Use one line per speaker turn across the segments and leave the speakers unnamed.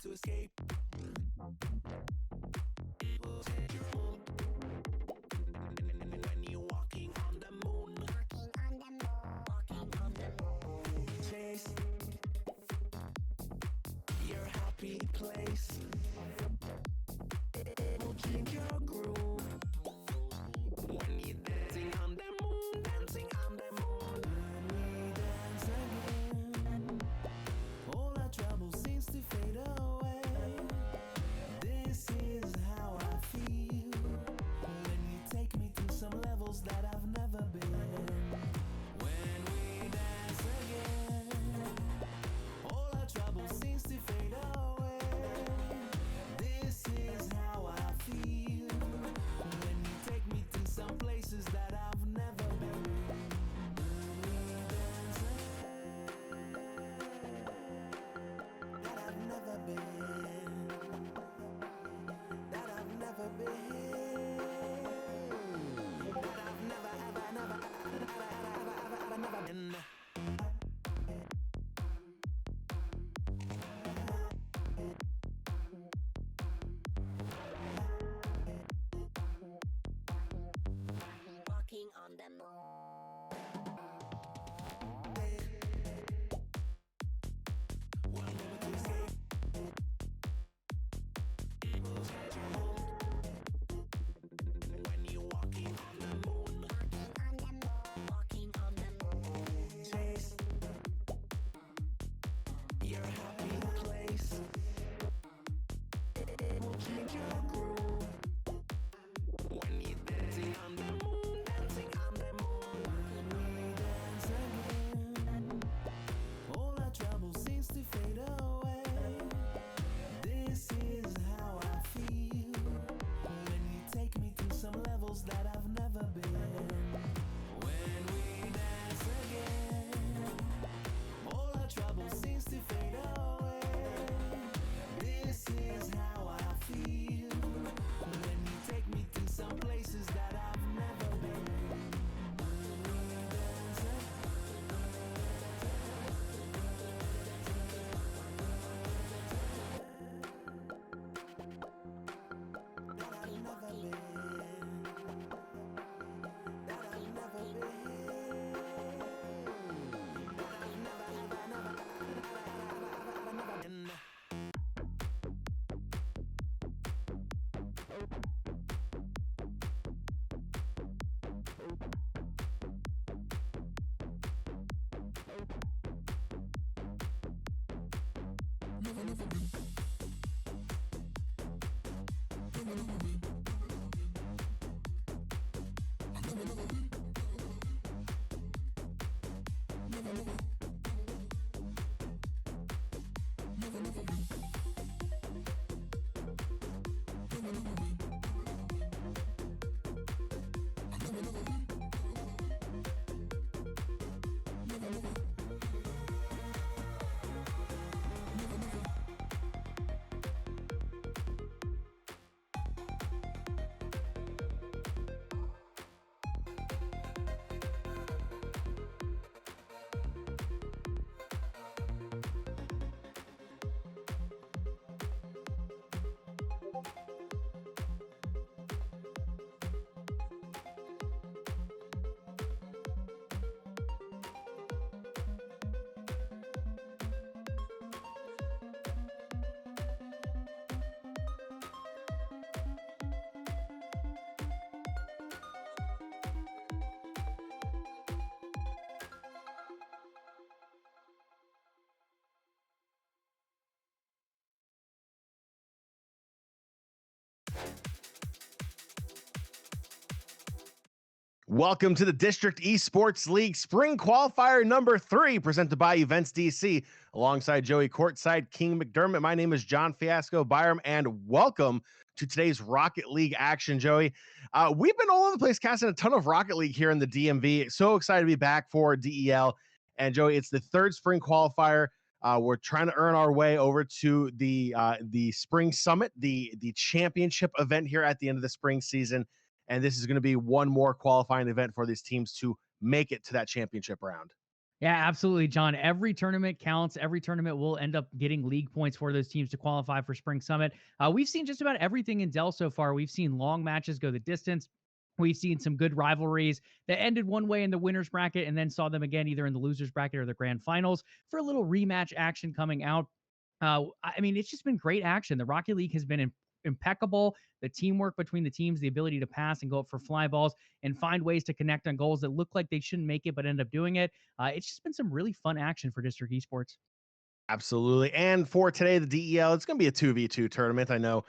To escape. It will change your mood. When you're walking on the moon. Walking on the moon. Walking on the moon. Chase your happy place. It will change your groove. When you're dancing on the moon. Dancing on the moon. When we dance again, all our troubles seems to fade away. That I've never been. When we dance again, all our troubles seems to fade away. This is how I feel. When you take me to some places that I've never been. When we dance again, that I've never been. That I've never been. Never been. Walking on the moon. One moment to escape. It will change your mood. When you're walking on the moon. Walking on the moon. Chase your happy place. It will change your groove. When you're dancing on the moon. Dancing on the moon. When we dance again, all our trouble seems to fade away. This is how I feel. When you take me to some levels that I've never been. When we dance again, all our troubles seems to fade away. This is how I feel. When you take me to some places that I've never been. When we dance that I've never been. That I've never been. That I've never been.
Welcome to the District Esports League Spring Qualifier number 3, presented by Events DC, alongside Joey Courtside, King McDermott. My name is John Fiasco Byram, and welcome to today's Rocket League action, Joey. We've been all over the place casting a ton of Rocket League here in the DMV. So excited to be back for DEL. And Joey, it's the 3rd Spring Qualifier. We're trying to earn our way over to the Spring Summit, the championship event here at the end of the spring season. And this is going to be one more qualifying event for these teams to make it to that championship round.
Yeah, absolutely, John. Every tournament counts. Every tournament will end up getting league points for those teams to qualify for Spring Summit. We've seen just about everything in Dell so far. We've seen long matches go the distance. We've seen some good rivalries that ended one way in the winner's bracket and then saw them again either in the loser's bracket or the grand finals for a little rematch action coming out. I mean, it's just been great action. The Rocket League has been impeccable. The teamwork between the teams, the ability to pass and go up for fly balls and find ways to connect on goals that look like they shouldn't make it but end up doing it. It's just been some really fun action for District Esports.
Absolutely. And for today, the DEL, it's going to be a 2v2 tournament. I know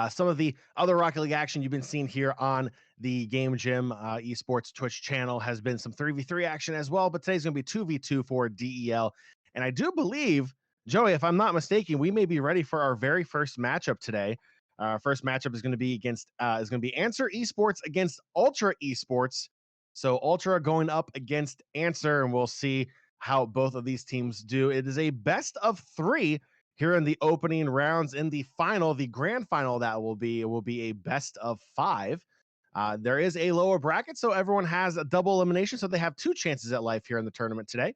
some of the other Rocket League action you've been seeing here on the Game Gym Esports Twitch channel has been some 3v3 action as well, but today's going to be 2v2 for DEL. And I do believe, Joey, if I'm not mistaken, we may be ready for our very first matchup today. Our first matchup is going to be against Answer Esports against Ultra Esports. So Ultra going up against Answer, and we'll see how both of these teams do. It is a best of 3 here in the opening rounds. In the final, the grand final, it will be a best of 5. There is a lower bracket, so everyone has a double elimination, so they have 2 chances at life here in the tournament today.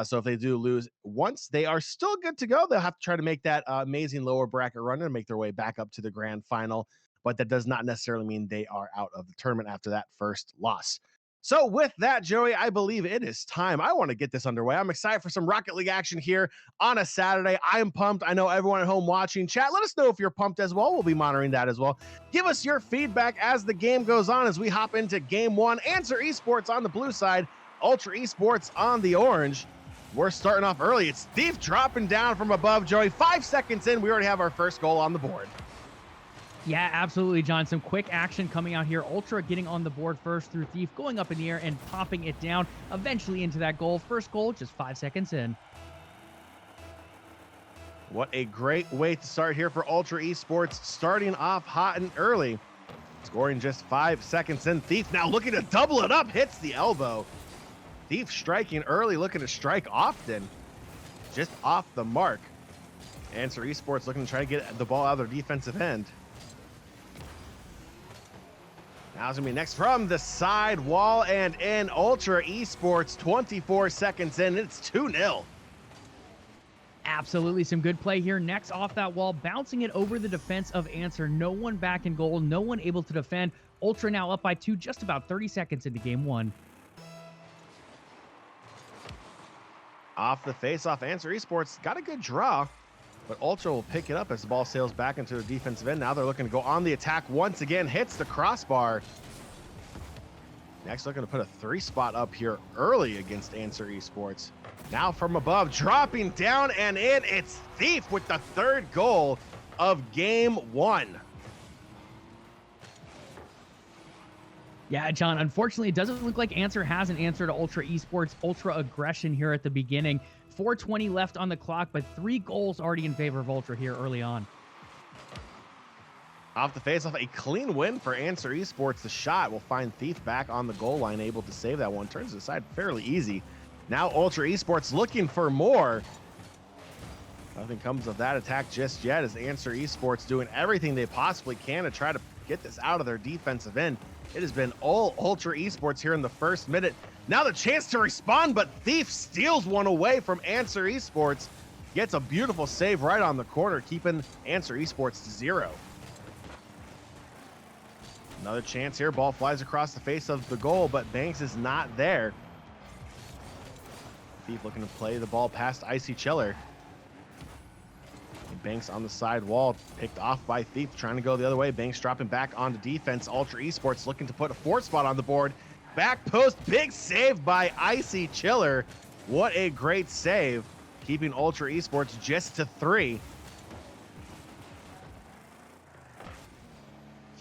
So if they do lose once, they are still good to go. They'll have to try to make that amazing lower bracket run and make their way back up to the grand final. But that does not necessarily mean they are out of the tournament after that first loss. So with that, Joey, I believe it is time. I want to get this underway. I'm excited for some Rocket League action here on a Saturday. I am pumped. I know everyone at home watching. Chat, let us know if you're pumped as well. We'll be monitoring that as well. Give us your feedback as the game goes on as we hop into game 1. Answer Esports on the blue side, Ultra Esports on the orange. We're starting off early. It's Thief dropping down from above, Joey. 5 seconds in, we already have our first goal on the board.
Yeah, absolutely, John. Some quick action coming out here. Ultra getting on the board first through Thief, going up in the air and popping it down, eventually into that goal. First goal, just 5 seconds in.
What a great way to start here for Ultra Esports, starting off hot and early. Scoring just 5 seconds in. Thief now looking to double it up, hits the elbow. Thief striking early, looking to strike often. Just off the mark. Answer Esports looking to try to get the ball out of their defensive end. Now it's going to be next from the side wall and in. Ultra Esports 24 seconds in. It's 2-0.
Absolutely some good play here. Next off that wall, bouncing it over the defense of Answer. No one back in goal. No one able to defend. Ultra now up by 2 just about 30 seconds into game 1.
Off the face-off, Answer Esports got a good draw, but Ultra will pick it up as the ball sails back into the defensive end. Now they're looking to go on the attack once again, hits the crossbar. Next, looking to put a 3 spot up here early against Answer Esports. Now from above, dropping down and in, it's Thief with the 3rd goal of game 1.
Yeah, John, unfortunately, it doesn't look like Answer has an answer to Ultra Esports' Ultra aggression here at the beginning. 4:20 left on the clock, but 3 goals already in favor of Ultra here early on.
Off the face-off, a clean win for Answer Esports. The shot will find Thief back on the goal line, able to save that one. Turns it aside fairly easy. Now Ultra Esports looking for more. Nothing comes of that attack just yet as Answer Esports doing everything they possibly can to try to get this out of their defensive end. It has been all Ultra Esports here in the first minute. Now the chance to respond, but Thief steals one away from Answer Esports. Gets a beautiful save right on the corner, keeping Answer Esports to 0. Another chance here. Ball flies across the face of the goal, but Banks is not there. Thief looking to play the ball past Icy Chiller. Banks on the side wall, picked off by Thief, trying to go the other way. Banks dropping back onto defense. Ultra Esports looking to put a 4th spot on the board. Back post, big save by Icy Chiller. What a great save, keeping Ultra Esports just to 3.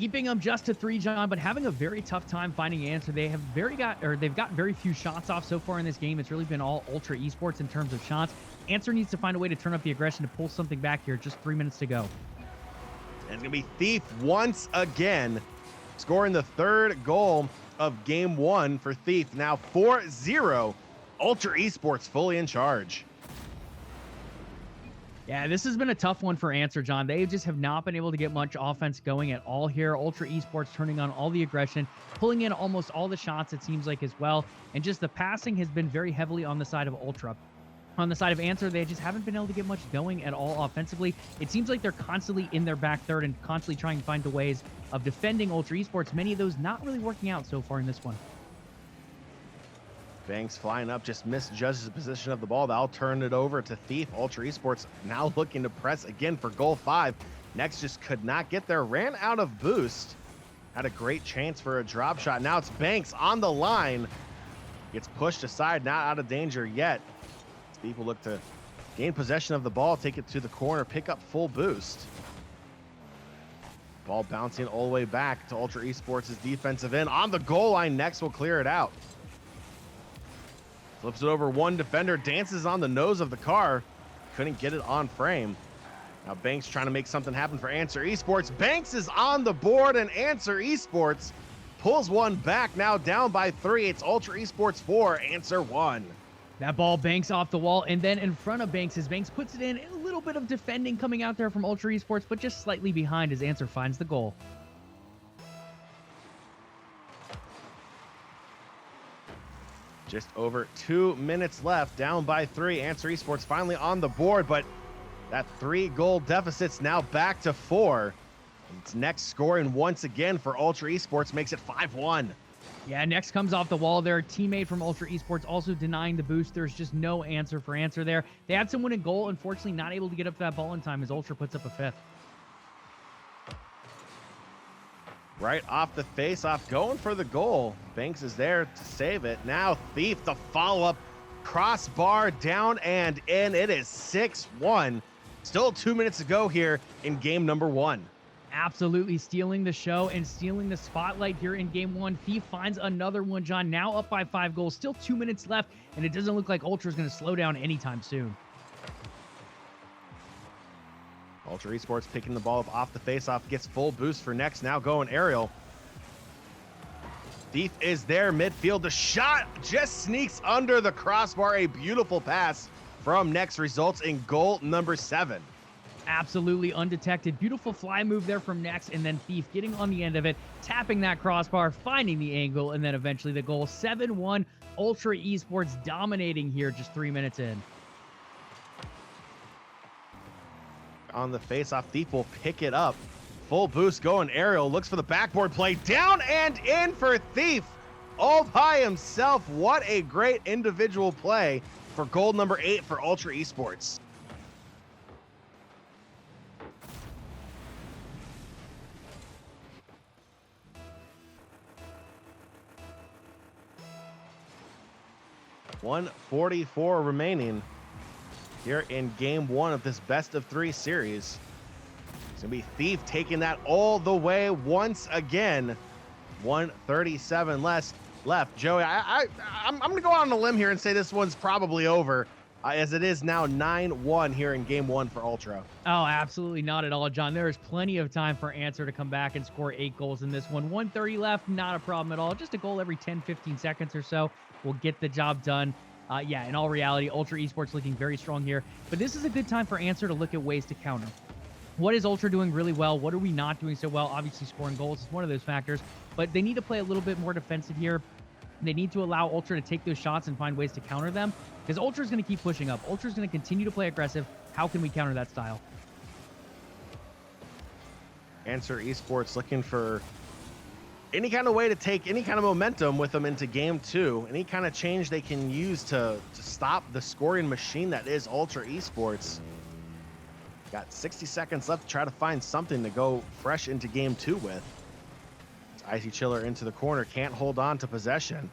Keeping them just to 3, John, but having a very tough time finding an answer. They've got very few shots off so far in this game. It's really been all Ultra Esports in terms of shots. Answer needs to find a way to turn up the aggression to pull something back here. Just 3 minutes to go.
And it's going to be Thief once again, scoring the 3rd goal of game 1 for Thief. Now 4-0, Ultra Esports fully in charge.
Yeah, this has been a tough one for Answer, John. They just have not been able to get much offense going at all here. Ultra Esports turning on all the aggression, pulling in almost all the shots, it seems like, as well. And just the passing has been very heavily on the side of Ultra. On the side of Answer, they just haven't been able to get much going at all offensively. It seems like they're constantly in their back third and constantly trying to find the ways of defending Ultra Esports. Many of those not really working out so far in this one.
Banks flying up, just misjudges the position of the ball. That'll turn it over to Thief. Ultra Esports now looking to press again for goal 5. Next just could not get there, ran out of boost. Had a great chance for a drop shot. Now it's Banks on the line. Gets pushed aside, not out of danger yet. Thief will look to gain possession of the ball, take it to the corner, pick up full boost. Ball bouncing all the way back to Ultra Esports' defensive end. On the goal line, Next will clear it out. Flips it over one defender, dances on the nose of the car. Couldn't get it on frame. Now Banks trying to make something happen for Answer Esports. Banks is on the board, and Answer Esports pulls one back, now down by 3. It's Ultra Esports 4, Answer 1.
That ball banks off the wall, and then in front of Banks, as Banks puts it in, a little bit of defending coming out there from Ultra Esports, but just slightly behind as Answer finds the goal.
Just over 2 minutes left, down by 3. Answer Esports finally on the board, but that 3-goal deficit's now back to 4. It's Next scoring once again for Ultra Esports, makes it 5-1.
Yeah, Next comes off the wall there. Teammate from Ultra Esports also denying the boost. There's just no answer for Answer there. They had someone in goal, unfortunately not able to get up to that ball in time as Ultra puts up a 5th.
Right off the face-off, going for the goal. Banks is there to save it. Now Thief, the follow-up, crossbar down and in. It is 6-1. Still 2 minutes to go here in game number 1.
Absolutely stealing the show and stealing the spotlight here in game 1. Thief finds another one, John, now up by 5 goals. Still 2 minutes left, and it doesn't look like Ultra is going to slow down anytime soon.
Ultra Esports picking the ball up off the face-off, gets full boost for Next, now going aerial. Thief is there midfield. The shot just sneaks under the crossbar. A beautiful pass from Next results in goal number 7.
Absolutely undetected. Beautiful fly move there from Next, and then Thief getting on the end of it, tapping that crossbar, finding the angle, and then eventually the goal. 7-1, Ultra Esports dominating here just 3 minutes in.
On the face-off, Thief will pick it up. Full boost going aerial, looks for the backboard play, down and in for Thief. All by himself. What a great individual play for goal number 8 for Ultra Esports. .144 remaining here in game 1 of this best of 3 series. It's gonna be Thief taking that all the way once again. 137 left. Joey, I'm gonna go out on a limb here and say this one's probably over, as it is now 9-1 here in game 1 for Ultra.
Oh, absolutely not at all, John. There is plenty of time for Answer to come back and score 8 goals in this one. 130 left, not a problem at all. Just a goal every 10-15 seconds or so will get the job done. Yeah, in all reality, Ultra Esports looking very strong here. But this is a good time for Answer to look at ways to counter. What is Ultra doing really well? What are we not doing so well? Obviously, scoring goals is one of those factors. But they need to play a little bit more defensive here. They need to allow Ultra to take those shots and find ways to counter them. Because Ultra is going to keep pushing up. Ultra is going to continue to play aggressive. How can we counter that style?
Answer Esports looking for any kind of way to take any kind of momentum with them into game 2. Any kind of change they can use to stop the scoring machine that is Ultra Esports. Got 60 seconds left to try to find something to go fresh into game 2 with. It's Icy Chiller into the corner, can't hold on to possession.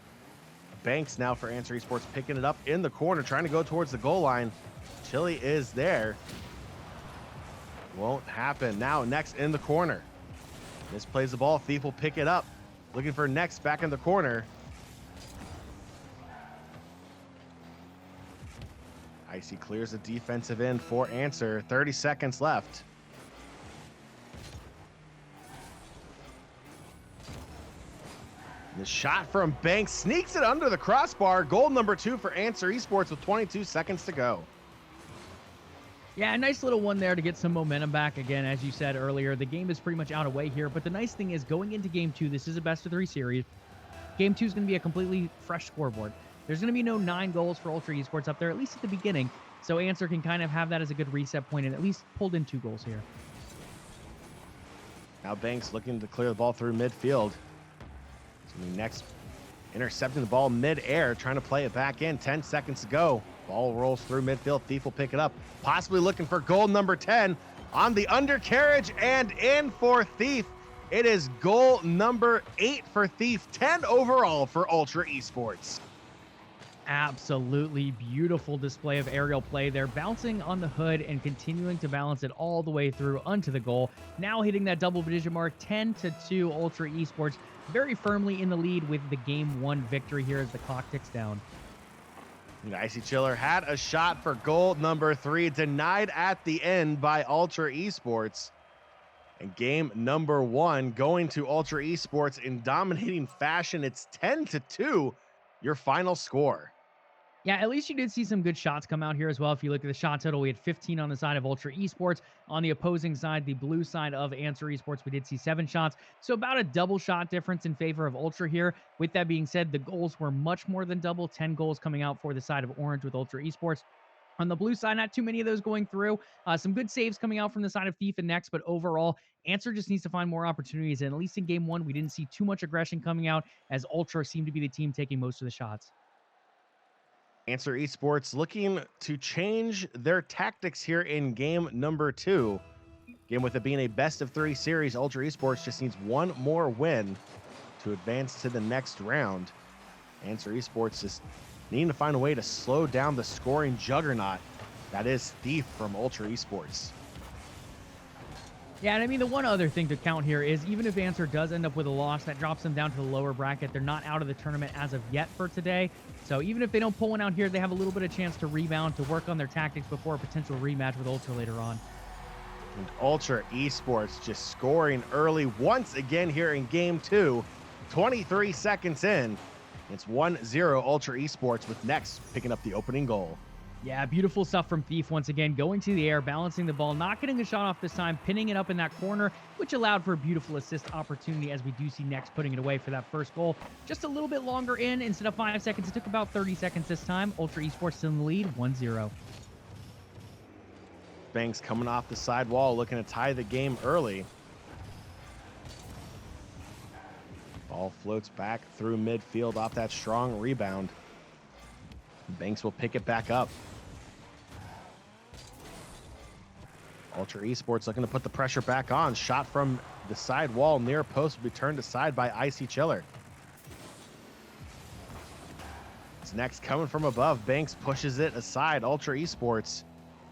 Banks now for Answer Esports picking it up in the corner, trying to go towards the goal line. Chili is there. Won't happen. Now Next in the corner. Misplays the ball. Thief will pick it up. Looking for next back in the corner. Icy clears the defensive end for answer. 30 seconds left. The shot from Banks sneaks it under the crossbar. Goal number 2 for Answer Esports with 22 seconds to go.
Yeah, a nice little one there to get some momentum back. Again, as you said earlier, the game is pretty much out of way here. But the nice thing is going into game 2, this is a best of 3 series. Game 2 is going to be a completely fresh scoreboard. There's going to be no 9 goals for Ultra Esports up there, at least at the beginning. So Answer can kind of have that as a good reset point and at least pulled in 2 goals here.
Now Banks looking to clear the ball through midfield. Next, intercepting the ball mid-air, trying to play it back in. 10 seconds to go. Ball rolls through midfield. Thief will pick it up. Possibly looking for goal number 10 on the undercarriage and in for Thief. It is goal number 8 for Thief. 10 overall for Ultra Esports.
Absolutely beautiful display of aerial play there, bouncing on the hood and continuing to balance it all the way through onto the goal. Now hitting that double-digit mark, 10-2 Ultra Esports, very firmly in the lead with the Game 1 victory here as the clock ticks down.
Icy Chiller had a shot for goal number 3, denied at the end by Ultra Esports. And game number 1 going to Ultra Esports in dominating fashion. It's 10-2, your final score.
Yeah, at least you did see some good shots come out here as well. If you look at the shot total, we had 15 on the side of Ultra Esports. On the opposing side, the blue side of Answer Esports, we did see 7 shots. So about a double shot difference in favor of Ultra here. With that being said, the goals were much more than double. 10 goals coming out for the side of Orange with Ultra Esports. On the blue side, not too many of those going through. Some good saves coming out from the side of Thief and Next, but overall, Answer just needs to find more opportunities. And at least in game 1, we didn't see too much aggression coming out as Ultra seemed to be the team taking most of the shots.
Answer Esports looking to change their tactics here in game number 2. Again, with it being a best of 3 series, Ultra Esports just needs 1 more win to advance to the next round. Answer Esports just needing to find a way to slow down the scoring juggernaut that is Thief from Ultra Esports.
Yeah, and I mean, the one other thing to count here is even if Answer does end up with a loss, that drops them down to the lower bracket. They're not out of the tournament as of yet for today. So even if they don't pull one out here, they have a little bit of chance to rebound, to work on their tactics before a potential rematch with Ultra later on.
And Ultra Esports just scoring early once again here in game 2. 23 seconds in. It's 1-0 Ultra Esports with Next picking up the opening goal.
Yeah, beautiful stuff from Thief once again, going to the air, balancing the ball, not getting a shot off this time, pinning it up in that corner, which allowed for a beautiful assist opportunity as we do see Next putting it away for that first goal. Just a little bit longer in, instead of 5 seconds, it took about 30 seconds this time. Ultra Esports still in the lead, 1-0.
Banks coming off the side wall, looking to tie the game early. Ball floats back through midfield off that strong rebound. Banks will pick it back up. Ultra Esports looking to put the pressure back on. Shot from the side wall near post will be turned aside by Icy Chiller. It's Next coming from above. Banks pushes it aside. Ultra Esports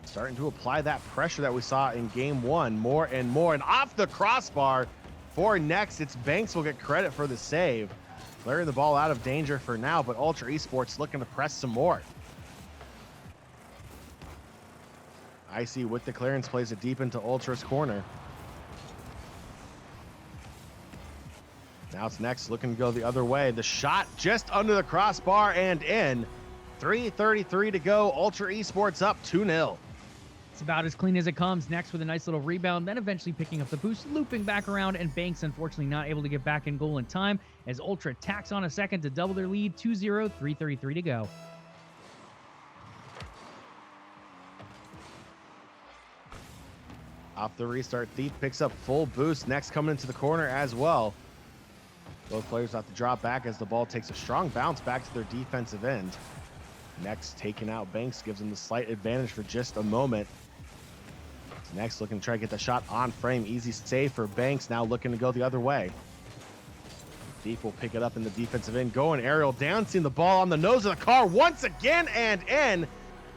starting to apply that pressure that we saw in game 1 more and more. And off the crossbar for Next, it's Banks will get credit for the save. Clearing the ball out of danger for now, but Ultra Esports looking to press some more. Icy with the clearance plays it deep into Ultra's corner. Now it's Next looking to go the other way. The shot just under the crossbar and in. 3:33 to go. Ultra Esports up 2-0.
It's about as clean as it comes. Next with a nice little rebound, then eventually picking up the boost, looping back around, and Banks unfortunately not able to get back in goal in time as Ultra tacks on a second to double their lead. 2-0, 3:33 to go.
Off the restart, Thief picks up full boost. Next coming into the corner as well. Both players have to drop back as the ball takes a strong bounce back to their defensive end. Next taking out Banks gives them the slight advantage for just a moment. Next looking to try to get the shot on frame. Easy save for Banks, now looking to go the other way. Thief will pick it up in the defensive end. Going aerial down, seeing the ball on the nose of the car once again and in.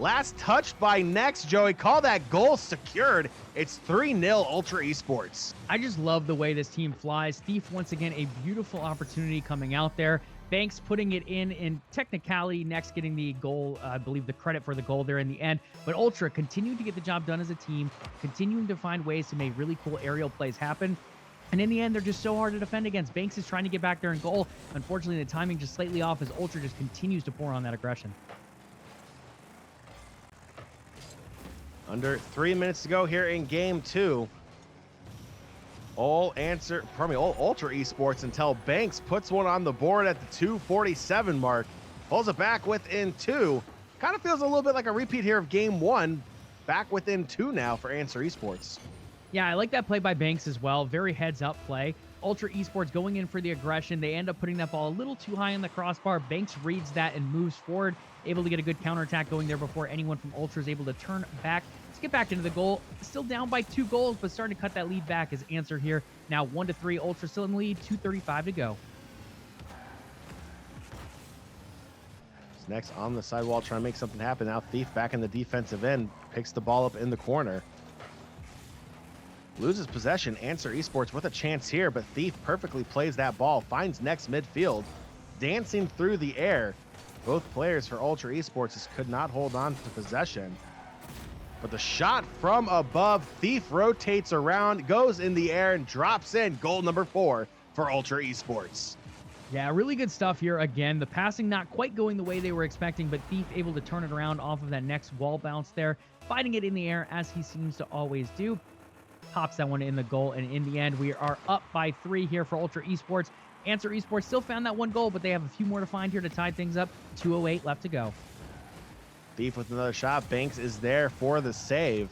Last touched by Next, Joey. Call that goal secured. It's 3-0 Ultra Esports.
I just love the way this team flies. Thief, once again, a beautiful opportunity coming out there. Banks putting it in technicality. Next getting the goal, I believe the credit for the goal there in the end. But Ultra continuing to get the job done as a team, continuing to find ways to make really cool aerial plays happen. And in the end, they're just so hard to defend against. Banks is trying to get back there and goal. Unfortunately, the timing just slightly off as Ultra just continues to pour on that aggression.
Under 3 minutes to go here in game 2. Ultra Esports until Banks puts one on the board at the 2:47 mark. Pulls it back within 2. Kind of feels a little bit like a repeat here of game 1. Back within 2 now for Answer Esports.
Yeah, I like that play by Banks as well. Very heads-up play. Ultra Esports going in for the aggression. They end up putting that ball a little too high in the crossbar. Banks reads that and moves forward, able to get a good counterattack going there before anyone from Ultra is able to turn back. Let's get back into the goal. Still down by 2 goals, but starting to cut that lead back as Answer here. Now 1-3, Ultra still in the lead, 2:35 to go.
Next on the sidewall trying to make something happen. Now Thief back in the defensive end. Picks the ball up in the corner. Loses possession. Answer Esports with a chance here, but Thief perfectly plays that ball. Finds Next midfield. Dancing through the air. Both players for Ultra Esports just could not hold on to possession. But the shot from above. Thief rotates around, goes in the air, and drops in. Goal number 4 for Ultra Esports.
Yeah, really good stuff here again. The passing not quite going the way they were expecting, but Thief able to turn it around off of that next wall bounce there. Fighting it in the air as he seems to always do. Pops that one in the goal, and in the end, we are up by 3 here for Ultra Esports. Answer Esports still found that 1 goal, but they have a few more to find here to tie things up. 2:08 left to go.
Thief with another shot. Banks is there for the save.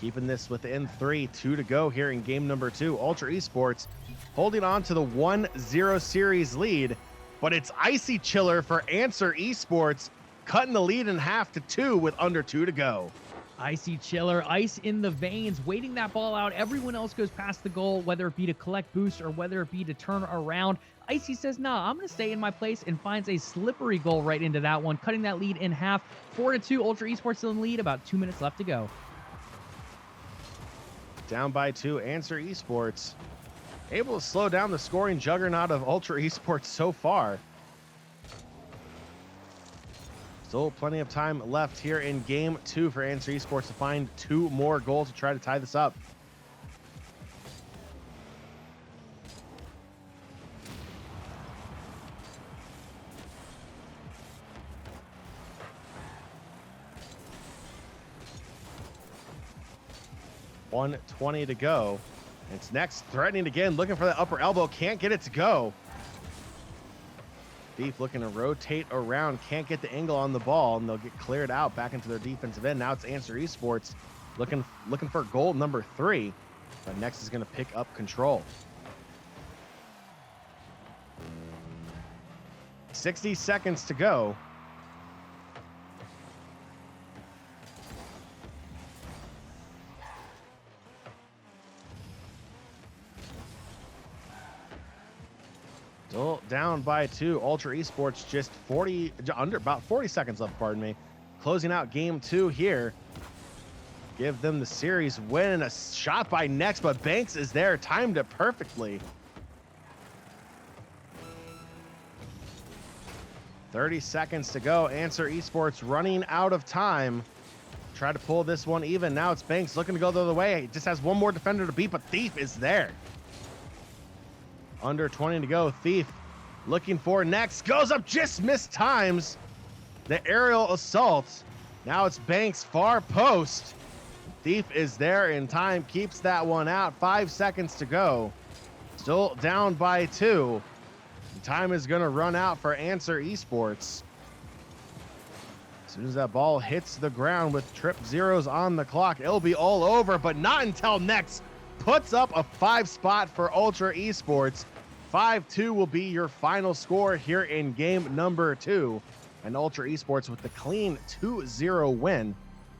Keeping this within 3, 2 to go here in game number 2. Ultra Esports holding on to the 1-0 series lead, but it's Icy Chiller for Answer Esports, cutting the lead in half to 2 with under 2 to go.
Icy Chiller, ice in the veins, waiting that ball out. Everyone else goes past the goal, whether it be to collect boost or whether it be to turn around. Icy says, nah, I'm going to stay in my place, and finds a slippery goal right into that one, cutting that lead in half. 4-2, Ultra Esports still in the lead, about 2 minutes left to go.
Down by 2, Answer Esports able to slow down the scoring juggernaut of Ultra Esports so far. Still plenty of time left here in game 2 for Answer Esports to find 2 more goals to try to tie this up. .120 to go. It's Next threatening again, looking for the upper elbow, can't get it to go. Thief looking to rotate around, can't get the angle on the ball, and they'll get cleared out back into their defensive end. Now it's Answer Esports looking for goal number 3, but Next is going to pick up control. 60 seconds to go. Still down by 2. Ultra Esports just about 40 seconds left, pardon me. Closing out game 2 here. Give them the series win, and a shot by Next, but Banks is there, timed it perfectly. 30 seconds to go. Answer Esports running out of time. Try to pull this one even. Now it's Banks looking to go the other way. He just has one more defender to beat, but Thief is there. Under 20 to go. Thief looking for Next. Goes up, just missed times. The aerial assault. Now it's Banks far post. Thief is there in time. Keeps that one out. 5 seconds to go. Still down by 2. Time is going to run out for Answer Esports. As soon as that ball hits the ground with trip zeros on the clock, it'll be all over, but not until Next puts up a 5 spot for Ultra Esports. 5-2 will be your final score here in game number 2. And Ultra Esports with the clean 2-0 win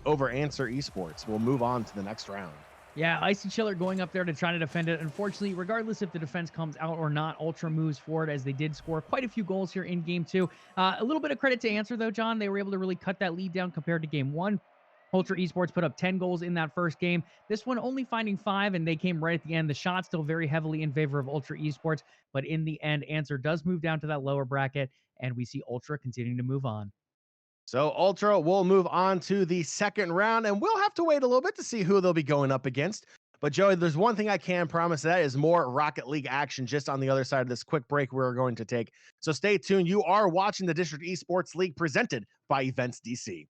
over Answer Esports will move on to the next round.
Yeah, Icy Chiller going up there to try to defend it. Unfortunately, regardless if the defense comes out or not, Ultra moves forward as they did score quite a few goals here in game two. A little bit of credit to Answer, though, John. They were able to really cut that lead down compared to game one. Ultra Esports put up 10 goals in that first game. This one only finding 5, and they came right at the end. The shot still very heavily in favor of Ultra Esports, but in the end, Answer does move down to that lower bracket, and we see Ultra continuing to move on.
So Ultra will move on to the second round, and we'll have to wait a little bit to see who they'll be going up against. But Joey, there's one thing I can promise, that is more Rocket League action just on the other side of this quick break we're going to take. So stay tuned. You are watching the District Esports League presented by Events DC.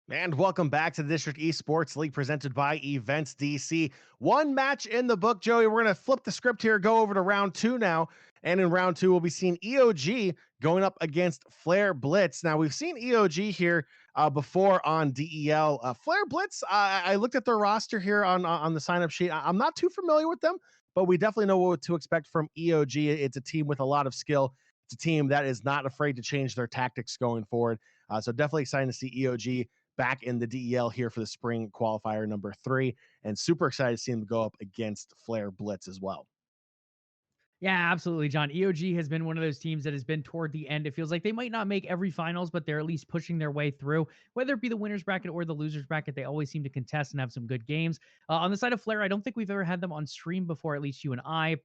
And welcome back to the District Esports League presented by Events DC. One match in the book, Joey. We're going to flip the script here, go over to round 2 now. And in round 2, we'll be seeing EOG going up against Flair Blitz. Now, we've seen EOG here before on DEL. Flair Blitz, I looked at their roster here on the sign-up sheet. I'm not too familiar with them, but we definitely know what to expect from EOG. It's a team with a lot of skill. It's a team that is not afraid to change their tactics going forward. So definitely exciting to see EOG back in the DEL here for the spring qualifier number 3, and super excited to see them go up against Flair Blitz as well.
Yeah, absolutely, John. EOG has been one of those teams that has been toward the end. It feels like they might not make every finals, but they're at least pushing their way through. Whether it be the winners bracket or the losers bracket, they always seem to contest and have some good games. On the side of Flair, I don't think we've ever had them on stream before, at least you and I.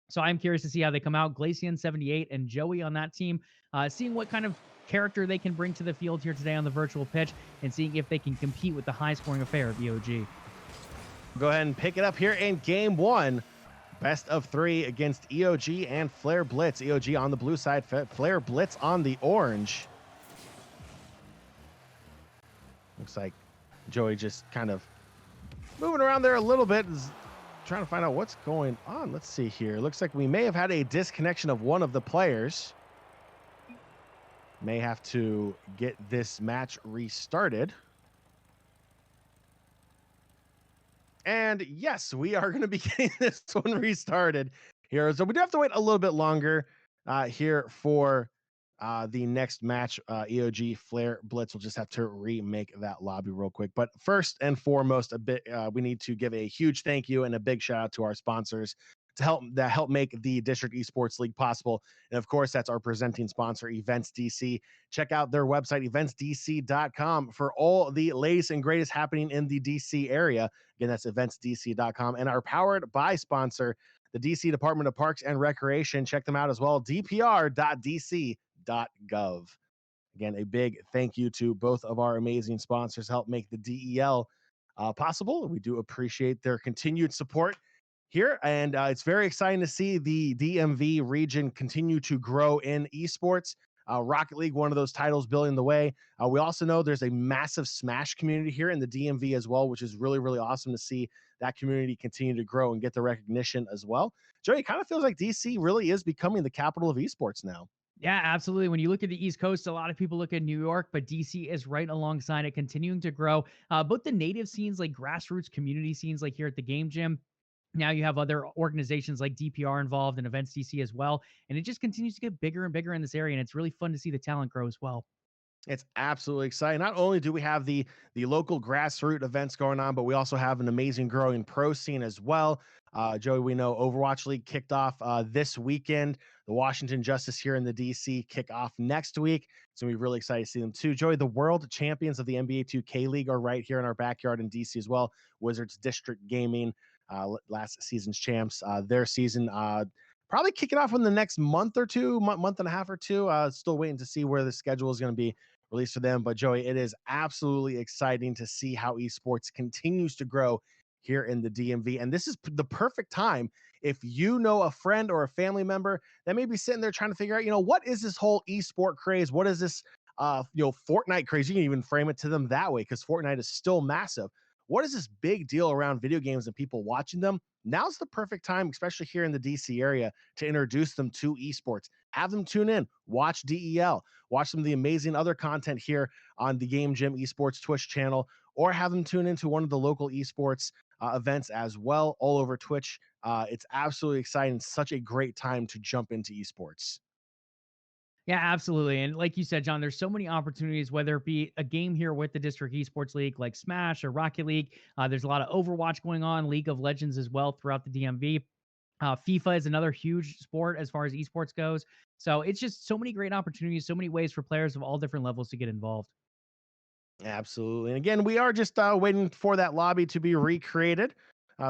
So I'm curious to see how they come out. Glacian78 and Joey on that team, seeing what kind of character they can bring to the field here today on the virtual pitch, and seeing if they can compete with the high-scoring affair of EOG.
Go ahead and pick it up here in game 1. Best of 3 against EOG and Flair Blitz. EOG on the blue side, Flair Blitz on the orange. Looks like Joey just kind of moving around there a little bit, trying to find out what's going on. Let's see here. Looks like we may have had a disconnection of one of the players. May have to get this match restarted. And yes, we are going to be getting this one restarted here. So we do have to wait a little bit longer here for the next match. EOG Flair Blitz will just have to remake that lobby real quick. But first and foremost, we need to give a huge thank you and a big shout out to our sponsors to help make the District Esports League possible. And of course, that's our presenting sponsor, Events DC. Check out their website, eventsdc.com, for all the latest and greatest happening in the DC area. Again, that's eventsdc.com. And our powered by sponsor, the DC Department of Parks and Recreation. Check them out as well, dpr.dc.gov. Again, a big thank you to both of our amazing sponsors help make the DEL possible. We do appreciate their continued support here, and it's very exciting to see the DMV region continue to grow in esports. Rocket League, one of those titles building the way. We also know there's a massive Smash community here in the DMV as well, which is really, really awesome to see that community continue to grow and get the recognition as well. Joey, it kind of feels like DC really is becoming the capital of esports now.
Yeah, absolutely. When you look at the East Coast, a lot of people look at New York, but DC is right alongside it, continuing to grow. Both the native scenes, like grassroots community scenes, like here at the Game Gym. Now you have other organizations like DPR involved and Events DC as well. And it just continues to get bigger and bigger in this area. And it's really fun to see the talent grow as well.
It's absolutely exciting. Not only do we have the local grassroots events going on, but we also have an amazing growing pro scene as well. Joey, we know Overwatch League kicked off this weekend. The Washington Justice here in the DC kick off next week. So we're really excited to see them too. Joey, the world champions of the NBA 2K League are right here in our backyard in DC as well. Wizards District Gaming, last season's champs. Their season probably kicking off in the next month or two, month and a half or two. Still waiting to see where the schedule is going to be released for them. But Joey, it is absolutely exciting to see how esports continues to grow here in the DMV. And this is the perfect time if you know a friend or a family member that may be sitting there trying to figure out, what is this whole esport craze? What is this, Fortnite craze? You can even frame it to them that way because Fortnite is still massive. What is this big deal around video games and people watching them? Now's the perfect time, especially here in the DC area, to introduce them to esports. Have them tune in, watch DEL, watch some of the amazing other content here on the Game Gym Esports Twitch channel, or have them tune into one of the local esports events as well, all over Twitch. It's absolutely exciting. Such a great time to jump into esports.
Yeah, absolutely. And like you said, John, there's so many opportunities, whether it be a game here with the District Esports League like Smash or Rocket League. There's a lot of Overwatch going on, League of Legends as well throughout the DMV. FIFA is another huge sport as far as esports goes. So it's just so many great opportunities, so many ways for players of all different levels to get involved.
Absolutely. And again, we are just waiting for that lobby to be recreated.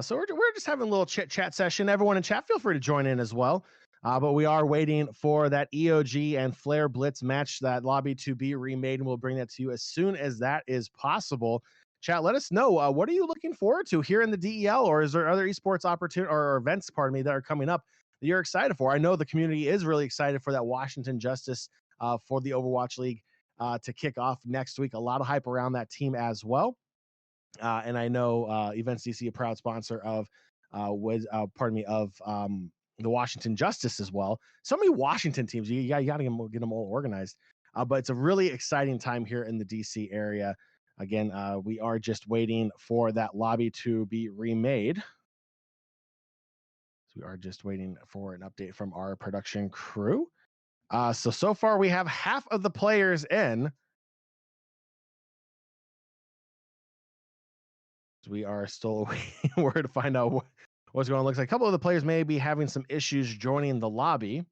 So we're just having a little chit chat session. Everyone in chat, feel free to join in as well. But we are waiting for that EOG and Flair Blitz match, that lobby to be remade, and we'll bring that to you as soon as that is possible. Chat, let us know, what are you looking forward to here in the DEL, or is there other esports opportunity or events, pardon me, that are coming up that you're excited for? I know the community is really excited for that Washington Justice for the Overwatch League to kick off next week. A lot of hype around that team as well. And I know Events DC, a proud sponsor of the Washington Justice as well. So many Washington teams. You got to get them all organized. But it's a really exciting time here in the DC area. Again, we are just waiting for that lobby to be remade. So we are just waiting for an update from our production crew. So far we have half of the players in. We are still waiting to find out what's going on. Looks like a couple of the players may be having some issues joining the lobby.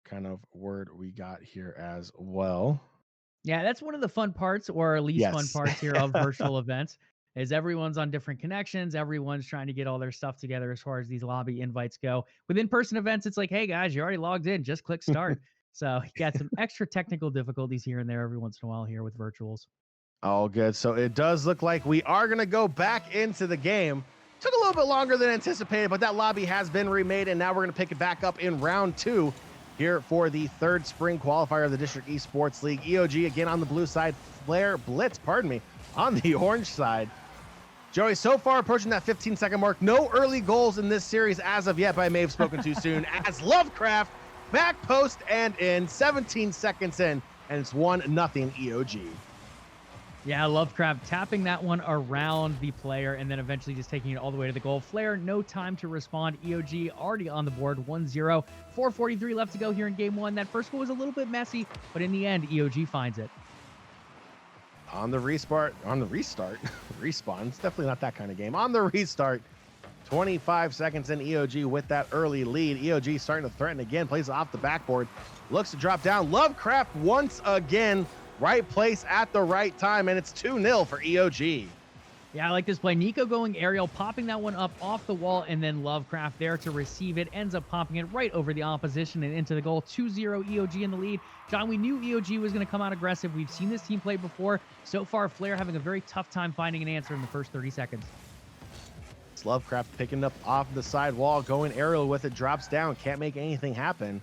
Kind of word we got here as well.
Yeah, that's one of the fun parts, or least fun
Yes.
parts here of virtual events, is everyone's on different connections. Everyone's trying to get all their stuff together as far as these lobby invites go. With in-person events, it's like, hey guys, you already logged in, just click start. So you got some extra technical difficulties here and there every once in a while here with virtuals.
All good. So it does look like we are going to go back into the game. Took a little bit longer than anticipated, but that lobby has been remade, and now we're going to pick it back up in round 2 here for the third spring qualifier of the District Esports League. EOG again on the blue side, Flair Blitz, pardon me, on the orange side. Joey, so far approaching that 15-second mark. No early goals in this series as of yet, but I may have spoken too soon. As Lovecraft, back post and in, 17 seconds in, and it's 1-0 EOG.
Yeah, Lovecraft tapping that one around the player and then eventually just taking it all the way to the goal. Flair, no time to respond. EOG already on the board, 1-0. 4:43 left to go here in game 1. That first goal was a little bit messy, but in the end, EOG finds it.
On the restart, respawn. It's definitely not that kind of game. On the restart, 25 seconds in, EOG with that early lead. EOG starting to threaten again, plays off the backboard, looks to drop down. Lovecraft once again, right place at the right time, and it's 2-0 for EOG.
Yeah, I like this play. Nico going aerial, popping that one up off the wall, and then Lovecraft there to receive it, ends up popping it right over the opposition and into the goal. 2-0 EOG in the lead. John, we knew EOG was going to come out aggressive. We've seen this team play before. So far, Flair having a very tough time finding an answer in the first 30 seconds.
It's Lovecraft picking up off the side wall, going aerial with it, drops down, can't make anything happen.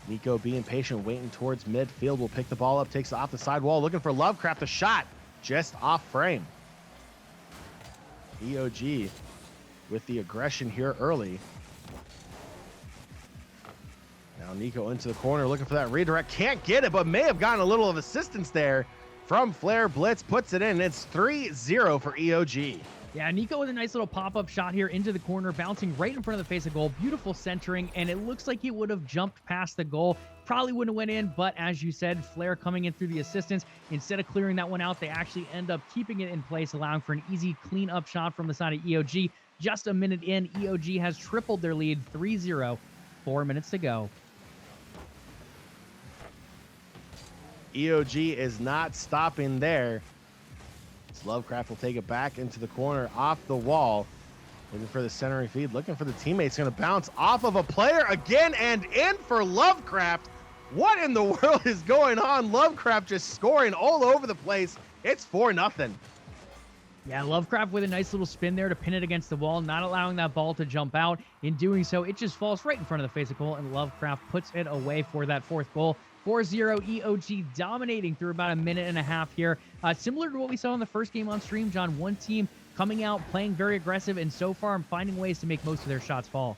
Nico being patient, waiting towards midfield, will pick the ball up, takes it off the sidewall, looking for Lovecraft, a shot just off frame. EOG with the aggression here early. Now Nico into the corner, looking for that redirect, can't get it, but may have gotten a little of assistance there from Flair. Blitz puts it in, it's 3-0 for EOG.
Yeah, Nico with a nice little pop-up shot here into the corner, bouncing right in front of the face of goal. Beautiful centering, and it looks like he would have jumped past the goal. Probably wouldn't have went in, but as you said, Flair coming in through the assistance. Instead of clearing that one out, they actually end up keeping it in place, allowing for an easy clean-up shot from the side of EOG. Just a minute in, EOG has tripled their lead, 3-0. 4 minutes to go.
EOG is not stopping there. Lovecraft will take it back into the corner, off the wall, looking for the centering feed, looking for the teammates, going to bounce off of a player again and in for Lovecraft. What in the world is going on? Lovecraft just scoring all over the place. It's 4-0.
Yeah, Lovecraft with a nice little spin there to pin it against the wall, not allowing that ball to jump out. In doing so, it just falls right in front of the face of goal, and Lovecraft puts it away for that fourth goal. 4-0 EOG dominating through about a minute and a half here. Similar to what we saw in the first game on stream, John, one team coming out, playing very aggressive, and so far I'm finding ways to make most of their shots fall.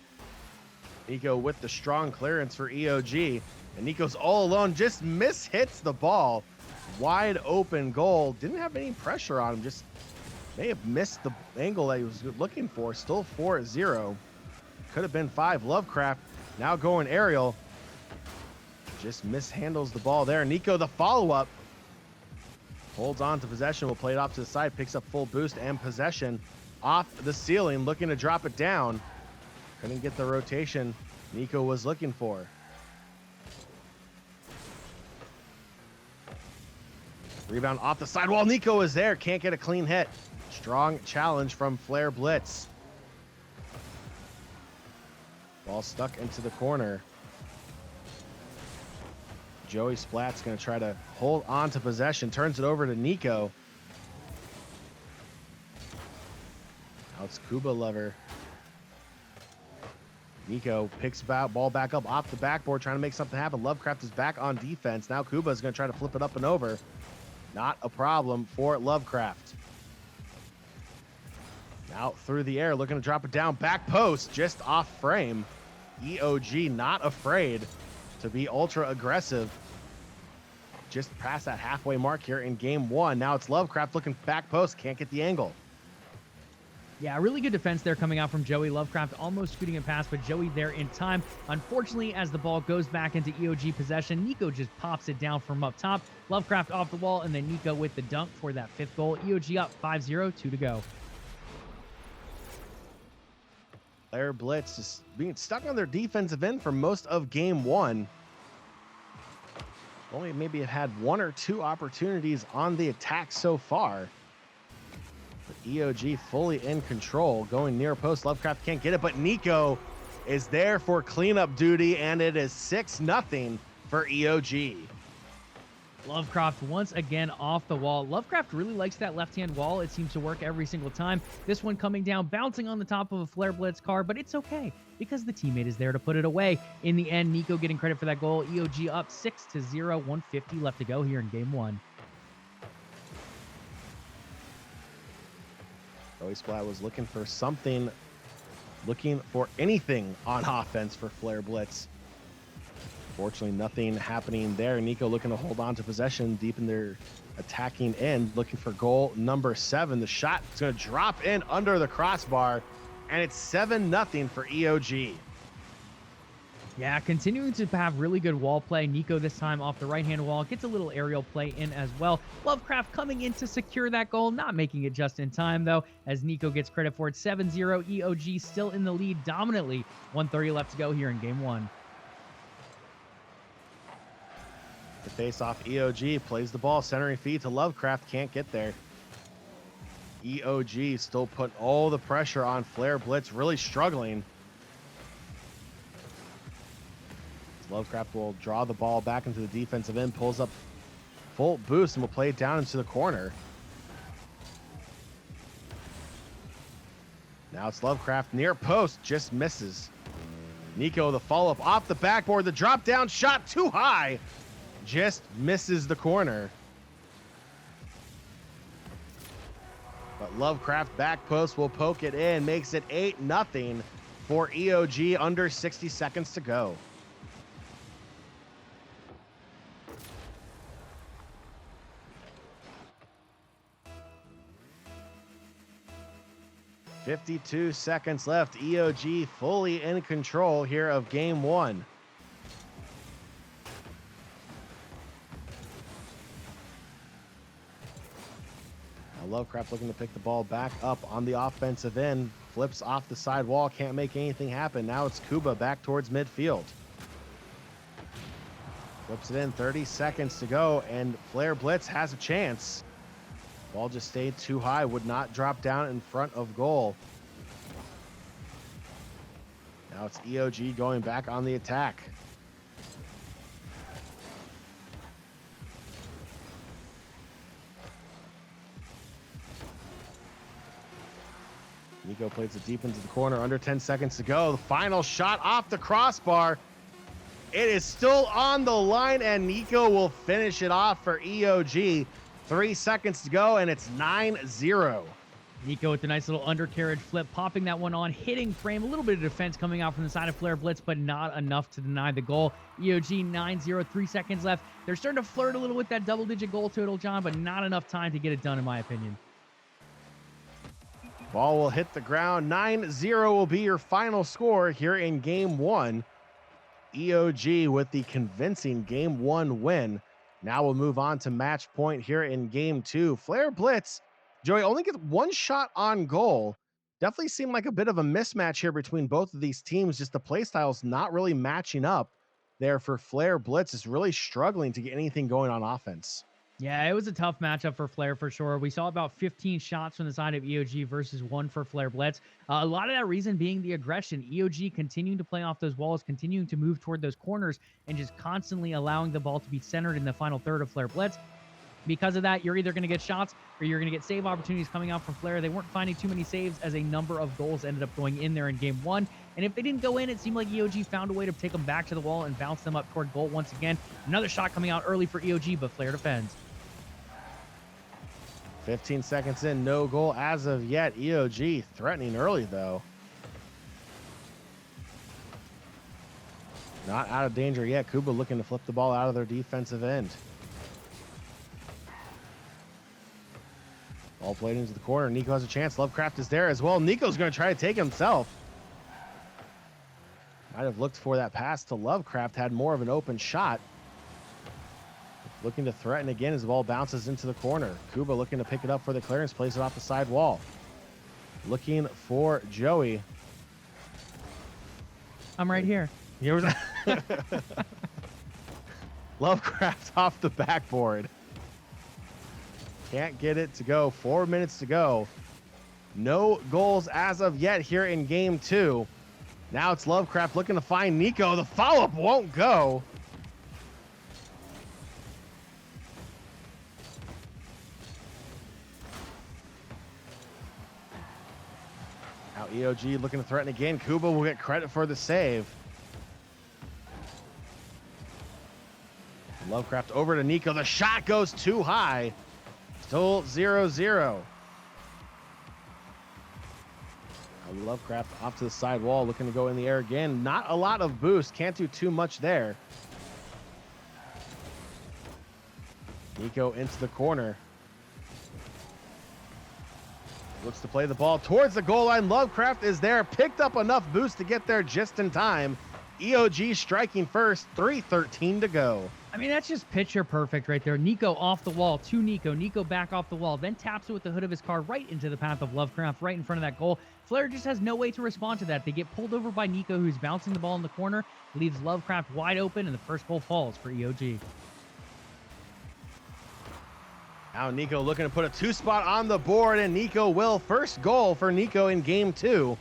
Nico with the strong clearance for EOG. And Nico's all alone, just hits the ball. Wide open goal. Didn't have any pressure on him, just may have missed the angle that he was looking for. Still 4-0. Could have been 5. Lovecraft now going aerial. Just mishandles the ball there. Nico, the follow-up. Holds on to possession, will play it off to the side, picks up full boost and possession off the ceiling, looking to drop it down. Couldn't get the rotation Nico was looking for. Rebound off the sidewall. Nico is there, can't get a clean hit. Strong challenge from Flair Blitz. Ball stuck into the corner. Joey Splat's going to try to hold on to possession, turns it over to Nico. Now it's Kuba Lover. Nico picks ball back up off the backboard, trying to make something happen. Lovecraft is back on defense. Now Kuba is going to try to flip it up and over. Not a problem for Lovecraft. Out through the air, looking to drop it down. Back post, just off frame. EOG not afraid to be ultra aggressive. Just past that halfway mark here in game one. Now it's Lovecraft looking back post, can't get the angle.
Yeah, really good defense there coming out from Joey. Lovecraft almost shooting it past, but Joey there in time. Unfortunately, as the ball goes back into EOG possession, Nico just pops it down from up top. Lovecraft off the wall, and then Nico with the dunk for that 5th goal. EOG up 5-0, 2 to go.
Flair Blitz just being stuck on their defensive end for most of game one. Only maybe have had 1 or 2 opportunities on the attack so far. But EOG fully in control, going near post. Lovecraft can't get it, but Nico is there for cleanup duty, and it is 6-0 for EOG.
Lovecraft once again off the wall. Lovecraft really likes that left-hand wall. It seems to work every single time. This one coming down, bouncing on the top of a Flair Blitz car, but it's okay because the teammate is there to put it away. In the end, Nico getting credit for that goal. EOG up 6-0, 150 left to go here in game one.
Joey Splat was looking for something, looking for anything on offense for Flair Blitz. Fortunately, nothing happening there. Nico looking to hold on to possession deep in their attacking end, looking for goal number 7. The shot is going to drop in under the crossbar, and it's 7-0 for EOG.
Yeah, continuing to have really good wall play. Nico this time off the right-hand wall, gets a little aerial play in as well. Lovecraft coming in to secure that goal, not making it just in time, though, as Nico gets credit for it. 7-0, EOG still in the lead dominantly. 1:30 left to go here in game one.
The face-off, EOG plays the ball, centering feed to Lovecraft, can't get there. EOG still put all the pressure on Flair Blitz, really struggling. Lovecraft will draw the ball back into the defensive end, pulls up full boost, and will play it down into the corner. Now it's Lovecraft near post, just misses. Nico, the follow-up off the backboard, the drop-down shot too high. Just misses the corner. But Lovecraft back post will poke it in, makes it 8-0 for EOG, under 60 seconds to go. .52 seconds left. EOG fully in control here of game one. Lovecraft looking to pick the ball back up on the offensive end. Flips off the side wall. Can't make anything happen. Now it's Kuba back towards midfield. Flips it in. 30 seconds to go. And Flair Blitz has a chance. Ball just stayed too high. Would not drop down in front of goal. Now it's EOG going back on the attack. Nico plays it deep into the corner, under 10 seconds to go. The final shot off the crossbar. It is still on the line, and Nico will finish it off for EOG. 3 seconds to go, and it's 9-0.
Nico with the nice little undercarriage flip, popping that one on, hitting frame, a little bit of defense coming out from the side of Flair Blitz, but not enough to deny the goal. EOG 9-0, 3 seconds left. They're starting to flirt a little with that double-digit goal total, John, but not enough time to get it done, in my opinion.
Ball will hit the ground. 9-0 will be your final score here in game one. EOG with the convincing game one win. Now we'll move on to match point here in game two. Flair Blitz, Joey, only gets one shot on goal. Definitely seemed like a bit of a mismatch here between both of these teams. Just the play styles not really matching up there for Flair Blitz. Is really struggling to get anything going on offense.
Yeah, it was a tough matchup for Flair for sure. We saw about 15 shots from the side of EOG versus 1 for Flair Blitz. A lot of that reason being the aggression. EOG continuing to play off those walls, continuing to move toward those corners, and just constantly allowing the ball to be centered in the final third of Flair Blitz. Because of that, you're either going to get shots or you're going to get save opportunities coming out from Flair. They weren't finding too many saves as a number of goals ended up going in there in game one. And if they didn't go in, it seemed like EOG found a way to take them back to the wall and bounce them up toward goal once again. Another shot coming out early for EOG, but Flair defends.
15 seconds in, no goal as of yet. EOG threatening early, though. Not out of danger yet. Kuba looking to flip the ball out of their defensive end. Ball played into the corner. Nico has a chance. Lovecraft is there as well. Nico's going to try to take himself. Might have looked for that pass to Lovecraft. Had more of an open shot. Looking to threaten again as the ball bounces into the corner. Kuba looking to pick it up for the clearance. Plays it off the side wall. Looking for Joey.
I'm right here.
Here was Lovecraft off the backboard. Can't get it to go. 4 minutes to go. No goals as of yet here in game two. Now it's Lovecraft looking to find Nico. The follow-up won't go. Now EOG looking to threaten again. Kuba will get credit for the save. Lovecraft over to Nico. The shot goes too high. Still 0-0. Lovecraft off to the side wall, looking to go in the air again. Not a lot of boost. Can't do too much there. Nico into the corner. Looks to play the ball towards the goal line. Lovecraft is there. Picked up enough boost to get there just in time. EOG striking first. 3:13 to go.
I mean, that's just picture perfect right there. Nico off the wall to Nico. Nico back off the wall, then taps it with the hood of his car right into the path of Lovecraft, right in front of that goal. Flair just has no way to respond to that. They get pulled over by Nico, who's bouncing the ball in the corner, leaves Lovecraft wide open, and the first goal falls for EOG.
Now Nico looking to put a two-spot on the board, and Nico will. First goal for Nico in game two.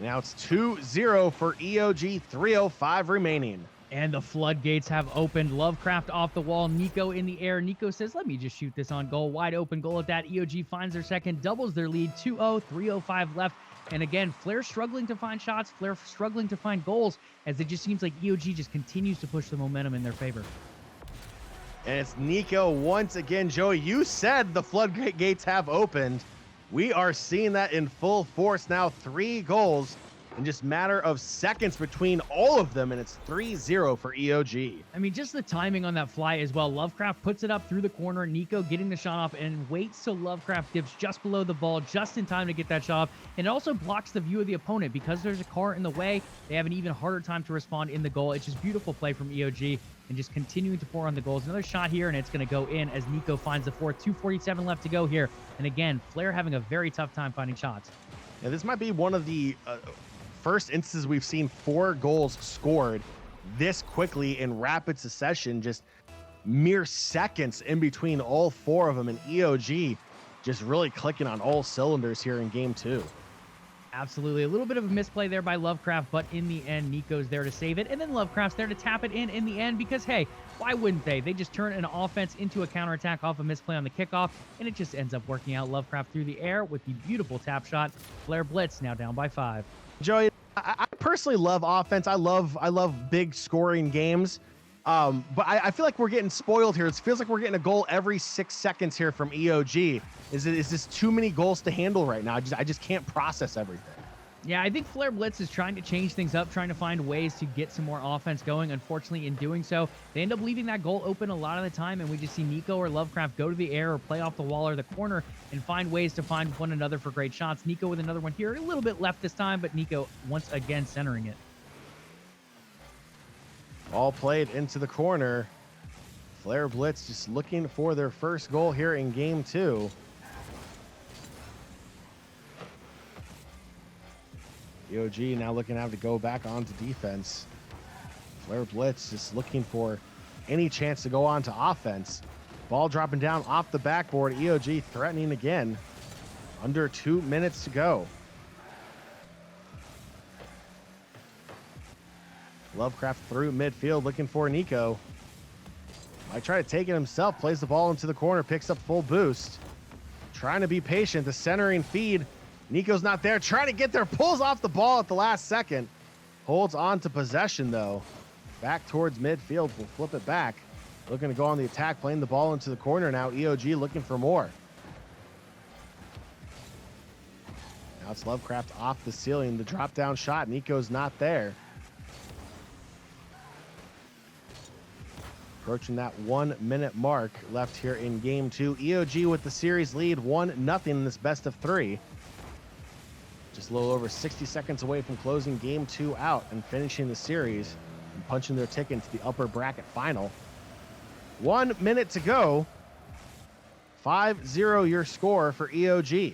Now it's 2-0 for EOG, 3:05 remaining.
And the floodgates have opened. Lovecraft off the wall, Nico in the air. Nico says, let me just shoot this on goal. Wide open goal at that. EOG finds their second, doubles their lead, 2-0, 3:05 left. And again, Flair struggling to find shots, Flair struggling to find goals, as it just seems like EOG just continues to push the momentum in their favor.
And it's Nico once again. Joey, you said the floodgates have opened. We are seeing that in full force now. 3 goals in just matter of seconds between all of them, and it's 3-0 for EOG.
I mean, just the timing on that fly as well. Lovecraft puts it up through the corner. Nico getting the shot off and waits till Lovecraft dips just below the ball just in time to get that shot off. And it also blocks the view of the opponent because there's a car in the way. They have an even harder time to respond in the goal. It's just beautiful play from EOG and just continuing to pour on the goals. Another shot here, and it's going to go in as Nico finds the fourth. 2:47 left to go here. And again, Flair having a very tough time finding shots.
Yeah, this might be one of the first instances we've seen 4 goals scored this quickly in rapid succession, just mere seconds in between all 4 of them, and EOG just really clicking on all cylinders here in game 2.
Absolutely. A little bit of a misplay there by Lovecraft, but in the end, Nico's there to save it, and then Lovecraft's there to tap it in the end because, hey, why wouldn't they? They just turn an offense into a counterattack off a misplay on the kickoff, and it just ends up working out. Lovecraft through the air with the beautiful tap shot. Flair Blitz now down by 5.
Joey, I personally love offense. I love big scoring games. But I feel like we're getting spoiled here. It feels like we're getting a goal every 6 seconds here from EOG. Is this too many goals to handle right now? I just can't process everything.
Yeah, I think Flair Blitz is trying to change things up, trying to find ways to get some more offense going. Unfortunately, in doing so, they end up leaving that goal open a lot of the time, and we just see Nico or Lovecraft go to the air or play off the wall or the corner and find ways to find one another for great shots. Nico with another one here, a little bit left this time, but Nico once again centering it.
All played into the corner. Flair Blitz just looking for their first goal here in game 2. EOG now looking to have to go back onto defense. Flair Blitz just looking for any chance to go on to offense. Ball dropping down off the backboard. EOG threatening again. Under 2 minutes to go. Lovecraft through midfield looking for Nico. Might try to take it himself. Plays the ball into the corner. Picks up full boost. Trying to be patient. The centering feed. Nico's not there. Trying to get there. Pulls off the ball at the last second. Holds on to possession though. Back towards midfield. Will flip it back. Looking to go on the attack. Playing the ball into the corner now. EOG looking for more. Now it's Lovecraft off the ceiling. The drop down shot. Nico's not there. Approaching that 1 minute mark left here in game 2. EOG with the series lead 1-0 in this best of 3. Just a little over 60 seconds away from closing game 2 out and finishing the series and punching their ticket into the upper bracket final. 1 minute to go. 5-0 your score for EOG.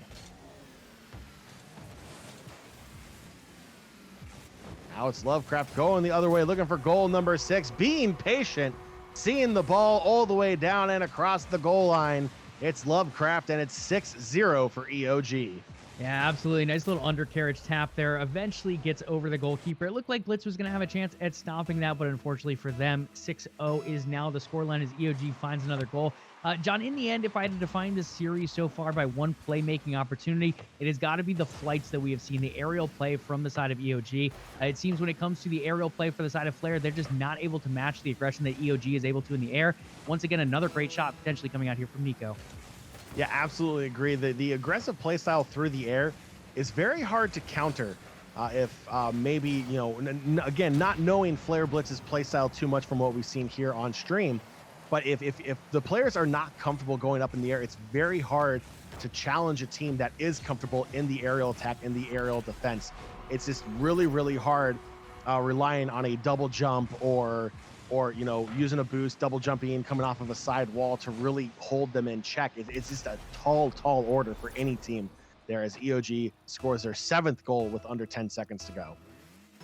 Now it's Lovecraft going the other way, looking for goal number 6, being patient. Seeing the ball all the way down and across the goal line. It's Lovecraft, and it's 6-0 for EOG.
Yeah, absolutely. Nice little undercarriage tap there. Eventually gets over the goalkeeper. It looked like Blitz was going to have a chance at stopping that, but unfortunately for them, 6-0 is now the scoreline as EOG finds another goal. John, in the end, if I had to define this series so far by one playmaking opportunity, it has got to be the flights that we have seen, the aerial play from the side of EOG. It seems when it comes to the aerial play for the side of Flair, they're just not able to match the aggression that EOG is able to in the air. Once again, another great shot potentially coming out here from Nico.
Yeah, absolutely agree. The aggressive play style through the air is very hard to counter if maybe, you know, again, not knowing Flair Blitz's play style too much from what we've seen here on stream. But if the players are not comfortable going up in the air, it's very hard to challenge a team that is comfortable in the aerial attack, in the aerial defense. It's just really, really hard relying on a double jump or you know, using a boost, double jumping in, coming off of a side wall to really hold them in check. It's just a tall order for any team there as EOG scores their 7th goal with under 10 seconds to go.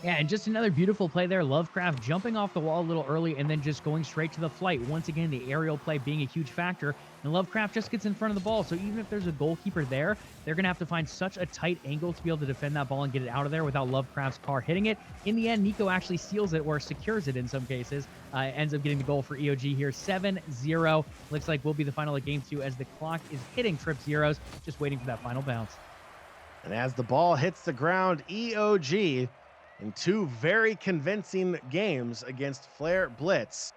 Yeah, and just another beautiful play there. Lovecraft jumping off the wall a little early and then just going straight to the flight. Once again, the aerial play being a huge factor. And Lovecraft just gets in front of the ball. So even if there's a goalkeeper there, they're going to have to find such a tight angle to be able to defend that ball and get it out of there without Lovecraft's car hitting it. In the end, Nico actually seals it or secures it in some cases. Ends up getting the goal for EOG here. 7-0. Looks like will be the final of game 2 as the clock is hitting trip zeros. Just waiting for that final bounce.
And as the ball hits the ground, EOG in 2 very convincing games against Flair Blitz,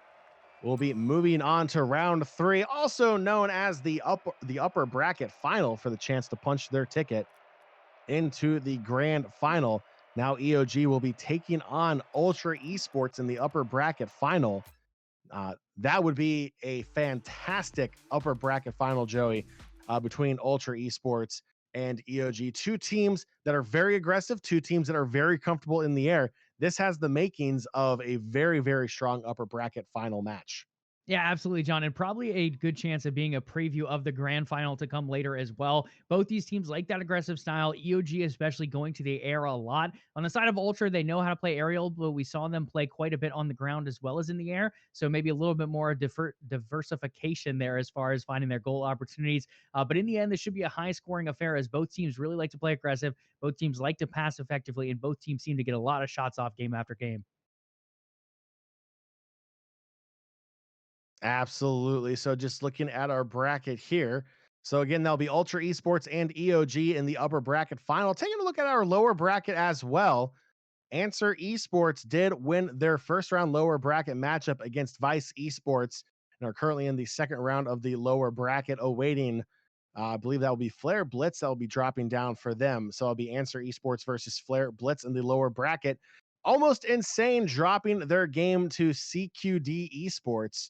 we'll be moving on to round 3, also known as the upper bracket final, for the chance to punch their ticket into the grand final. Now EOG will be taking on Ultra Esports in the upper bracket final. That would be a fantastic upper bracket final, Joey, between Ultra Esports and EOG. 2 teams that are very aggressive, 2 teams that are very comfortable in the air. This has the makings of a very, very strong upper bracket final match.
Yeah, absolutely, John, and probably a good chance of being a preview of the grand final to come later as well. Both these teams like that aggressive style. EOG especially going to the air a lot. On the side of Ultra, they know how to play aerial, but we saw them play quite a bit on the ground as well as in the air. So maybe a little bit more diversification there as far as finding their goal opportunities. But in the end, this should be a high-scoring affair as both teams really like to play aggressive. Both teams like to pass effectively, and both teams seem to get a lot of shots off game after game.
Absolutely. So just looking at our bracket here. So again, that'll be Ultra Esports and EOG in the upper bracket final. Taking a look at our lower bracket as well. Answer Esports did win their first round lower bracket matchup against Vice Esports and are currently in the second round of the lower bracket awaiting, I believe that will be Flair Blitz that will be dropping down for them. So it'll be Answer Esports versus Flair Blitz in the lower bracket. Almost insane, dropping their game to CQD Esports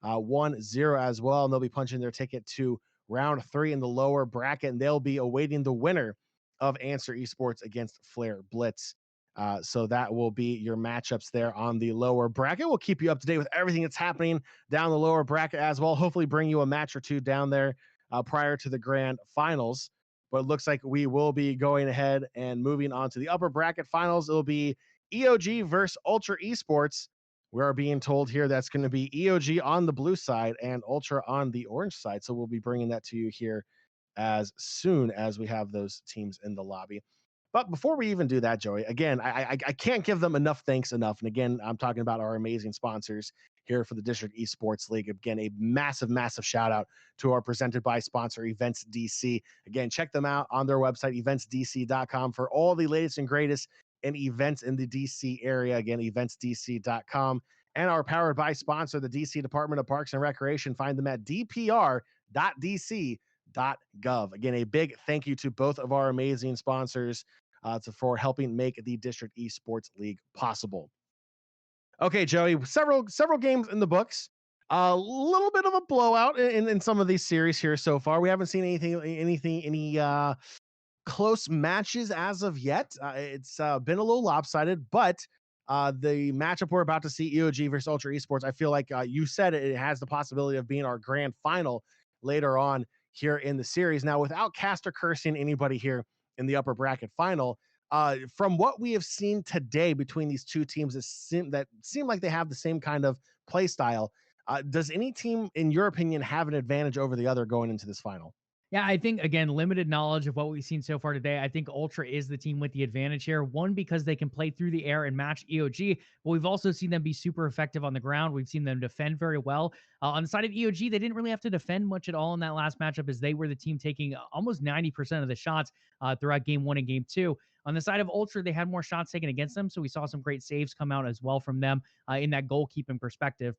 1-0 as well. And they'll be punching their ticket to round 3 in the lower bracket, and they'll be awaiting the winner of Answer Esports against Flair Blitz. So that will be your matchups there on the lower bracket. We'll keep you up to date with everything that's happening down the lower bracket as well. Hopefully bring you a match or two down there prior to the grand finals. But it looks like we will be going ahead and moving on to the upper bracket finals. It'll be EOG versus Ultra Esports. We are being told here that's going to be EOG on the blue side and Ultra on the orange side. So we'll be bringing that to you here as soon as we have those teams in the lobby. But before we even do that, Joey, again, I can't give them enough thanks enough. And again, I'm talking about our amazing sponsors here for the District Esports League. Again, a massive, massive shout out to our presented by sponsor Events DC. Again, check them out on their website, eventsdc.com, for all the latest and greatest in events in the DC area. Again, eventsdc.com. And our powered by sponsor, the DC Department of Parks and Recreation. Find them at dpr.dc.gov. Again, a big thank you to both of our amazing sponsors for helping make the District Esports League possible. Okay, Joey, several games in the books. A little bit of a blowout in some of these series here so far. We haven't seen any close matches as of yet. It's been a little lopsided, but the matchup we're about to see, EOG versus Ultra Esports, I feel like you said it has the possibility of being our grand final later on here in the series. Now, without caster cursing anybody here in the upper bracket final, from what we have seen today between these two teams that seem like they have the same kind of play style, does any team, in your opinion, have an advantage over the other going into this final?
Yeah, I think, again, limited knowledge of what we've seen so far today. I think Ultra is the team with the advantage here. One, because they can play through the air and match EOG, but we've also seen them be super effective on the ground. We've seen them defend very well. On the side of EOG, they didn't really have to defend much at all in that last matchup, as they were the team taking almost 90% of the shots throughout game 1 and game 2. On the side of Ultra, they had more shots taken against them, so we saw some great saves come out as well from them in that goalkeeping perspective.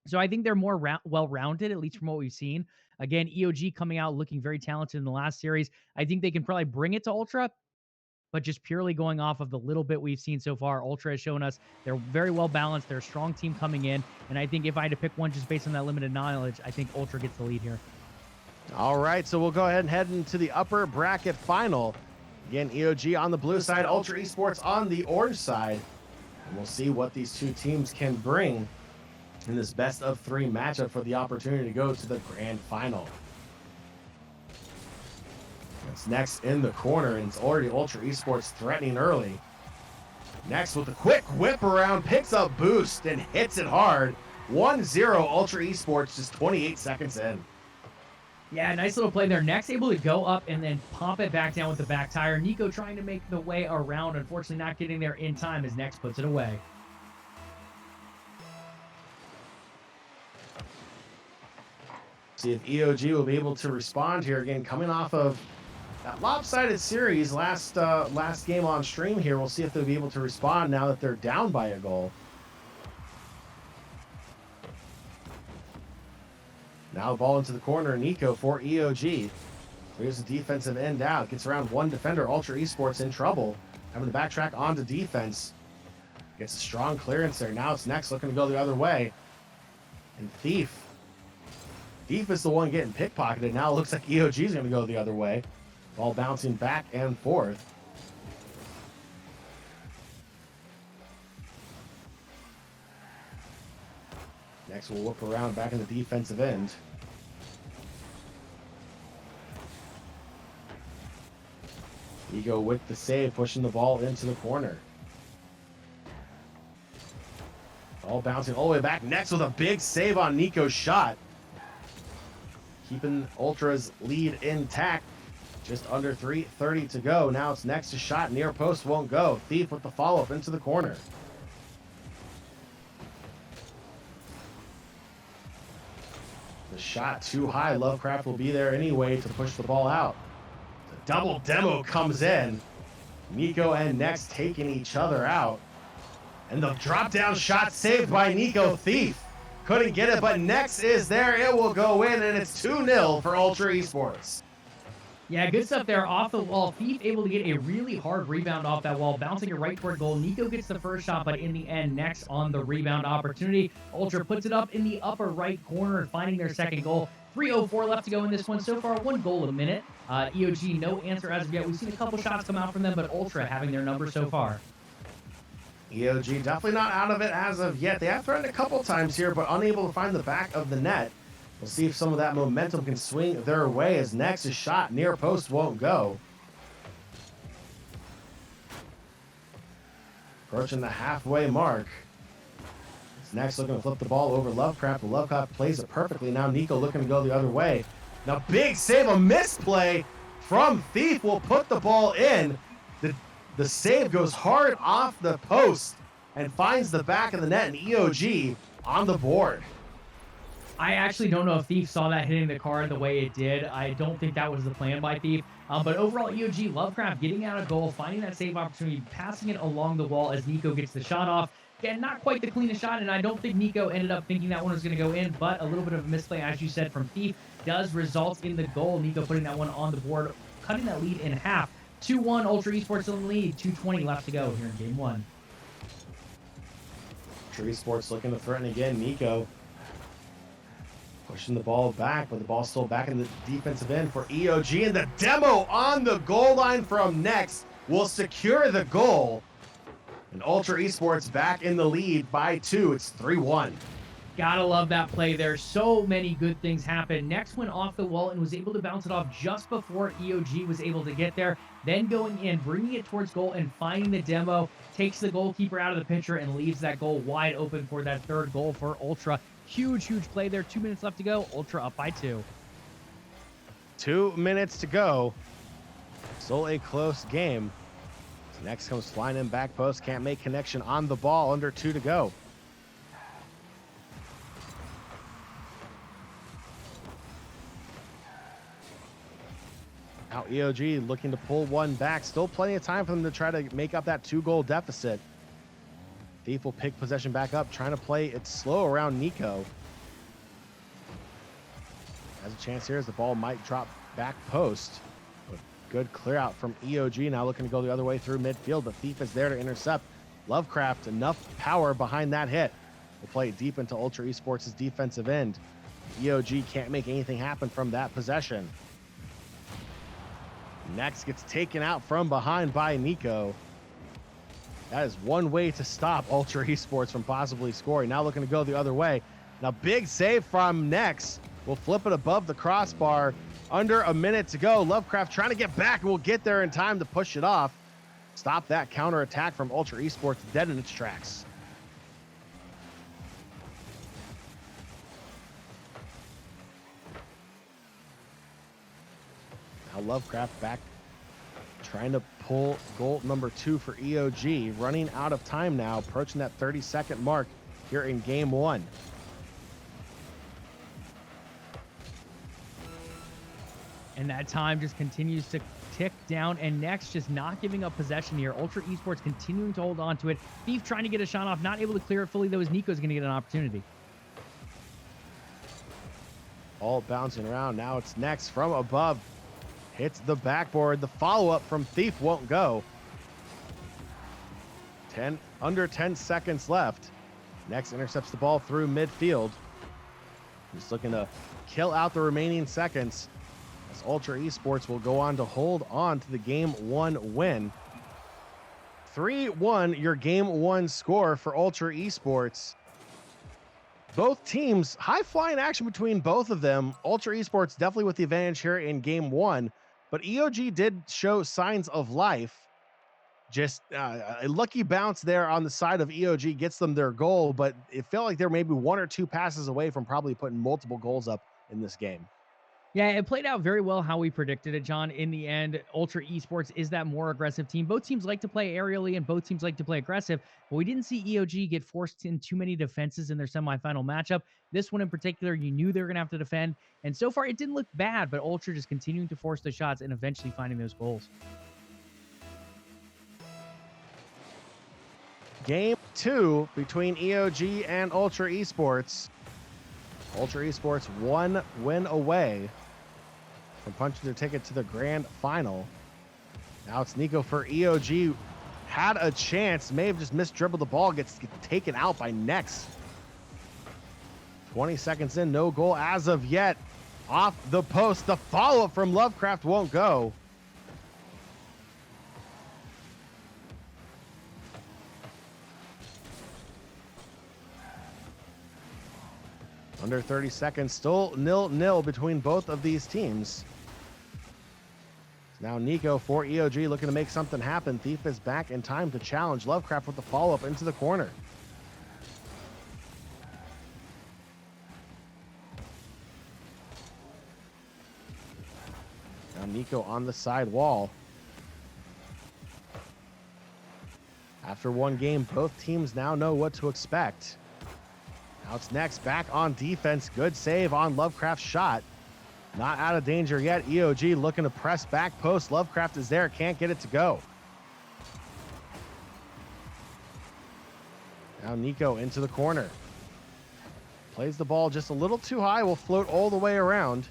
So I think they're more well-rounded, at least from what we've seen. Again, EOG coming out looking very talented in the last series. I think they can probably bring it to Ultra, but just purely going off of the little bit we've seen so far, Ultra has shown us they're very well balanced. They're a strong team coming in, and I think if I had to pick one just based on that limited knowledge, I think Ultra gets the lead here.
All right, so we'll go ahead and head into the upper bracket final. Again, EOG on the blue side, Ultra Esports on the orange side. And we'll see what these two teams can bring in this best of 3 matchup for the opportunity to go to the grand final. It's next in the corner, and it's already Ultra Esports threatening early. Next with a quick whip around, picks up boost and hits it hard. 1-0 Ultra Esports just 28 seconds in.
Yeah, nice little play there. Next, able to go up and then pop it back down with the back tire. Nico trying to make the way around, unfortunately not getting there in time as Next puts it away.
See if EOG will be able to respond here again, coming off of that lopsided series last game on stream here. We'll see if they'll be able to respond now that they're down by a goal. Now the ball into the corner, Nico for EOG. Here's the defensive end out. Gets around one defender. Ultra Esports in trouble. Having to backtrack onto defense. Gets a strong clearance there. Now it's Next looking to go the other way. And Thief is the one getting pickpocketed. Now it looks like EOG is going to go the other way. Ball bouncing back and forth. Next we'll whip around back in the defensive end. Ego with the save, pushing the ball into the corner. Ball bouncing all the way back. Next with a big save on Nico's shot. Keeping Ultra's lead intact. Just under 3:30 to go. Now it's Next to shot. Near post won't go. Thief with the follow-up into the corner. The shot too high. Lovecraft will be there anyway to push the ball out. The double demo comes in. Nico and Next taking each other out. And the drop down shot saved by Nico. Thief couldn't get it, but Next is there. It will go in, and it's 2-0 for Ultra Esports.
Yeah, good stuff there off the wall. Thief able to get a really hard rebound off that wall, bouncing it right toward goal. Nico gets the first shot, but in the end, Next on the rebound opportunity. Ultra puts it up in the upper right corner, finding their second goal. 3:04 left to go in this one. So far, 1 goal a minute. EOG, no answer as of yet. We've seen a couple shots come out from them, but Ultra having their number so far.
EOG definitely not out of it as of yet. They have threatened a couple times here, but unable to find the back of the net. We'll see if some of that momentum can swing their way as Next's shot near post won't go. Approaching the halfway mark. It's Next looking to flip the ball over Lovecraft, but Lovecraft plays it perfectly. Now Nico looking to go the other way. Now big save, a misplay from Thief will put the ball in. The save goes hard off the post and finds the back of the net, and EOG on the board.
I actually don't know if Thief saw that hitting the card the way it did. I don't think that was the plan by Thief. But overall, EOG, Lovecraft getting out a goal, finding that save opportunity, passing it along the wall as Nico gets the shot off. Again, not quite the cleanest shot, and I don't think Nico ended up thinking that one was going to go in, but a little bit of a misplay, as you said, from Thief does result in the goal. Nico putting that one on the board, cutting that lead in half. 2-1, Ultra Esports in the lead. 2:20 left to go here in game 1.
Ultra Esports looking to threaten again. Nico pushing the ball back, but the ball's still back in the defensive end for EOG, and the demo on the goal line from Next will secure the goal. And Ultra Esports back in the lead by 2. It's 3-1.
Gotta love that play there. So many good things happened. Next went off the wall and was able to bounce it off just before EOG was able to get there. Then going in, bringing it towards goal and finding the demo, takes the goalkeeper out of the picture and leaves that goal wide open for that third goal for Ultra. Huge play there. 2 minutes left to go. Ultra up by 2.
2 minutes to go. Still a close game. Next comes flying in back post. Can't make connection on the ball. Under 2 to go. Now EOG looking to pull one back. Still plenty of time for them to try to make up that 2-goal deficit. Thief will pick possession back up, trying to play it slow around Nico. Has a chance here as the ball might drop back post. But good clear out from EOG. Now looking to go the other way through midfield, but Thief is there to intercept. Lovecraft, enough power behind that hit. Will play it deep into Ultra Esports' defensive end. EOG can't make anything happen from that possession. Next gets taken out from behind by Nico. That is one way to stop Ultra Esports from possibly scoring. Now looking to go the other way. Now big save from Next. We'll flip it above the crossbar. Under a minute to go. Lovecraft trying to get back and will get there in time to push it off. Stop that counter attack from Ultra Esports dead in its tracks. Now Lovecraft back trying to pull goal number 2 for EOG. Running out of time now, approaching that 30-second mark here in game 1.
And that time just continues to tick down, and Next just not giving up possession here. Ultra Esports continuing to hold on to it. Thief trying to get a shot off, not able to clear it fully, though, as Nico's going to get an opportunity.
All bouncing around. Now it's Next from above. Hits the backboard. The follow-up from Thief won't go. Under 10 seconds left. Next intercepts the ball through midfield. Just looking to kill out the remaining seconds. As Ultra Esports will go on to hold on to the game 1 win. 3-1 your game 1 score for Ultra Esports. Both teams, high-flying action between both of them. Ultra Esports definitely with the advantage here in game 1. But EOG did show signs of life. Just a lucky bounce there on the side of EOG gets them their goal, but it felt like they're maybe 1 or 2 passes away from probably putting multiple goals up in this game.
Yeah, it played out very well how we predicted it, John. In the end, Ultra Esports is that more aggressive team. Both teams like to play aerially and both teams like to play aggressive, but we didn't see EOG get forced in too many defenses in their semifinal matchup. This one in particular, you knew they were going to have to defend, and so far it didn't look bad, but Ultra just continuing to force the shots and eventually finding those goals.
Game 2 between EOG and Ultra Esports. Ultra Esports 1 win away from punching their ticket to the grand final. Now it's Nico for EOG. Had a chance, may have just missed dribbled the ball, gets taken out by Nex. 20 seconds in, no goal as of yet. Off the post, the follow-up from Lovecraft won't go. Under 30 seconds, still 0-0 between both of these teams. Now Nico for EOG looking to make something happen. Thief is back in time to challenge Lovecraft with the follow-up into the corner. Now Nico on the side wall. After one game, both teams now know what to expect. Now it's Next back on defense. Good save on Lovecraft's shot. Not out of danger yet. EOG looking to press back post. Lovecraft is there. Can't get it to go. Now Nico into the corner. Plays the ball just a little too high. Will float all the way around.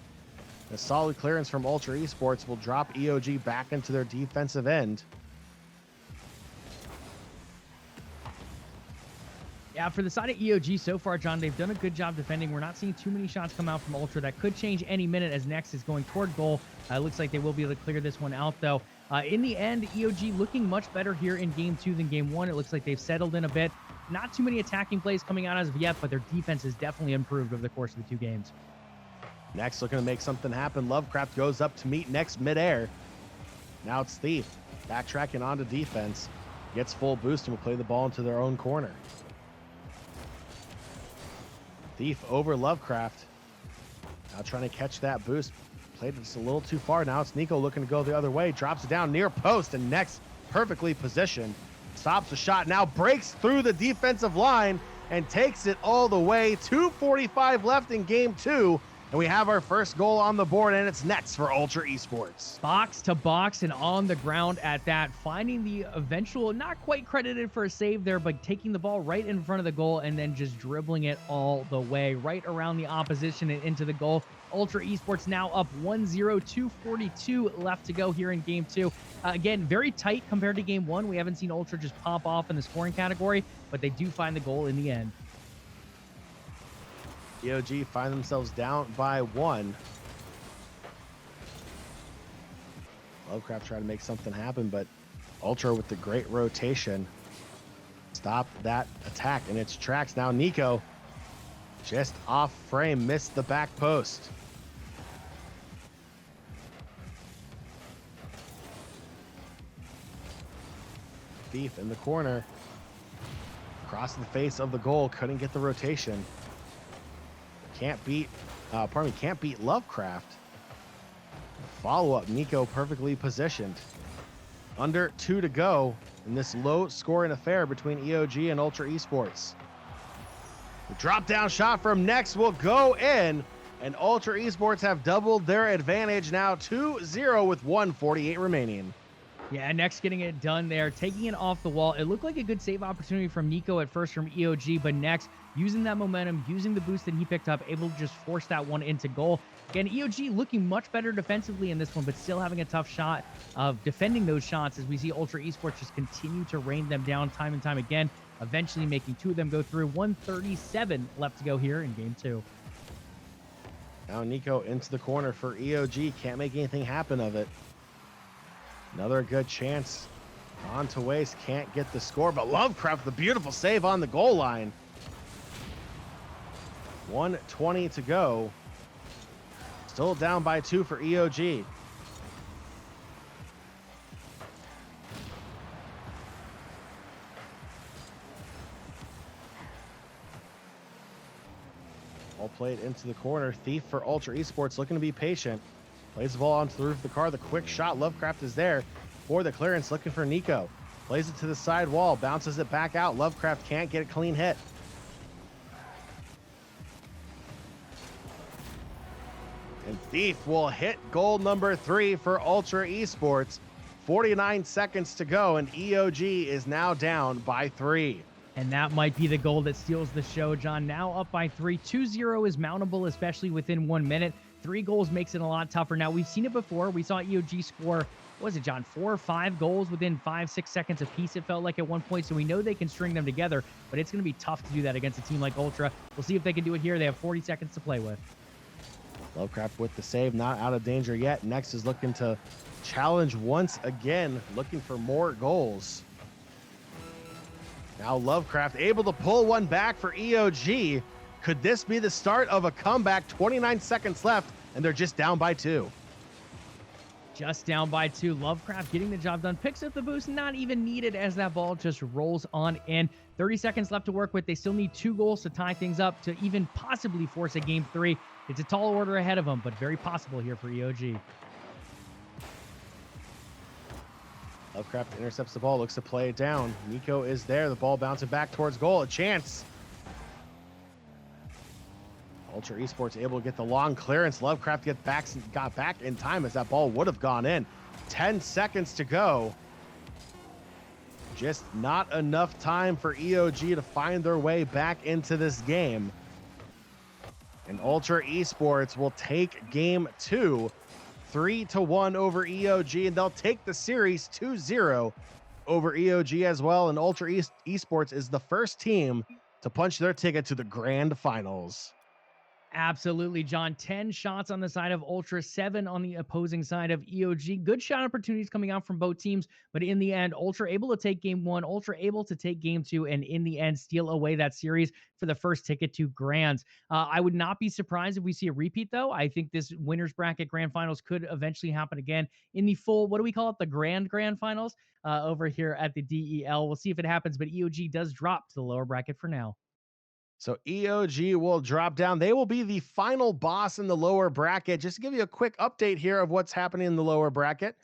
A solid clearance from Ultra Esports will drop EOG back into their defensive end.
Yeah, for the side of EOG so far, John, they've done a good job defending. We're not seeing too many shots come out from Ultra. That could change any minute as Next is going toward goal. Looks like they will be able to clear this one out, though. In the end, EOG looking much better here in Game 2 than Game 1. It looks like they've settled in a bit. Not too many attacking plays coming out as of yet, but their defense has definitely improved over the course of the 2 games.
Next looking to make something happen. Lovecraft goes up to meet Next midair. Now it's Thief. Backtracking onto defense. Gets full boost and will play the ball into their own corner. Thief over Lovecraft. Now trying to catch that boost. Played it just a little too far. Now it's Nico looking to go the other way. Drops it down near post and Next perfectly positioned. Stops the shot. Now breaks through the defensive line and takes it all the way. 2:45 left in Game 2. And we have our first goal on the board, and it's Next for Ultra Esports.
Box to box and on the ground at that. Finding the eventual, not quite credited for a save there, but taking the ball right in front of the goal and then just dribbling it all the way right around the opposition and into the goal. Ultra Esports now up 1-0, 2:42 left to go here in Game 2. Again, very tight compared to Game 1. We haven't seen Ultra just pop off in the scoring category, but they do find the goal in the end.
EOG find themselves down by 1. Lovecraft trying to make something happen, but Ultra with the great rotation stopped that attack in its tracks. Now Nico just off frame, missed the back post. Thief in the corner. Across the face of the goal, couldn't get the rotation. Can't beat Lovecraft. Follow-up, Nico perfectly positioned. Under 2 to go in this low-scoring affair between EOG and Ultra Esports. The drop-down shot from Next will go in, and Ultra Esports have doubled their advantage now 2-0 with 1:48 remaining.
Yeah, Next getting it done there, taking it off the wall. It looked like a good save opportunity from Nico at first from EOG, but Next using that momentum, using the boost that he picked up, able to just force that one into goal. Again, EOG looking much better defensively in this one, but still having a tough shot of defending those shots as we see Ultra Esports just continue to rain them down time and time again, eventually making 2 of them go through. 1:37 left to go here in Game 2.
Now Nico into the corner for EOG. Can't make anything happen of it. Another good chance on to waste. Can't get the score, but Lovecraft, the beautiful save on the goal line. 1:20 to go. Still down by 2 for EOG. All played into the corner. Thief for Ultra Esports looking to be patient. Plays the ball onto the roof of the car. The quick shot. Lovecraft is there for the clearance, looking for Nico. Plays it to the side wall. Bounces it back out. Lovecraft can't get a clean hit. And Thief will hit goal number 3 for Ultra Esports. 49 seconds to go, and EOG is now down by 3.
And that might be the goal that steals the show, John. Now up by 3. 2-0 is mountable, especially within 1 minute. 3 goals makes it a lot tougher. Now, we've seen it before. We saw EOG score, what was it, John, 4 or 5 goals within 5-6 seconds apiece, it felt like at one point. So we know they can string them together, but it's going to be tough to do that against a team like Ultra. We'll see if they can do it here. They have 40 seconds to play with.
Lovecraft with the save, not out of danger yet. Next is looking to challenge once again, looking for more goals. Now Lovecraft able to pull one back for EOG. Could this be the start of a comeback? 29 seconds left, and they're just down by 2.
Just down by 2. Lovecraft getting the job done. Picks up the boost, not even needed as that ball just rolls on in. 30 seconds left to work with. They still need 2 goals to tie things up to even possibly force a game 3. It's a tall order ahead of them, but very possible here for EOG.
Lovecraft intercepts the ball, looks to play it down. Nico is there. The ball bouncing back towards goal. A chance. Ultra Esports able to get the long clearance. Lovecraft got back in time as that ball would have gone in. 10 seconds to go. Just not enough time for EOG to find their way back into this game. And Ultra Esports will take game 2. 3-1 over EOG, and they'll take the series 2-0 over EOG as well. And Ultra Esports is the first team to punch their ticket to the grand finals.
Absolutely, John. 10 shots on the side of Ultra, 7 on the opposing side of EOG. Good shot opportunities coming out from both teams, but in the end, Ultra able to take game 1, Ultra able to take game 2, and in the end, steal away that series for the first ticket to grands. I would not be surprised if we see a repeat, though. I think this winner's bracket grand finals could eventually happen again in the full, what do we call it, the grand finals over here at the DEL. We'll see if it happens, but EOG does drop to the lower bracket for now.
So EOG will drop down. They will be the final boss in the lower bracket. Just to give you a quick update here of what's happening in the lower bracket.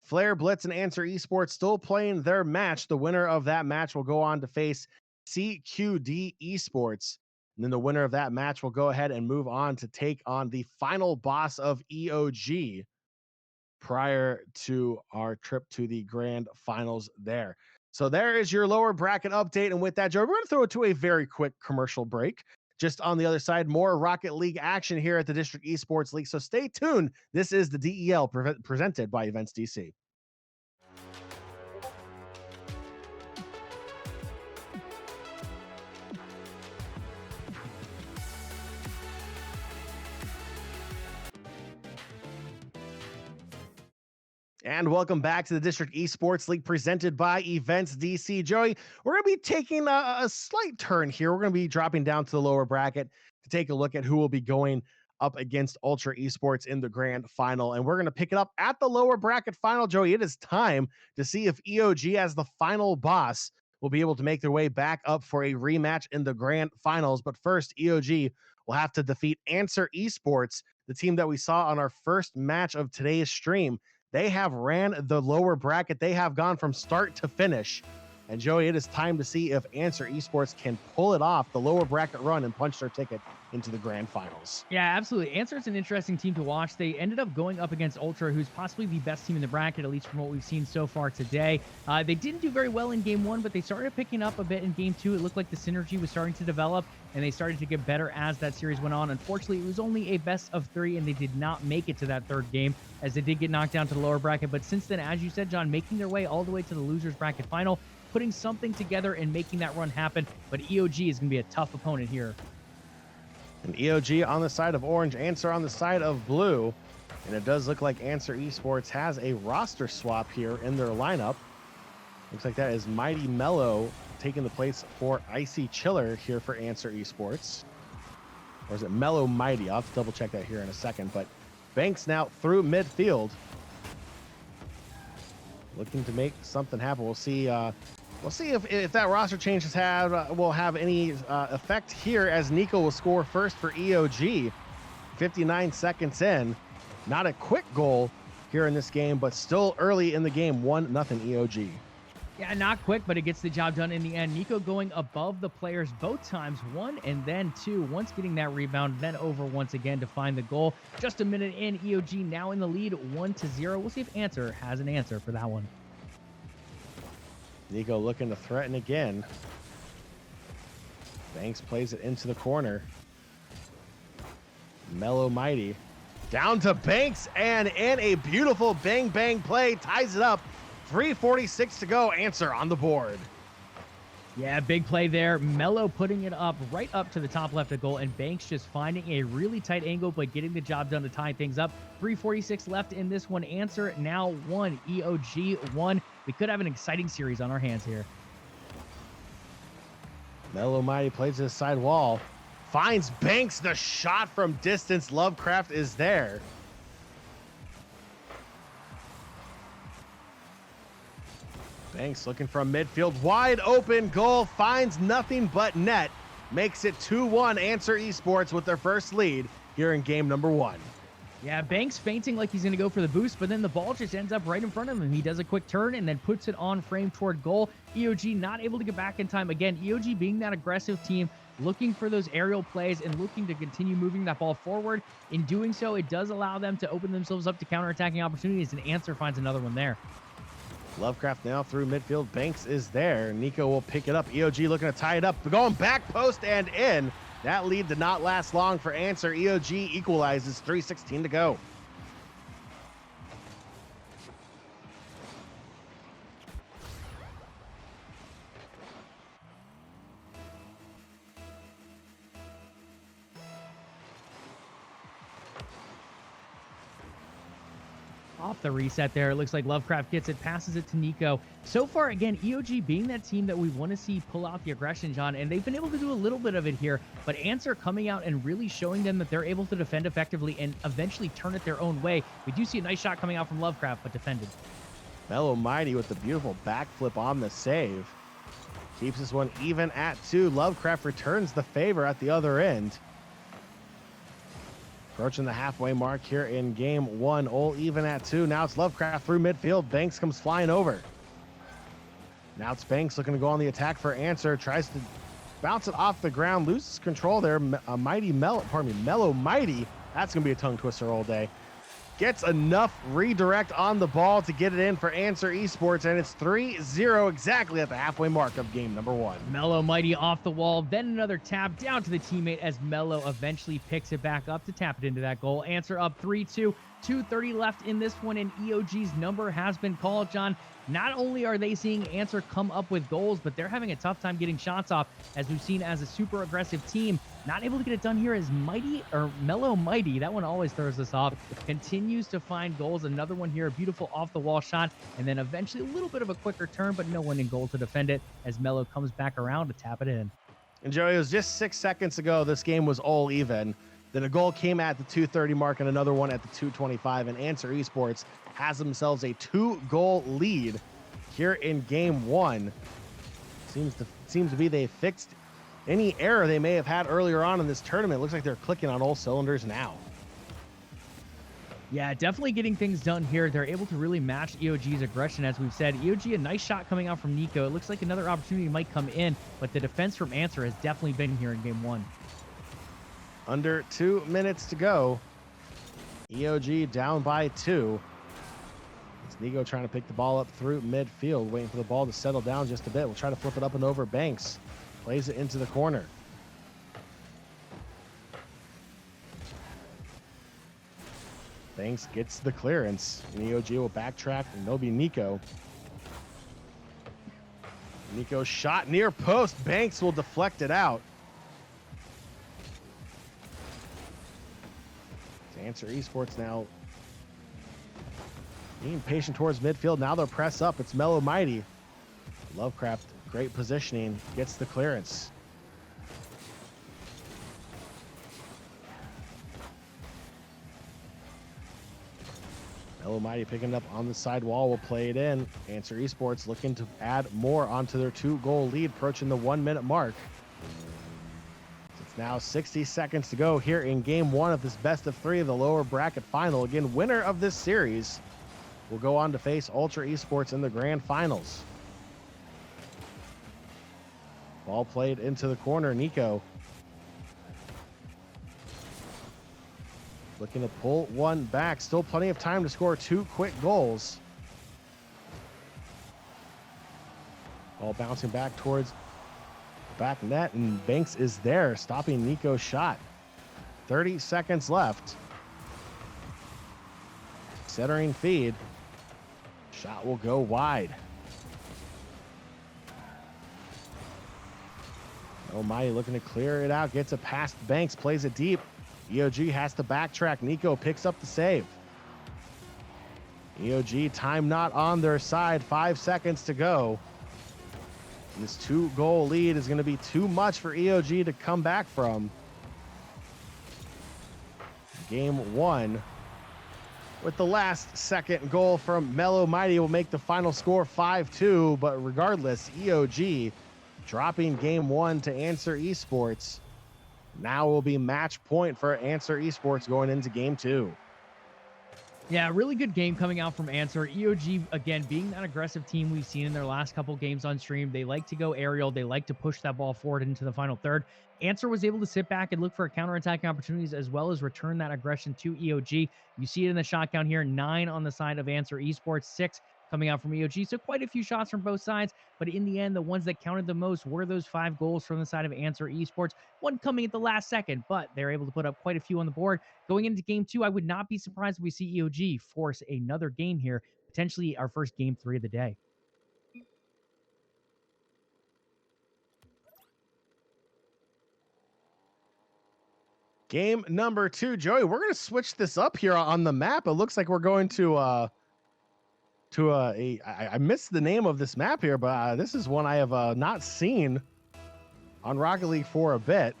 Flair, Blitz, and Answer Esports still playing their match. The winner of that match will go on to face CQD Esports. And then the winner of that match will go ahead and move on to take on the final boss of EOG prior to our trip to the grand finals there. So there is your lower bracket update. And with that, Joe, we're going to throw it to a very quick commercial break. Just on the other side, more Rocket League action here at the District Esports League. So stay tuned. This is the DEL presented by Events DC. And welcome back to the District Esports League presented by Events DC. Joey, we're going to be taking a slight turn here. We're going to be dropping down to the lower bracket to take a look at who will be going up against Ultra Esports in the grand final. And we're going to pick it up at the lower bracket final, Joey. It is time to see if EOG, as the final boss, will be able to make their way back up for a rematch in the grand finals. But first, EOG will have to defeat Answer Esports, the team that we saw on our first match of today's stream. They have ran the lower bracket. They have gone from start to finish. And Joey, it is time to see if Answer Esports can pull it off, the lower bracket run, and punch their ticket into the grand finals.
Yeah, absolutely. Answer is an interesting team to watch. They ended up going up against Ultra, who's possibly the best team in the bracket, at least from what we've seen so far today. They didn't do very well in game 1, but they started picking up a bit in game 2. It looked like the synergy was starting to develop, and they started to get better as that series went on. Unfortunately, it was only a best of 3, and they did not make it to that third game, as they did get knocked down to the lower bracket. But since then, as you said, John, making their way all the way to the losers bracket final, putting something together and making that run happen. But EOG is going to be a tough opponent here.
And EOG on the side of orange, Answer on the side of blue. And it does look like Answer Esports has a roster swap here in their lineup. Looks like that is Mighty Mellow taking the place for Icy Chiller here for Answer Esports. Or is it Mellow Mighty? I'll have to double check that here in a second. But Banks now through midfield, looking to make something happen. We'll see. We'll see if that roster change will have any effect here, as Nico will score first for EOG. 59 seconds in. Not a quick goal here in this game, but still early in the game. 1-0 EOG.
Yeah, not quick, but it gets the job done in the end. Nico going above the players both times, 1 and then 2. Once getting that rebound, then over once again to find the goal. Just a minute in, EOG now in the lead, 1-0. We'll see if Answer has an answer for that one.
Nico looking to threaten again. Banks plays it into the corner. Mellow Mighty down to Banks, and in a beautiful bang bang play, ties it up. 3:46 to go. Answer on the board.
Yeah, big play there. Mello putting it up right up to the top left of goal, and Banks just finding a really tight angle, but getting the job done to tie things up. 3:46 left in this one. Answer now 1, EOG 1. We could have an exciting series on our hands here.
Mellow Mighty plays to the side wall. Finds Banks, the shot from distance. Lovecraft is there. Banks looking from midfield, wide open goal, finds nothing but net. Makes it 2-1. Answer Esports with their first lead here in game number 1.
Yeah, Banks feinting like he's going to go for the boost, but then the ball just ends up right in front of him. He does a quick turn and then puts it on frame toward goal. EOG not able to get back in time. Again, EOG being that aggressive team, looking for those aerial plays and looking to continue moving that ball forward. In doing so, it does allow them to open themselves up to counterattacking opportunities, and Answer finds another one there.
Lovecraft now through midfield. Banks is there. Nico will pick it up. EOG looking to tie it up. Going back post and in. That lead did not last long for Answer. EOG equalizes. 3:16 to go.
Off the reset there. It looks like Lovecraft gets it, passes it to Nico. So far, again, EOG being that team that we want to see pull out the aggression, John, and they've been able to do a little bit of it here, but Answer coming out and really showing them that they're able to defend effectively and eventually turn it their own way. We do see a nice shot coming out from Lovecraft, but defended.
Mellow Mighty with the beautiful backflip on the save. Keeps this one even at 2. Lovecraft returns the favor at the other end. Approaching the halfway mark here in game 1, all even at 2. Now it's Lovecraft through midfield. Banks comes flying over. Now it's Banks looking to go on the attack for Answer. Tries to bounce it off the ground, loses control there. Mellow Mighty. That's gonna be a tongue twister all day. Gets enough redirect on the ball to get it in for Answer Esports, and it's 3-0 exactly at the halfway mark of game number 1.
Mello Mighty off the wall, then another tap down to the teammate as Mello eventually picks it back up to tap it into that goal. Answer up 3-2, 2:30 left in this one, and EOG's number has been called, John. Not only are they seeing Answer come up with goals, but they're having a tough time getting shots off, as we've seen as a super aggressive team. Not able to get it done here as Mellow Mighty, that one always throws us off, continues to find goals. Another one here, a beautiful off-the-wall shot, and then eventually a little bit of a quicker turn, but no one in goal to defend it as Mello comes back around to tap it in.
And Joey, it was just 6 seconds ago, this game was all even. Then a goal came at the 2:30 mark and another one at the 2:25, and Answer Esports has themselves a 2-goal lead here in game 1. Seems to be they fixed any error they may have had earlier on in this tournament. Looks like they're clicking on all cylinders now.
Yeah, definitely getting things done here. They're able to really match EOG's aggression, as we've said. EOG, a nice shot coming out from Nico. It looks like another opportunity might come in, but the defense from Answer has definitely been here in game 1.
Under 2 minutes to go. EOG down by 2. It's Nico trying to pick the ball up through midfield, waiting for the ball to settle down just a bit. We'll try to flip it up and over. Banks plays it into the corner. Banks gets the clearance, and EOG will backtrack, and it'll be Nico. Nico's shot near post. Banks will deflect it out. Answer Esports now being patient towards midfield. Now they'll press up. It's Mellow Mighty. Lovecraft, great positioning, gets the clearance. Mellow Mighty picking it up on the side wall, will play it in. Answer Esports looking to add more onto their 2-goal lead, approaching the 1-minute mark. Now 60 seconds to go here in game 1 of this best of 3 of the lower bracket final. Again, winner of this series will go on to face Ultra Esports in the grand finals. Ball played into the corner. Nico looking to pull one back. Still plenty of time to score 2 quick goals. Ball bouncing back towards back net, and Banks is there, stopping Nico's shot. 30 seconds left. Centering feed. Shot will go wide. Almighty looking to clear it out. Gets it past Banks. Plays it deep. EOG has to backtrack. Nico picks up the save. EOG, time not on their side. 5 seconds to go. This 2-goal lead is going to be too much for EOG to come back from. Game 1. With the last second goal from Mellow Mighty will make the final score 5-2. But regardless, EOG dropping game 1 to Answer Esports. Now will be match point for Answer Esports going into game 2.
Yeah, really good game coming out from Answer. EOG, again, being that aggressive team we've seen in their last couple games on stream. They like to go aerial. They like to push that ball forward into the final third. Answer was able to sit back and look for counterattacking opportunities as well as return that aggression to EOG. You see it in the shot count here, 9 on the side of Answer Esports, 6 coming out from EOG. So quite a few shots from both sides, but in the end, the ones that counted the most were those 5 goals from the side of Answer Esports, one coming at the last second, but they're able to put up quite a few on the board. Going into game 2, I would not be surprised if we see EOG force another game here, potentially our first game 3 of the day.
Game number 2, Joey, we're going to switch this up here on the map. It looks like we're going to I missed the name of this map here, but this is one I have not seen on Rocket League for a bit.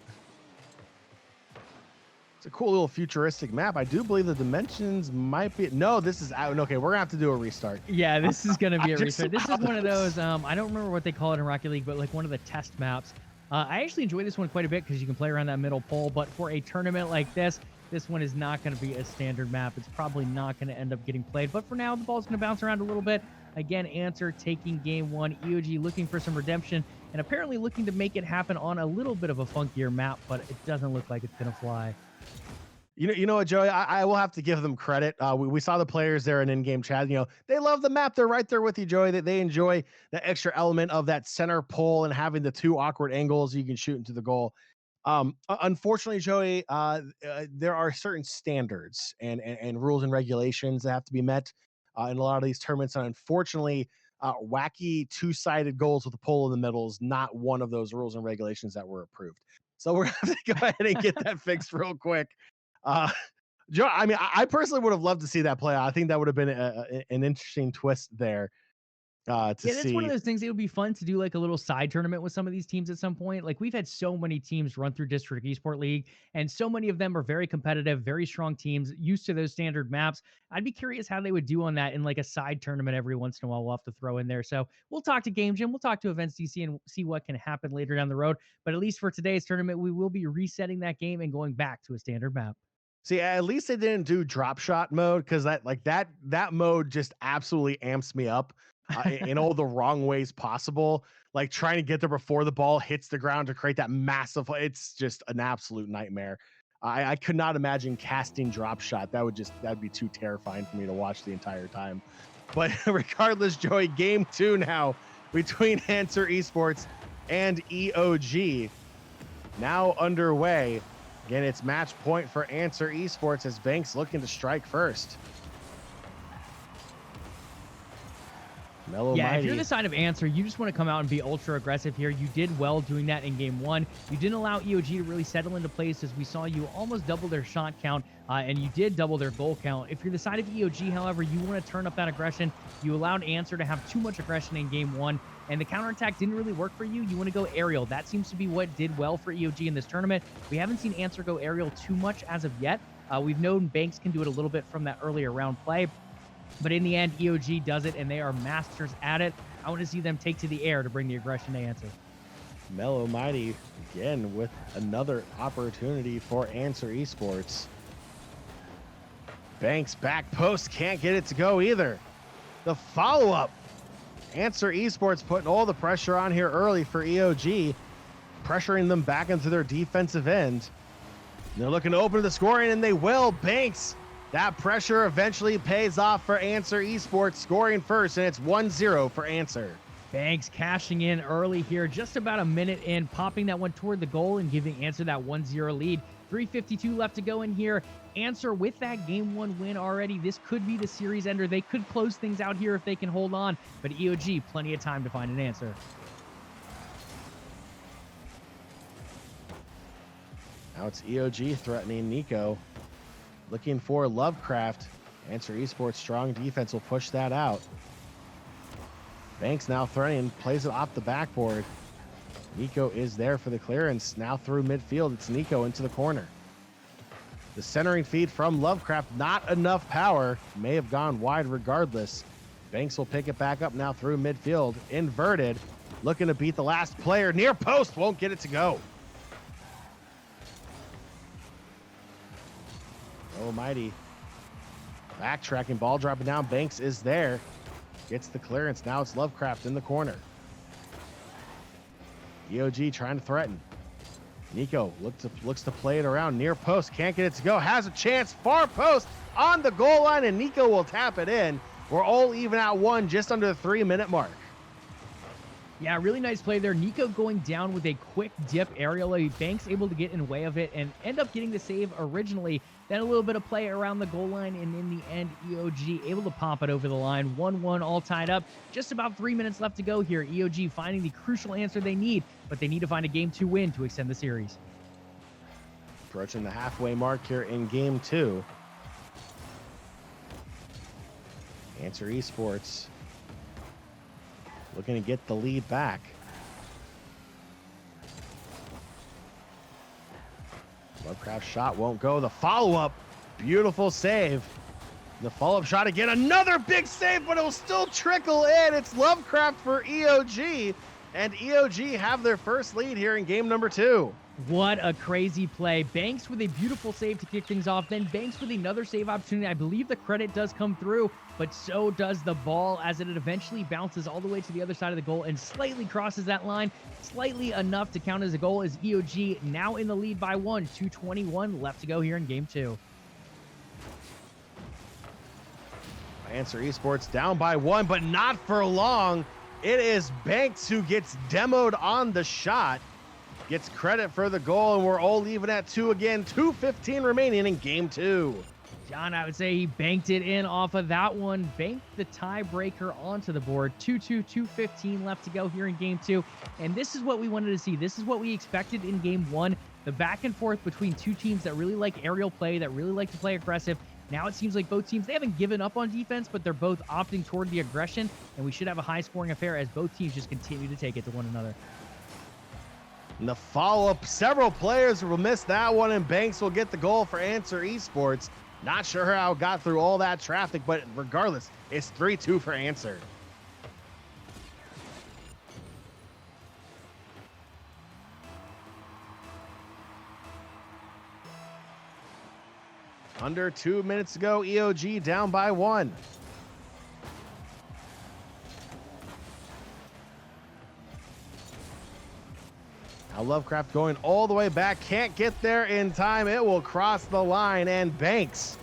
It's a cool little futuristic map. I do believe the dimensions might be, no, this is out. Okay, we're gonna have to do a restart.
Yeah, this is gonna be a restart. This is one of those, I don't remember what they call it in Rocket League, but like one of the test maps. I actually enjoy this one quite a bit because you can play around that middle pole, but for a tournament like this one is not going to be a standard map. It's probably not going to end up getting played, but for now, the ball's going to bounce around a little bit. Again, Answer taking game 1, EOG looking for some redemption, and apparently looking to make it happen on a little bit of a funkier map, but it doesn't look like it's going to fly.
You know what, Joey? I will have to give them credit. We saw the players there in in-game chat. You know, they love the map. They're right there with you, Joey. They enjoy the extra element of that center pole and having the 2 awkward angles you can shoot into the goal. Unfortunately, Joey, there are certain standards and rules and regulations that have to be met in a lot of these tournaments. And unfortunately, wacky 2-sided goals with a pole in the middle is not one of those rules and regulations that were approved. So we're going to have to go ahead and get that fixed real quick. Joe, I mean, I personally would have loved to see that play out. I think that would have been an interesting twist there.
That's one of those things. It would be fun to do like a little side tournament with some of these teams at some point. Like we've had so many teams run through District Esports League, and so many of them are very competitive, very strong teams, used to those standard maps. I'd be curious how they would do on that in like a side tournament every once in a while. We'll have to throw in there. So we'll talk to Game Jam, we'll talk to Events DC, and see what can happen later down the road. But at least for today's tournament, we will be resetting that game and going back to a standard map.
See, at least they didn't do drop shot mode, because that mode just absolutely amps me up in all the wrong ways possible. Like trying to get there before the ball hits the ground to create that massive. It's just an absolute nightmare. I could not imagine casting drop shot. That'd be too terrifying for me to watch the entire time. But regardless, Joey, game 2 now between Answer Esports and EOG now underway. Again, it's match point for Answer Esports as Banks looking to strike first.
Yeah, if you're the side of Answer, you just want to come out and be ultra aggressive here. You did well doing that in game 1. You didn't allow EOG to really settle into place, as we saw you almost double their shot count, and you did double their goal count. If you're the side of EOG, however, you want to turn up that aggression. You allowed Answer to have too much aggression in game 1, and the counterattack didn't really work for you. You want to go aerial. That seems to be what did well for EOG in this tournament. We haven't seen Answer go aerial too much as of yet. We've known Banks can do it a little bit from that earlier round play. But in the end, EOG does it, and they are masters at it. I want to see them take to the air to bring the aggression to Answer.
Mellow Mighty again with another opportunity for Answer Esports. Banks back post, can't get it to go either. The follow-up. Answer Esports putting all the pressure on here early for EOG. pressuring them back into their defensive end. They're looking to open the scoring, and they will. Banks, that pressure eventually pays off for Answer Esports, scoring first, and it's 1-0 for Answer.
Banks cashing in early here, just about a minute in, popping that one toward the goal and giving Answer that 1-0 lead. 3:52 left to go in here. Answer with that game 1 win already. This could be the series ender. They could close things out here if they can hold on, but EOG, plenty of time to find an answer.
Now it's EOG threatening Nico. Looking for Lovecraft. Answer Esports strong defense will push that out. Banks now threatening, plays it off the backboard. Nico is there for the clearance. Now through midfield, it's Nico into the corner. The centering feed from Lovecraft, not enough power. May have gone wide regardless. Banks will pick it back up now through midfield. Inverted, looking to beat the last player. Near post, won't get it to go. Almighty. Backtracking, ball dropping down. Banks is there. Gets the clearance. Now it's Lovecraft in the corner. EOG trying to threaten. Nico looks to play it around near post. Can't get it to go. Has a chance. Far post on the goal line, and Nico will tap it in. We're all even at 1, just under the 3-minute mark.
Yeah, really nice play there. Nico going down with a quick dip aerial. Banks able to get in the way of it and end up getting the save originally. Then a little bit of play around the goal line, and in the end, EOG able to pop it over the line. 1-1 all tied up. Just about 3 minutes left to go here. EOG finding the crucial answer they need, but they need to find a Game 2 win to extend the series.
Approaching the halfway mark here in Game 2. Answer Esports looking to get the lead back. Lovecraft shot won't go. The follow-up, beautiful save. The follow-up shot again, another big save, but it will still trickle in. It's Lovecraft for EOG, and EOG have their first lead here in game number 2.
What a crazy play. Banks with a beautiful save to kick things off. Then Banks with another save opportunity. I believe the credit does come through, but so does the ball as it eventually bounces all the way to the other side of the goal and slightly crosses that line. Slightly enough to count as a goal as EOG now in the lead by 1. 2:21 left to go here in game 2.
Answer Esports down by 1, but not for long. It is Banks who gets demoed on the shot. Gets credit for the goal, and we're all even at 2 again. 2:15 remaining in game 2.
John, I would say he banked it in off of that one. Banked the tiebreaker onto the board. 2-2, 2:15 left to go here in game 2. And this is what we wanted to see. This is what we expected in game 1. The back and forth between two teams that really like aerial play, that really like to play aggressive. Now it seems like both teams, they haven't given up on defense, but they're both opting toward the aggression. And we should have a high-scoring affair as both teams just continue to take it to one another.
In the follow-up, several players will miss that one, and Banks will get the goal for Answer Esports. Not sure how it got through all that traffic, but regardless, it's 3-2 for Answer. Under 2 minutes to go, EOG down by 1. Now Lovecraft going all the way back, can't get there in time. It will cross the line, and Banks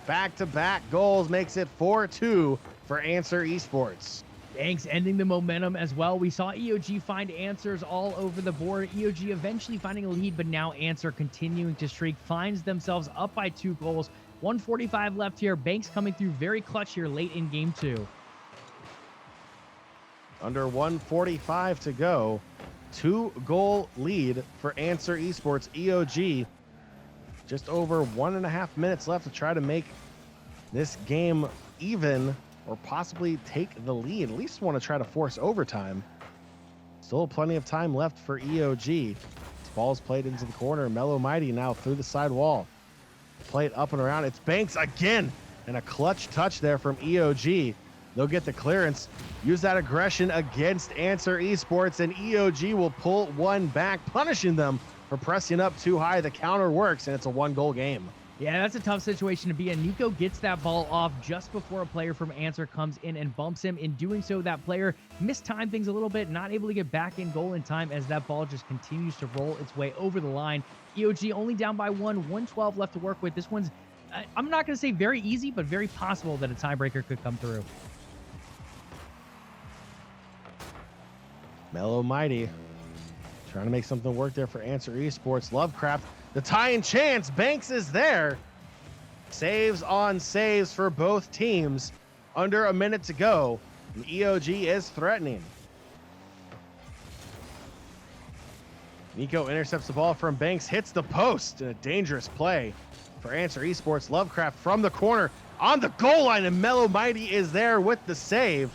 back-to-back goals makes it 4-2 for Answer Esports.
Banks ending the momentum as well. We saw EOG find answers all over the board. EOG eventually finding a lead, but now Answer continuing to streak, finds themselves up by 2 goals. 1:45 left here. Banks coming through very clutch here late in game 2.
Under 1:45 to go. 2-goal lead for Answer Esports. EOG just over 1.5 minutes left to try to make this game even or possibly take the lead. At least want to try to force overtime. Still plenty of time left for EOG. This ball's played into the corner. Mellow Mighty now through the side wall. Play it up and around. It's Banks again, and a clutch touch there from EOG. They'll get the clearance, use that aggression against Answer Esports, and EOG will pull one back, punishing them for pressing up too high. The counter works, and it's a 1-goal game.
Yeah, that's a tough situation to be in. Nico gets that ball off just before a player from Answer comes in and bumps him. In doing so, that player mistimed things a little bit, not able to get back in goal in time as that ball just continues to roll its way over the line. EOG only down by 112 left to work with. This one's, I'm not going to say very easy, but very possible that a tiebreaker could come through.
Mellow Mighty trying to make something work there for Answer Esports. Lovecraft, the tie-in chance. Banks is there. Saves on saves for both teams. Under a minute to go. And EOG is threatening. Nico intercepts the ball from Banks, hits the post in a dangerous play for Answer Esports. Lovecraft from the corner on the goal line, and Mellow Mighty is there with the save.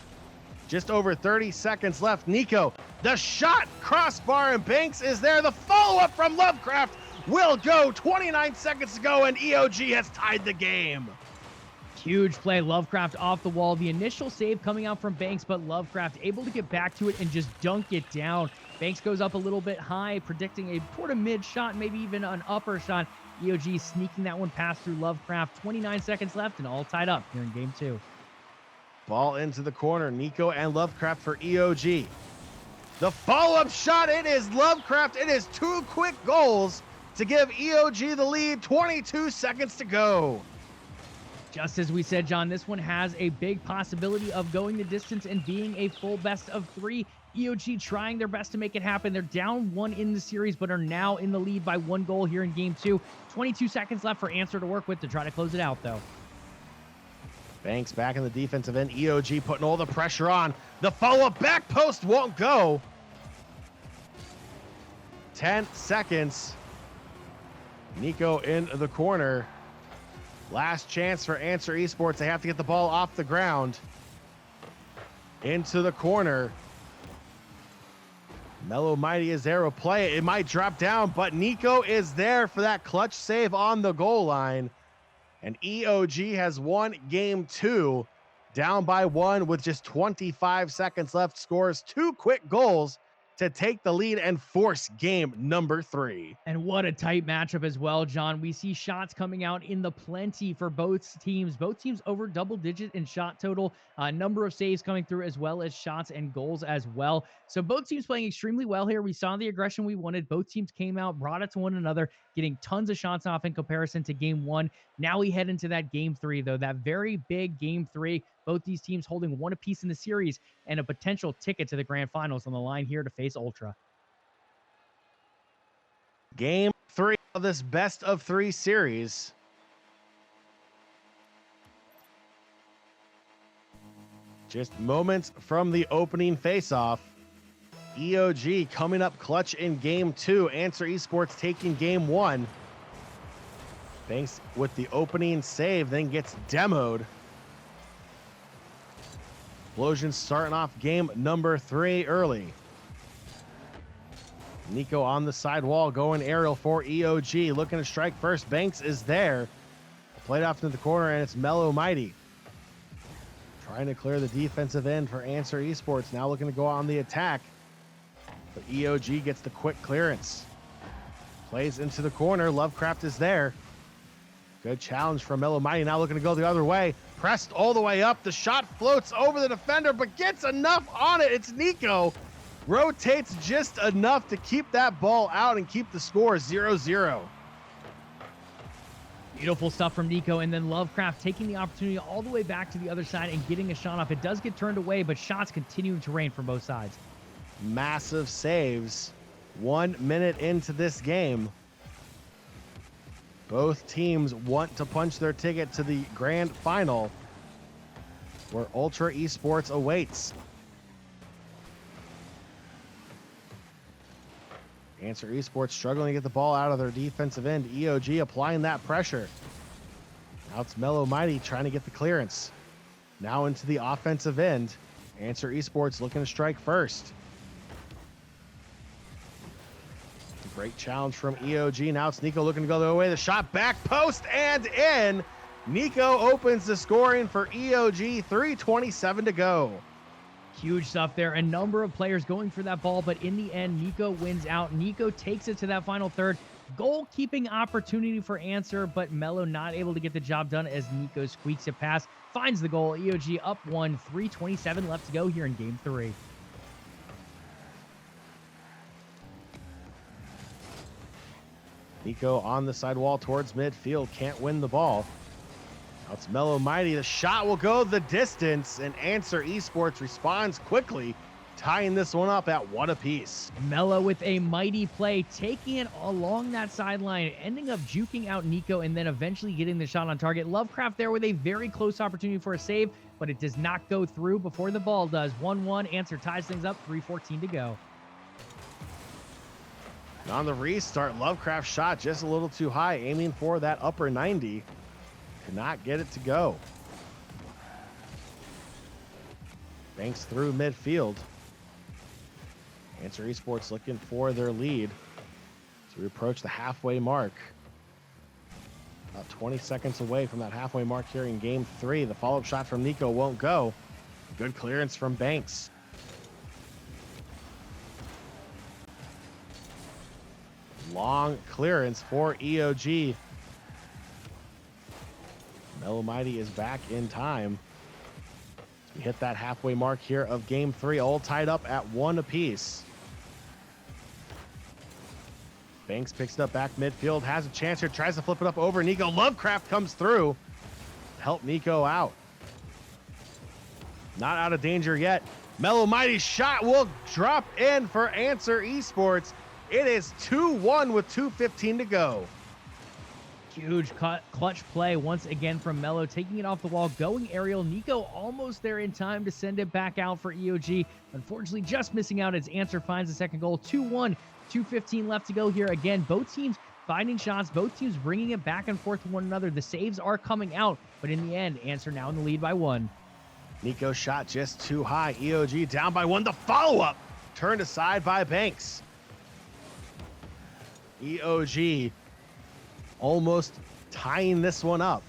Just over 30 seconds left. Nico, the shot, crossbar, and Banks is there. The follow-up from Lovecraft will go. 29 seconds to go, and EOG has tied the game.
Huge play. Lovecraft off the wall. The initial save coming out from Banks, but Lovecraft able to get back to it and just dunk it down. Banks goes up a little bit high, predicting a toward a mid shot, maybe even an upper shot. EOG sneaking that one past through Lovecraft. 29 seconds left and all tied up here in game 2.
Ball into the corner. Nico and Lovecraft for EOG. The follow-up shot. It is Lovecraft. It is 2 quick goals to give EOG the lead. 22 seconds to go.
Just as we said, John, this one has a big possibility of going the distance and being a full best of 3. EOG trying their best to make it happen. They're down 1 in the series, but are now in the lead by 1 goal here in game 2. 22 seconds left for Answer to work with to try to close it out, though.
Banks back in the defensive end. EOG putting all the pressure on. The follow-up back post won't go. 10 seconds. Nico in the corner. Last chance for Answer Esports. They have to get the ball off the ground. Into the corner. Mellow Mighty is there. Will play it. It might drop down, but Nico is there for that clutch save on the goal line. And EOG has won game 2, down by 1 with just 25 seconds left. Scores 2 quick goals to take the lead and force game number 3.
And what a tight matchup as well, John. We see shots coming out in the plenty for both teams. Both teams over double digit in shot total. Number of saves coming through as well as shots and goals as well. So both teams playing extremely well here. We saw the aggression we wanted. Both teams came out, brought it to one another, getting tons of shots off in comparison to game 1. Now we head into that game 3, though. That very big game 3. Both these teams holding 1 apiece in the series and a potential ticket to the grand finals on the line here to face Ultra.
Game 3 of this best of 3 series. Just moments from the opening face-off. EOG coming up clutch in game 2. Answer Esports taking game 1. Banks with the opening save, then gets demoed. Explosion starting off game number 3 early. Nico on the side wall going aerial for EOG. Looking to strike first. Banks is there. Played off into the corner, and it's Mellow Mighty. Trying to clear the defensive end for Answer Esports. Now looking to go on the attack. But EOG gets the quick clearance. Plays into the corner. Lovecraft is there. Good challenge from Mellow Mighty. Now looking to go the other way. Pressed all the way up. The shot floats over the defender, but gets enough on it. It's Nico. Rotates just enough to keep that ball out and keep the score 0-0.
Beautiful stuff from Nico, and then Lovecraft taking the opportunity all the way back to the other side and getting a shot off. It does get turned away, but shots continuing to rain from both sides.
Massive saves. 1 minute into this game. Both teams want to punch their ticket to the grand final, where Ultra Esports awaits. Answer Esports struggling to get the ball out of their defensive end. EOG applying that pressure. Now it's Mellow Mighty trying to get the clearance. Now into the offensive end. Answer Esports looking to strike first. Great challenge from EOG. Now it's Nico looking to go the other way. The shot back post and in. Nico opens the scoring for EOG. 3:27 to go.
Huge stuff there. A number of players going for that ball, but in the end, Nico wins out. Nico takes it to that final third. Goalkeeping opportunity for Answer, but Mello not able to get the job done as Nico squeaks it past, finds the goal. EOG up 1, 3:27 left to go here in game 3.
Nico on the sidewall towards midfield, can't win the ball. Now it's Mellow Mighty. The shot will go the distance, and Answer Esports responds quickly, tying this one up at 1 apiece.
Mello with a mighty play, taking it along that sideline, ending up juking out Nico and then eventually getting the shot on target. Lovecraft there with a very close opportunity for a save, but it does not go through before the ball does. 1-1, Answer ties things up, 3:14 to go.
And on the restart, Lovecraft shot just a little too high, aiming for that upper 90. Could not get it to go. Banks through midfield. Answer Esports looking for their lead as we approach the halfway mark. About 20 seconds away from that halfway mark here in game 3. The follow-up shot from Nico won't go. Good clearance from Banks. Long clearance for EOG. Mellow Mighty is back in time. We hit that halfway mark here of game 3, all tied up at 1 apiece. Banks picks it up back midfield, has a chance here, tries to flip it up over Nico. Lovecraft comes through to help Nico out. Not out of danger yet. Mellow Mighty's shot will drop in for Answer Esports. It is 2-1 with 2:15 to go.
Huge clutch play once again from Mello, taking it off the wall, going aerial. Nico almost there in time to send it back out for EOG. Unfortunately, just missing out as Answer finds the second goal. 2-1, 2:15 left to go here. Again, both teams finding shots, both teams bringing it back and forth to one another. The saves are coming out, but in the end, Answer now in the lead by 1.
Nico shot just too high. EOG down by 1. The follow-up turned aside by Banks. EOG almost tying this one up.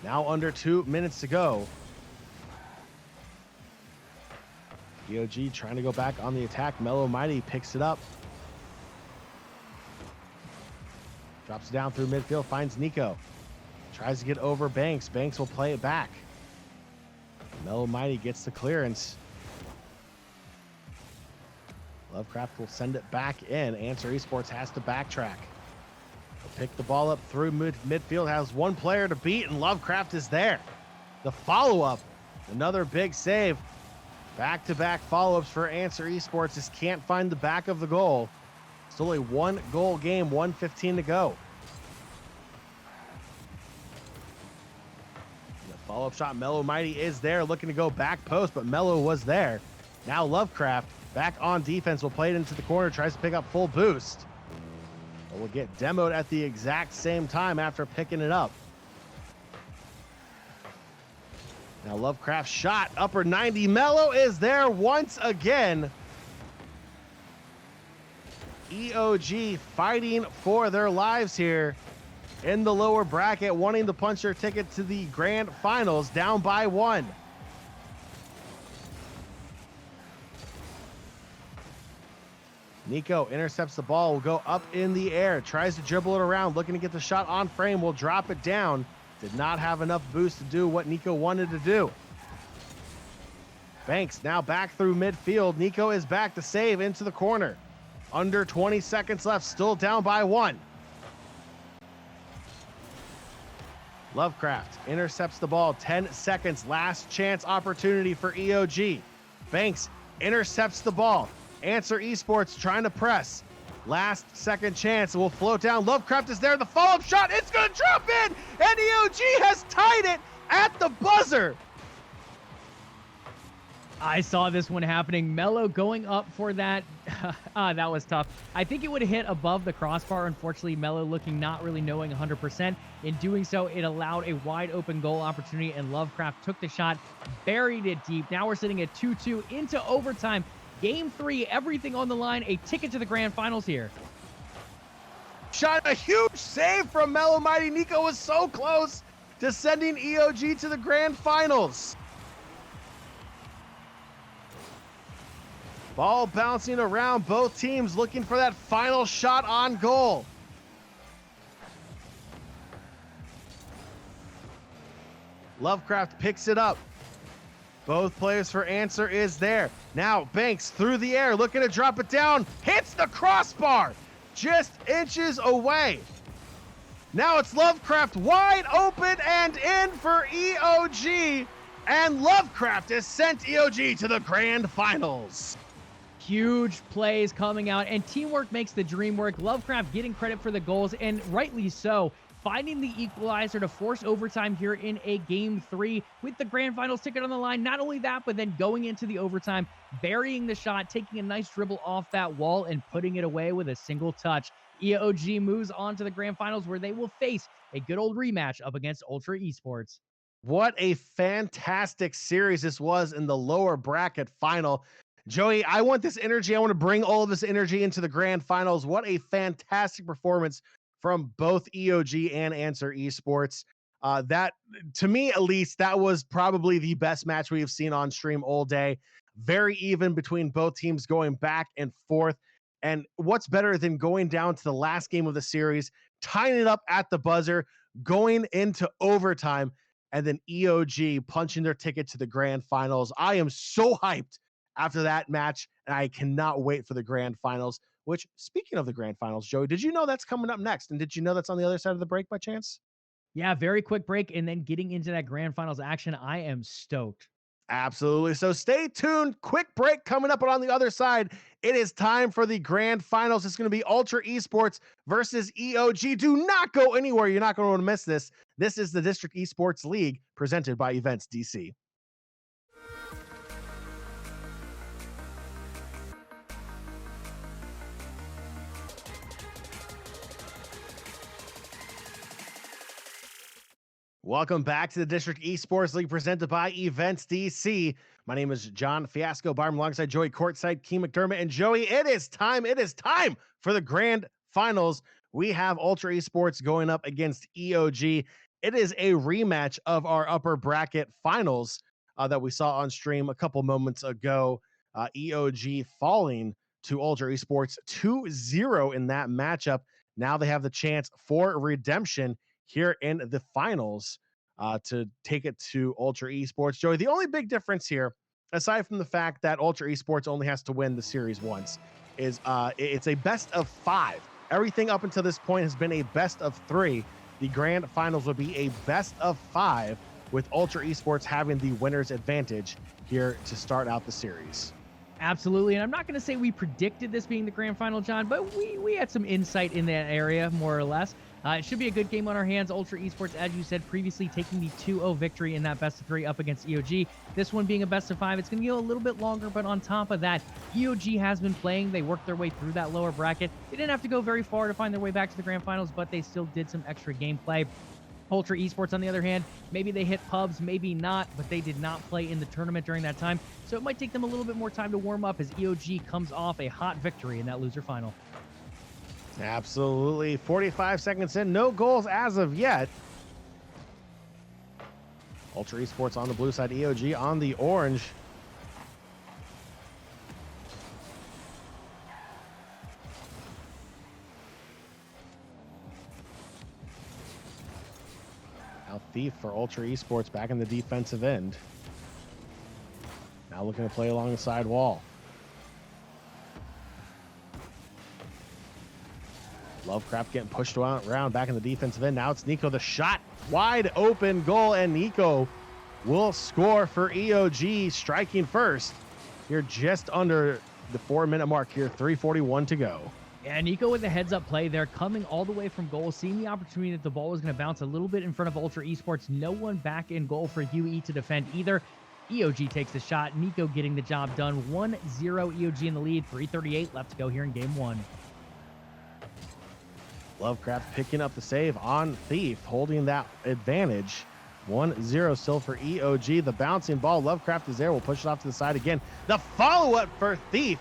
Now under 2 minutes to go. EOG trying to go back on the attack. Mellow Mighty picks it up. Drops it down through midfield, finds Nico. Tries to get over Banks. Banks will play it back. Mellow Mighty gets the clearance. Lovecraft will send it back in. Answer Esports has to backtrack. They'll pick the ball up through midfield, has one player to beat, and Lovecraft is there. The follow-up, another big save. Back-to-back follow-ups for Answer Esports. Just can't find the back of the goal. Still a 1-goal game, 1:15 to go. The follow-up shot, Mellow Mighty is there, looking to go back post, but Mellow was there. Now Lovecraft back on defense, will play it into the corner, tries to pick up full boost. But will get demoed at the exact same time after picking it up. Now Lovecraft shot, upper 90. Mellow is there once again. EOG fighting for their lives here in the lower bracket, wanting to punch their ticket to the grand finals, down by 1. Nico intercepts the ball, will go up in the air, tries to dribble it around, looking to get the shot on frame, will drop it down. Did not have enough boost to do what Nico wanted to do. Banks now back through midfield. Nico is back to save into the corner. Under 20 seconds left, still down by 1. Lovecraft intercepts the ball, 10 seconds, last chance opportunity for EOG. Banks intercepts the ball. Answer Esports trying to press. Last second chance, it will float down. Lovecraft is there, the follow-up shot, it's gonna drop in, and EOG has tied it at the buzzer.
I saw this one happening. Mello going up for that. That was tough. I think it would have hit above the crossbar. Unfortunately, Mello looking not really knowing 100%. In doing so, it allowed a wide open goal opportunity, and Lovecraft took the shot, buried it deep. Now we're sitting at 2-2 into overtime. Game 3, everything on the line, a ticket to the grand finals here.
Shot, a huge save from Mellow Mighty. Nico was so close to sending EOG to the grand finals. Ball bouncing around, both teams looking for that final shot on goal. Lovecraft picks it up. Both players for answer is there. Now Banks through the air, looking to drop it down, hits the crossbar, just inches away. Now it's Lovecraft wide open and in for EOG, and Lovecraft has sent EOG to the grand finals.
Huge plays coming out, and teamwork makes the dream work. Lovecraft getting credit for the goals, and rightly so. Finding the equalizer to force overtime here in a game 3 with the grand finals ticket on the line. Not only that, but then going into the overtime, burying the shot, taking a nice dribble off that wall and putting it away with a single touch. EOG moves on to the grand finals where they will face a good old rematch up against Ultra Esports.
What a fantastic series this was in the lower bracket final. Joey, I want this energy. I want to bring all of this energy into the grand finals. What a fantastic performance from both EOG and Answer Esports. That, to me at least, that was probably the best match we have seen on stream all day. Very even between both teams, going back and forth. And what's better than going down to the last game of the series, tying it up at the buzzer, going into overtime, and then EOG punching their ticket to the grand finals. I am so hyped after that match, and I cannot wait for the grand finals. Which, speaking of the grand finals, Joey, did you know that's coming up next? And did you know that's on the other side of the break by chance?
Yeah, very quick break, and then getting into that grand finals action. I am stoked.
Absolutely. So stay tuned. Quick break coming up, but on the other side, it is time for the grand finals. It's going to be Ultra Esports versus EOG. Do not go anywhere. You're not going to want to miss this. This is the District Esports League presented by Events DC. Welcome back to the District Esports League presented by Events DC. My name is John Fiasco, Barm alongside Joey Courtside, Key McDermott, and Joey. It is time for the grand finals. We have Ultra Esports going up against EOG. It is a rematch of our upper bracket finals that we saw on stream a couple moments ago. EOG falling to Ultra Esports 2-0 in that matchup. Now they have the chance for redemption here in the finals to take it to Ultra Esports. Joey, the only big difference here, aside from the fact that Ultra Esports only has to win the series once, is it's a best of 5. Everything up until this point has been a best of 3. The grand finals will be a best of 5, with Ultra Esports having the winner's advantage here to start out the series.
Absolutely, and I'm not going to say we predicted this being the grand final, John, but we had some insight in that area, more or less. It should be a good game on our hands. Ultra Esports, as you said previously, taking the 2-0 victory in that best of 3 up against EOG. This one being a best of 5, it's going to go a little bit longer, but on top of that, EOG has been playing. They worked their way through that lower bracket. They didn't have to go very far to find their way back to the grand finals, but they still did some extra gameplay. Ultra Esports, on the other hand, maybe they hit pubs, maybe not, but they did not play in the tournament during that time, so it might take them a little bit more time to warm up as EOG comes off a hot victory in that loser final.
Absolutely. 45 seconds in, no goals as of yet. Ultra Esports on the blue side, EOG on the orange. Now Thief for Ultra Esports back in the defensive end. Now looking to play along the side wall. Lovecraft getting pushed around back in the defensive end. Now it's Nico. The shot, wide open goal, and Nico will score for EOG, striking first. You're just under the 4-minute mark here, 3:41 to go.
Yeah, Nico with the heads-up play there, coming all the way from goal, seeing the opportunity that the ball was going to bounce a little bit in front of Ultra Esports. No one back in goal for UE to defend either. EOG takes the shot. Nico getting the job done. 1-0 EOG in the lead. 3:38 left to go here in game 1.
Lovecraft picking up the save on Thief, holding that advantage. 1-0 still for EOG. The bouncing ball, Lovecraft is there. We'll push it off to the side again. The follow-up for Thief,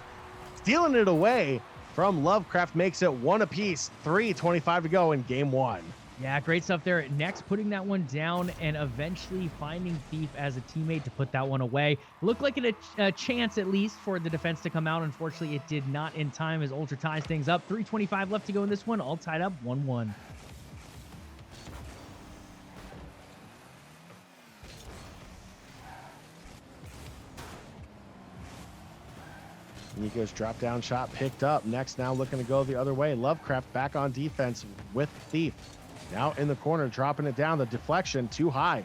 stealing it away from Lovecraft, makes it 1 apiece. 3:25 to go in game 1.
Yeah, great stuff there. Next, putting that one down and eventually finding Thief as a teammate to put that one away. Looked like a chance, at least, for the defense to come out. Unfortunately, it did not in time as Ultra ties things up. 3:25 left to go in this one. All tied up 1-1.
Nico's drop down shot picked up. Next now looking to go the other way. Lovecraft back on defense with Thief. Now in the corner, dropping it down. The deflection too high.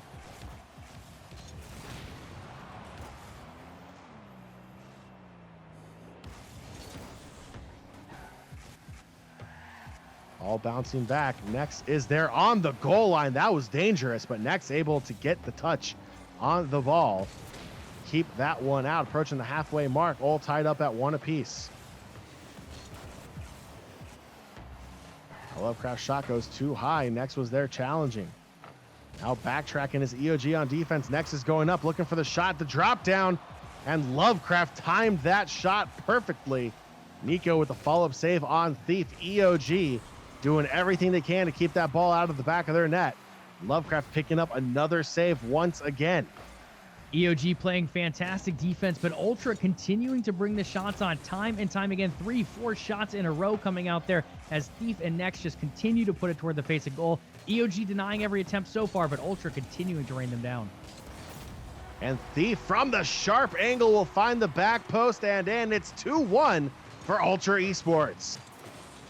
All bouncing back. Next is there on the goal line. That was dangerous, but Next able to get the touch on the ball. Keep that one out. Approaching the halfway mark, all tied up at 1 apiece. A Lovecraft shot goes too high. Next was there challenging. Now backtracking is EOG on defense. Next is going up, looking for the shot, the drop down, and Lovecraft timed that shot perfectly. Nico with the follow-up save on Thief. EOG doing everything they can to keep that ball out of the back of their net. Lovecraft picking up another save once again.
EOG playing fantastic defense, but Ultra continuing to bring the shots on time and time again. 3-4 shots in a row coming out there as Thief and Next just continue to put it toward the face of goal. EOG denying every attempt so far, but Ultra continuing to rain them down.
And Thief from the sharp angle will find the back post and in. It's 2-1 for Ultra Esports.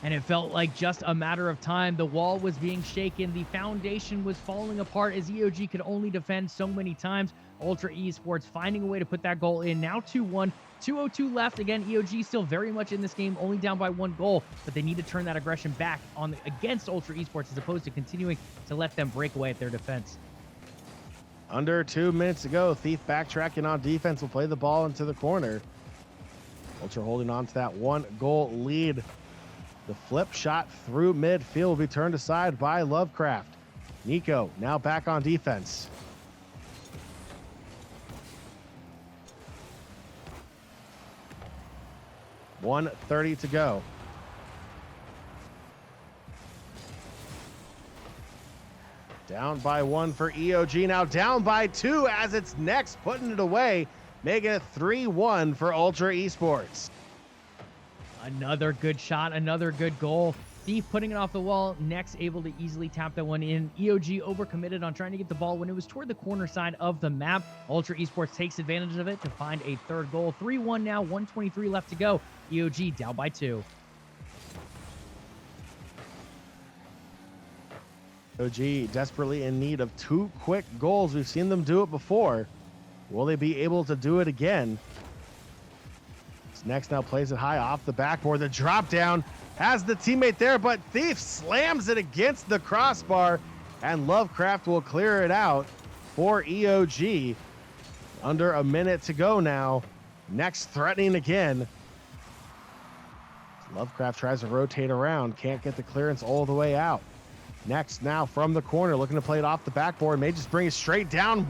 And it felt like just a matter of time. The wall was being shaken. The foundation was falling apart as EOG could only defend so many times. Ultra Esports finding a way to put that goal in. Now 2-1, 2:02 left. Again, EOG still very much in this game, only down by 1 goal, but they need to turn that aggression back on against Ultra Esports as opposed to continuing to let them break away at their defense.
Under 2 minutes to go. Thief backtracking on defense will play the ball into the corner. Ultra holding on to that 1-goal lead. The flip shot through midfield will be turned aside by Lovecraft. Nico now back on defense. .130 to go. Down by 1 for EOG. Now down by 2 as it's Next putting it away, making it 3-1 for Ultra Esports.
Another good shot, another good goal. Thief putting it off the wall. Next able to easily tap that one in. EOG overcommitted on trying to get the ball when it was toward the corner side of the map. Ultra Esports takes advantage of it to find a 3rd goal. 3-1 now, 1:23 left to go. EOG down by 2.
EOG desperately in need of 2 quick goals. We've seen them do it before. Will they be able to do it again? Next now plays it high off the backboard. The drop down has the teammate there, but Thief slams it against the crossbar, and Lovecraft will clear it out for EOG. Under a minute to go now. Next threatening again. Lovecraft tries to rotate around, can't get the clearance all the way out. Next now from the corner, looking to play it off the backboard, may just bring it straight down.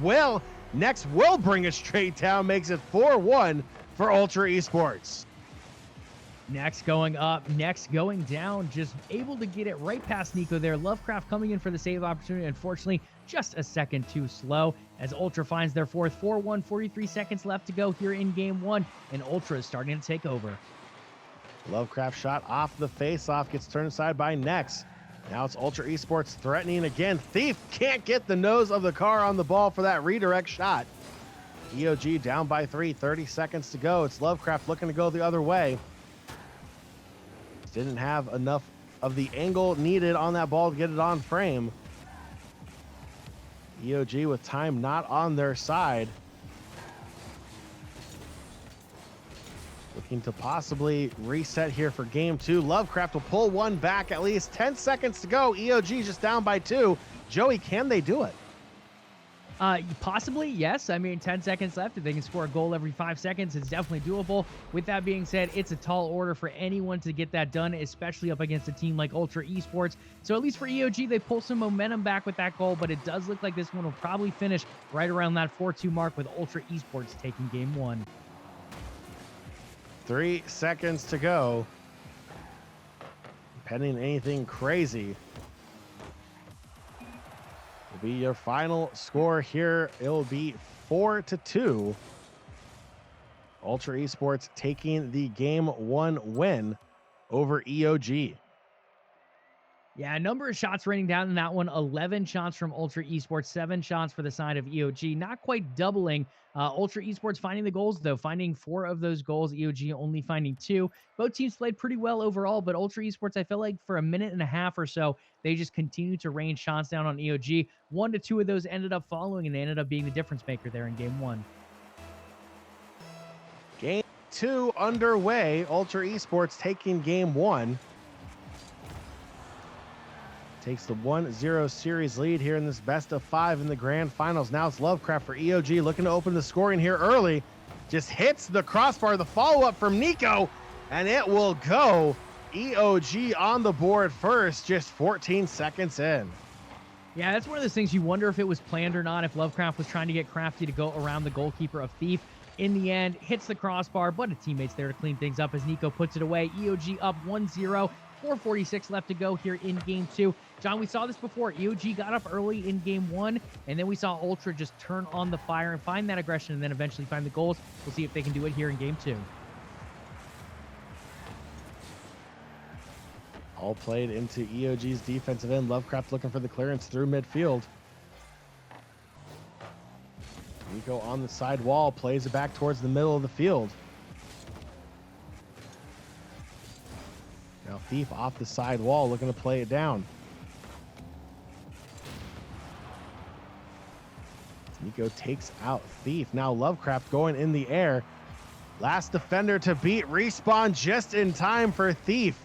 Next will bring it straight down, makes it 4-1 for Ultra Esports.
Next going up, Next going down, just able to get it right past Nico there. Lovecraft coming in for the save opportunity. Unfortunately, just a second too slow as Ultra finds their 4th. 4-1, 43 seconds left to go here in game 1, and Ultra is starting to take over.
Lovecraft shot off the face-off, gets turned aside by Next. Now it's Ultra Esports threatening again. Thief can't get the nose of the car on the ball for that redirect shot. EOG down by 3, 30 seconds to go. It's Lovecraft looking to go the other way. Didn't have enough of the angle needed on that ball to get it on frame. EOG with time not on their side. Looking to possibly reset here for game 2. Lovecraft will pull one back, at least 10 seconds to go. EOG just down by 2. Joey, can they do it?
Possibly, yes. I mean, 10 seconds left. If they can score a goal every 5 seconds, it's definitely doable. With that being said, it's a tall order for anyone to get that done, especially up against a team like Ultra Esports. So at least for EOG, they pull some momentum back with that goal, but it does look like this one will probably finish right around that 4-2 mark with Ultra Esports taking game 1.
3 seconds to go. Pending anything crazy. Will be your final score here. It will be 4-2. Ultra Esports taking the game 1 win over EOG.
Yeah, a number of shots raining down in that one. 11 shots from Ultra Esports, 7 shots for the side of EOG. Not quite doubling. Ultra Esports finding the goals, though, finding 4 of those goals. EOG only finding 2. Both teams played pretty well overall, but Ultra Esports, I feel like for a minute and a half or so, they just continued to rain shots down on EOG. 1 to 2 of those ended up following, and they ended up being the difference maker there in game 1.
Game 2 underway. Ultra Esports taking game 1. Takes the 1-0 series lead here in this best of 5 in the grand finals. Now it's Lovecraft for EOG looking to open the scoring here early. Just hits the crossbar, the follow-up from Nico, and it will go. EOG on the board first, just 14 seconds in.
Yeah, that's one of those things you wonder if it was planned or not, if Lovecraft was trying to get Crafty to go around the goalkeeper of Thief. In the end, hits the crossbar, but a teammate's there to clean things up as Nico puts it away. EOG up 1-0. 4:46 left to go here in game 2. John, we saw this before. EOG got up early in game 1, and then we saw Ultra just turn on the fire and find that aggression and then eventually find the goals. We'll see if they can do it here in game 2.
All played into EOG's defensive end. Lovecraft looking for the clearance through midfield. Nico on the side wall, plays it back towards the middle of the field. Now Thief off the side wall, looking to play it down. Nico takes out Thief. Now Lovecraft going in the air. Last defender to beat. Respawn just in time for Thief.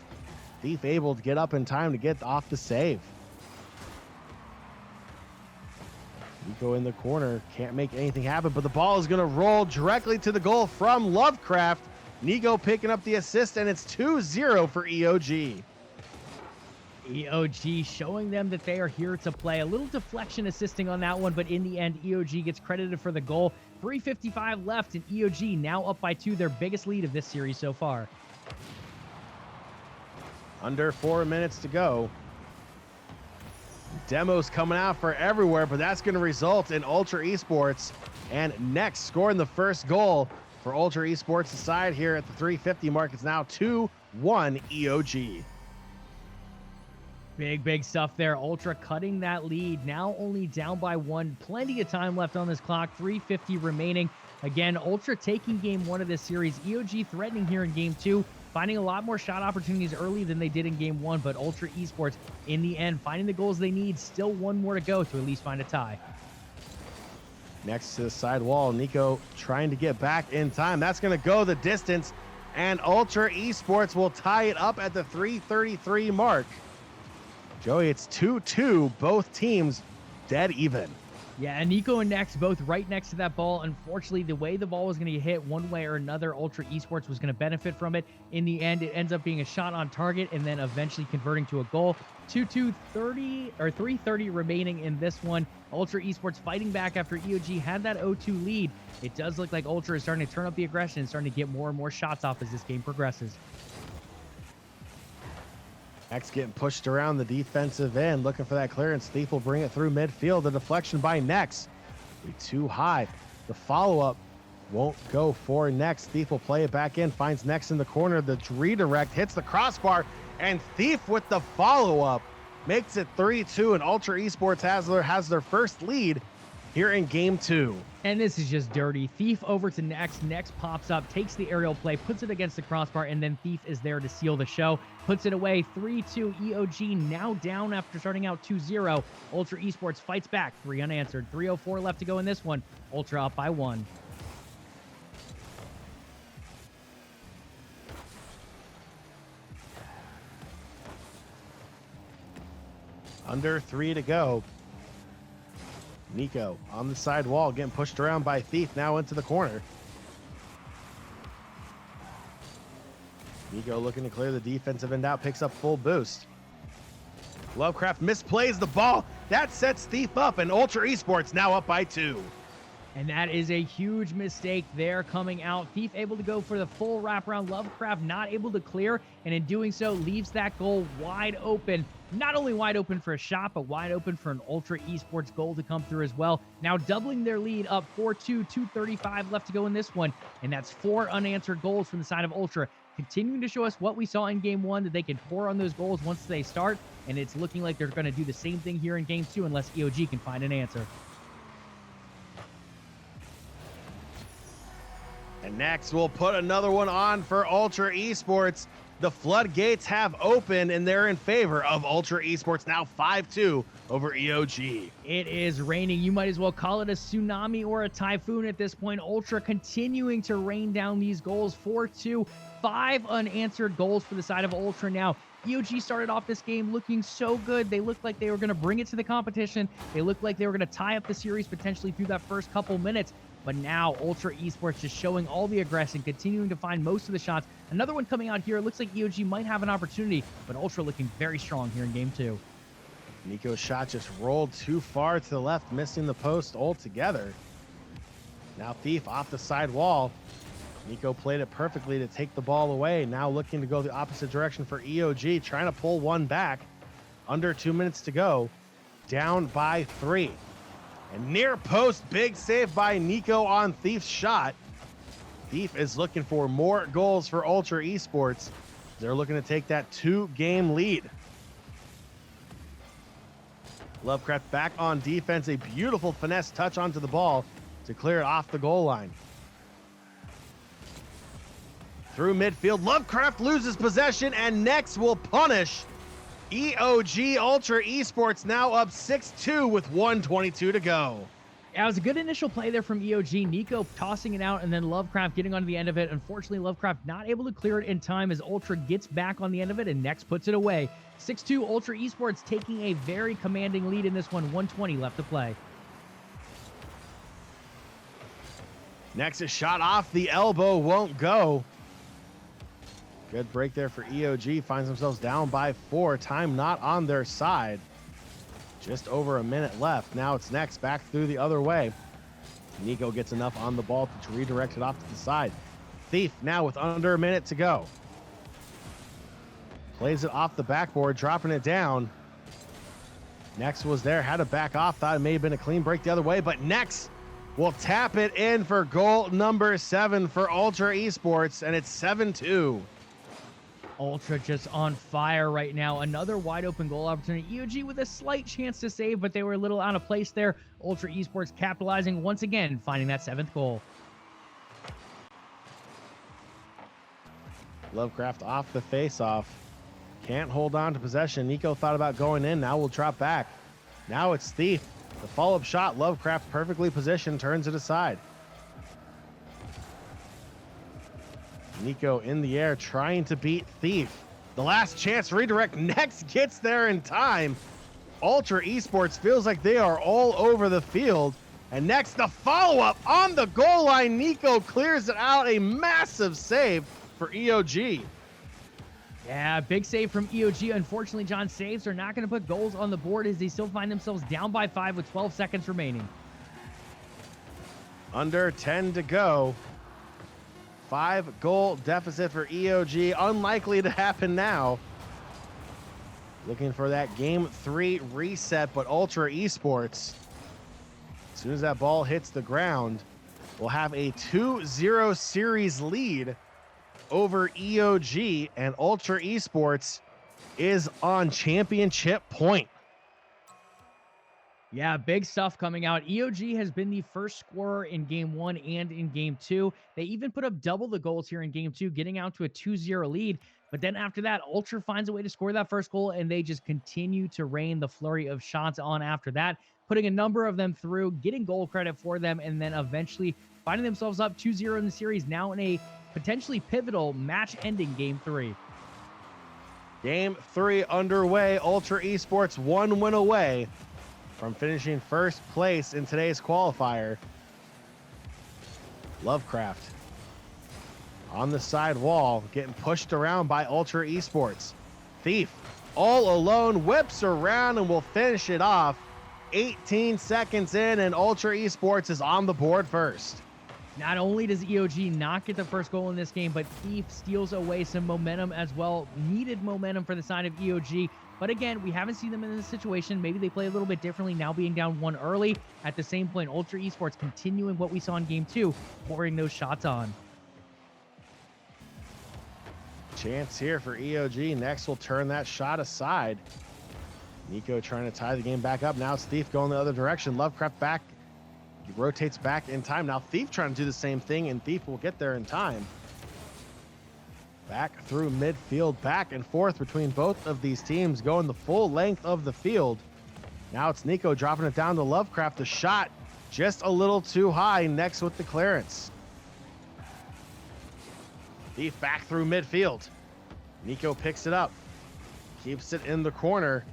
Thief able to get up in time to get off the save. Nico in the corner, can't make anything happen, but the ball is going to roll directly to the goal from Lovecraft. Nico picking up the assist, and it's 2-0 for EOG.
EOG showing them that they are here to play. A little deflection assisting on that one, but in the end, EOG gets credited for the goal. 3:55 left, and EOG now up by 2, their biggest lead of this series so far.
Under 4 minutes to go. Demos coming out for everywhere, but that's going to result in Ultra Esports and next scoring the first goal for Ultra Esports' side here at the 3:50 mark. It's now 2-1 EOG.
Big stuff there. Ultra cutting that lead. Now only down by 1. Plenty of time left on this clock. 3:50 remaining. Again, Ultra taking game 1 of this series. EOG threatening here in game 2. Finding a lot more shot opportunities early than they did in game 1, but Ultra Esports, in the end, finding the goals they need. Still 1 more to go to at least find a tie.
Next to the side wall, Nico trying to get back in time. That's going to go the distance, and Ultra Esports will tie it up at the 3:33 mark. Joey, it's 2-2. Both teams dead even.
Yeah, and Nico and Nex both right next to that ball. Unfortunately, the way the ball was going to get hit one way or another, Ultra Esports was going to benefit from it. In the end, it ends up being a shot on target and then eventually converting to a goal. 3:30 remaining in this one. Ultra Esports fighting back after EOG had that 0-2 lead. It does look like Ultra is starting to turn up the aggression and starting to get more and more shots off as this game progresses.
X getting pushed around the defensive end, looking for that clearance. Thief will bring it through midfield. The deflection by Nex. Be too high. The follow-up won't go for Nex. Thief will play it back in, finds Nex in the corner. The redirect hits the crossbar, and Thief with the follow-up makes it 3-2, and Ultra Esports has their first lead here in game 2.
And this is just dirty. Thief over to Nex. Nex pops up, takes the aerial play, puts it against the crossbar, and then Thief is there to seal the show. Puts it away. 3-2. EOG now down after starting out 2-0. Ultra Esports fights back. 3 unanswered. 3:04 left to go in this one. Ultra up by 1.
Under 3 to go. Nico on the side wall, getting pushed around by Thief, now into the corner. Nico looking to clear the defensive end out, picks up full boost. Lovecraft misplays the ball. That sets Thief up, and Ultra Esports now up by 2.
And that is a huge mistake there coming out. Thief able to go for the full wraparound. Lovecraft not able to clear, and in doing so, leaves that goal wide open. Not only wide open for a shot, but wide open for an Ultra Esports goal to come through as well. Now doubling their lead up 4-2, 2:35 left to go in this one. And that's 4 unanswered goals from the side of Ultra. Continuing to show us what we saw in game 1, that they can pour on those goals once they start. and it's looking like they're going to do the same thing here in game 2 unless EOG can find an answer.
And next, we'll put another one on for Ultra Esports. The floodgates have opened, and they're in favor of Ultra Esports, now 5-2 over EOG.
It is raining. You might as well call it a tsunami or a typhoon at this point. Ultra continuing to rain down these goals. 4-2, 5 unanswered goals for the side of Ultra now. EOG started off this game looking so good. They looked like they were going to bring it to the competition. They looked like they were going to tie up the series potentially through that first couple minutes. But now Ultra Esports just showing all the aggression, continuing to find most of the shots. Another one coming out here. It looks like EOG might have an opportunity, but Ultra looking very strong here in game 2.
Nico's shot just rolled too far to the left, missing the post altogether. Now Thief off the side wall. Nico played it perfectly to take the ball away. Now looking to go the opposite direction for EOG, trying to pull one back. Under 2 minutes to go. Down by 3. And near post, big save by Nico on Thief's shot. Thief is looking for more goals for Ultra Esports. They're looking to take that 2-game lead. Lovecraft back on defense. A beautiful finesse touch onto the ball to clear it off the goal line. Through midfield, Lovecraft loses possession, and next will punish EOG. Ultra Esports now up 6-2 with 1:22 to go.
Yeah, it was a good initial play there from EOG. Nico tossing it out, and then Lovecraft getting onto the end of it. Unfortunately, Lovecraft not able to clear it in time as Ultra gets back on the end of it and next puts it away. 6-2, Ultra Esports taking a very commanding lead in this one. 1:20 left to play.
Next, a shot off the elbow won't go. Good break there for EOG. Finds themselves down by 4. Time not on their side. Just over a minute left. Now it's next, back through the other way. Nico gets enough on the ball to redirect it off to the side. Thief now with under a minute to go. Plays it off the backboard, dropping it down. Next was there, had to back off. Thought it may have been a clean break the other way, but Next will tap it in for goal number 7 for Ultra Esports, and it's 7-2.
Ultra just on fire right now. Another wide open goal opportunity. EOG with a slight chance to save, but they were a little out of place there. Ultra Esports capitalizing once again, finding that 7th goal.
Lovecraft off the face-off. Can't hold on to possession. Nico thought about going in. Now we'll drop back. Now it's Thief. The follow-up shot. Lovecraft perfectly positioned. Turns it aside. Nico in the air trying to beat Thief. The last chance redirect. Next gets there in time. Ultra Esports feels like they are all over the field. And next, the follow-up on the goal line. Nico clears it out. A massive save for EOG.
Yeah, big save from EOG. Unfortunately, John, saves are not going to put goals on the board as they still find themselves down by 5 with 12 seconds remaining.
Under 10 to go. 5-goal deficit for EOG. Unlikely to happen now. Looking for that game 3 reset, but Ultra Esports, as soon as that ball hits the ground, will have a 2-0 series lead over EOG, and Ultra Esports is on championship point.
Yeah, big stuff coming out. EOG has been the first scorer in game 1 and in game 2. They even put up double the goals here in game 2, getting out to a 2-0 lead. But then after that, Ultra finds a way to score that first goal, and they just continue to rain the flurry of shots on after that, putting a number of them through, getting goal credit for them, and then eventually finding themselves up 2-0 in the series, now in a potentially pivotal match-ending game 3.
Game 3 underway. Ultra Esports 1 win away from finishing first place in today's qualifier. Lovecraft on the side wall, getting pushed around by Ultra Esports. Thief all alone, whips around and will finish it off. 18 seconds in, and Ultra Esports is on the board first.
Not only does EOG not get the first goal in this game, but Thief steals away some momentum as well. Needed momentum for the side of EOG. But again, we haven't seen them in this situation. Maybe they play a little bit differently now being down 1 early. At the same point, Ultra Esports continuing what we saw in game 2, pouring those shots on.
Chance here for EOG. Next will turn that shot aside. Nico trying to tie the game back up. Now it's Thief going the other direction. Lovecraft back. He rotates back in time. Now Thief trying to do the same thing, and Thief will get there in time. Back through midfield, back and forth between both of these teams, going the full length of the field. Now it's Nico dropping it down to Lovecraft. The shot just a little too high. Next with the clearance. Thief back through midfield. Nico picks it up. Keeps it in the corner.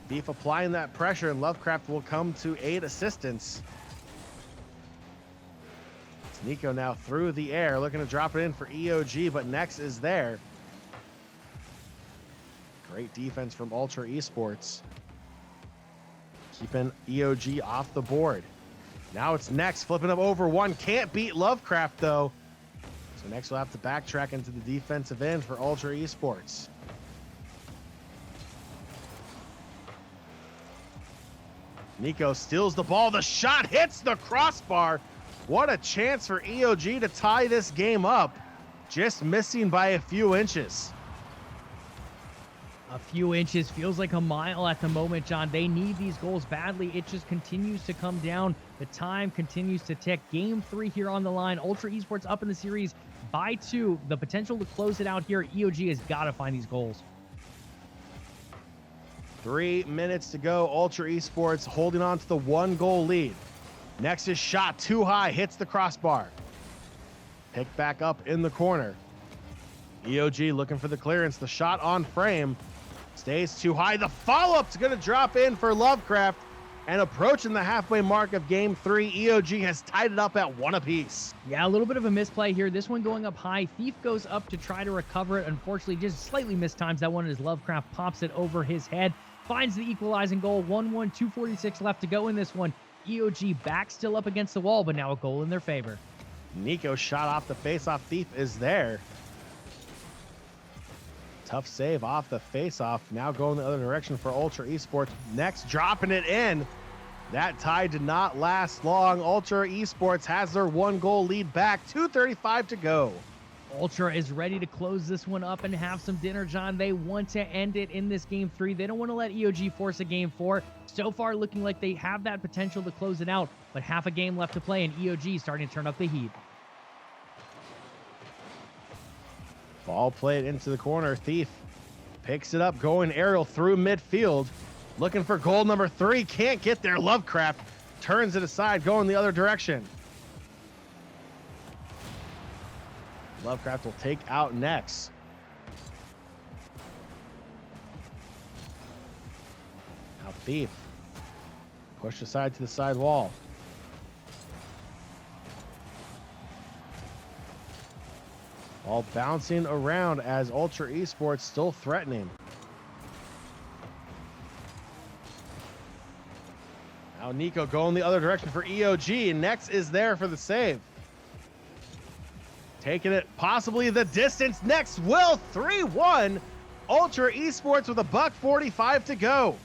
Thief applying that pressure, and Lovecraft will come to aid assistance. It's Nico now through the air, looking to drop it in for EOG, but Nex is there. Great defense from Ultra Esports. Keeping EOG off the board. Now it's Nex flipping up over one. Can't beat Lovecraft though. So Nex will have to backtrack into the defensive end for Ultra Esports. Nico steals the ball. The shot hits the crossbar. What a chance for EOG to tie this game up. Just missing by a few inches.
A few inches feels like a mile at the moment, John. They need these goals badly. It just continues to come down. The time continues to tick. Game 3 here on the line. Ultra Esports up in the series by 2. The potential to close it out here. EOG has got to find these goals.
3 minutes to go. Ultra Esports holding on to the 1-goal lead. Nexus shot too high, hits the crossbar. Picked back up in the corner. EOG looking for the clearance. The shot on frame. Stays too high. The follow-up's going to drop in for Lovecraft. And approaching the halfway mark of game 3, EOG has tied it up at 1 apiece.
Yeah, a little bit of a misplay here. This one going up high. Thief goes up to try to recover it. Unfortunately, just slightly mistimes that one as Lovecraft pops it over his head. Finds the equalizing goal. 1-1, 2:46 left to go in this one. EOG back still up against the wall, but now a goal in their favor.
Nico shot off the face-off. Thief is there. Tough save off the face-off. Now going the other direction for Ultra Esports. Next, dropping it in. That tie did not last long. Ultra Esports has their 1-goal lead back. 2:35 to go.
Ultra is ready to close this one up and have some dinner, John. They want to end it in this game 3. They don't want to let EOG force a game 4. So far, looking like they have that potential to close it out, but half a game left to play, and EOG starting to turn up the heat.
Ball played into the corner. Thief picks it up, going aerial through midfield. Looking for goal number 3. Can't get there. Lovecraft turns it aside, going the other direction. Lovecraft will take out Nex. Now Thief. Pushed aside to the side wall. All bouncing around as Ultra Esports still threatening. Now Nico going the other direction for EOG, and Nex is there for the save. Taking it possibly the distance. Next will 3-1. Ultra Esports with a $1:45 to go.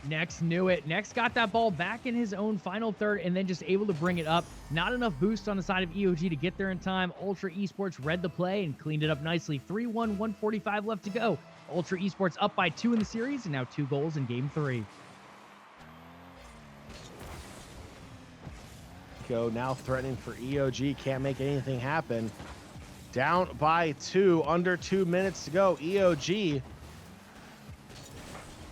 Nex knew it. Nex got that ball back in his own final third and then just able to bring it up. Not enough boost on the side of EOG to get there in time. Ultra Esports read the play and cleaned it up nicely. 3-1, 1:45 left to go. Ultra Esports up by 2 in the series and now 2 goals in game 3.
Nico now threatening for EOG. Can't make anything happen. Down by 2, under 2 minutes to go. EOG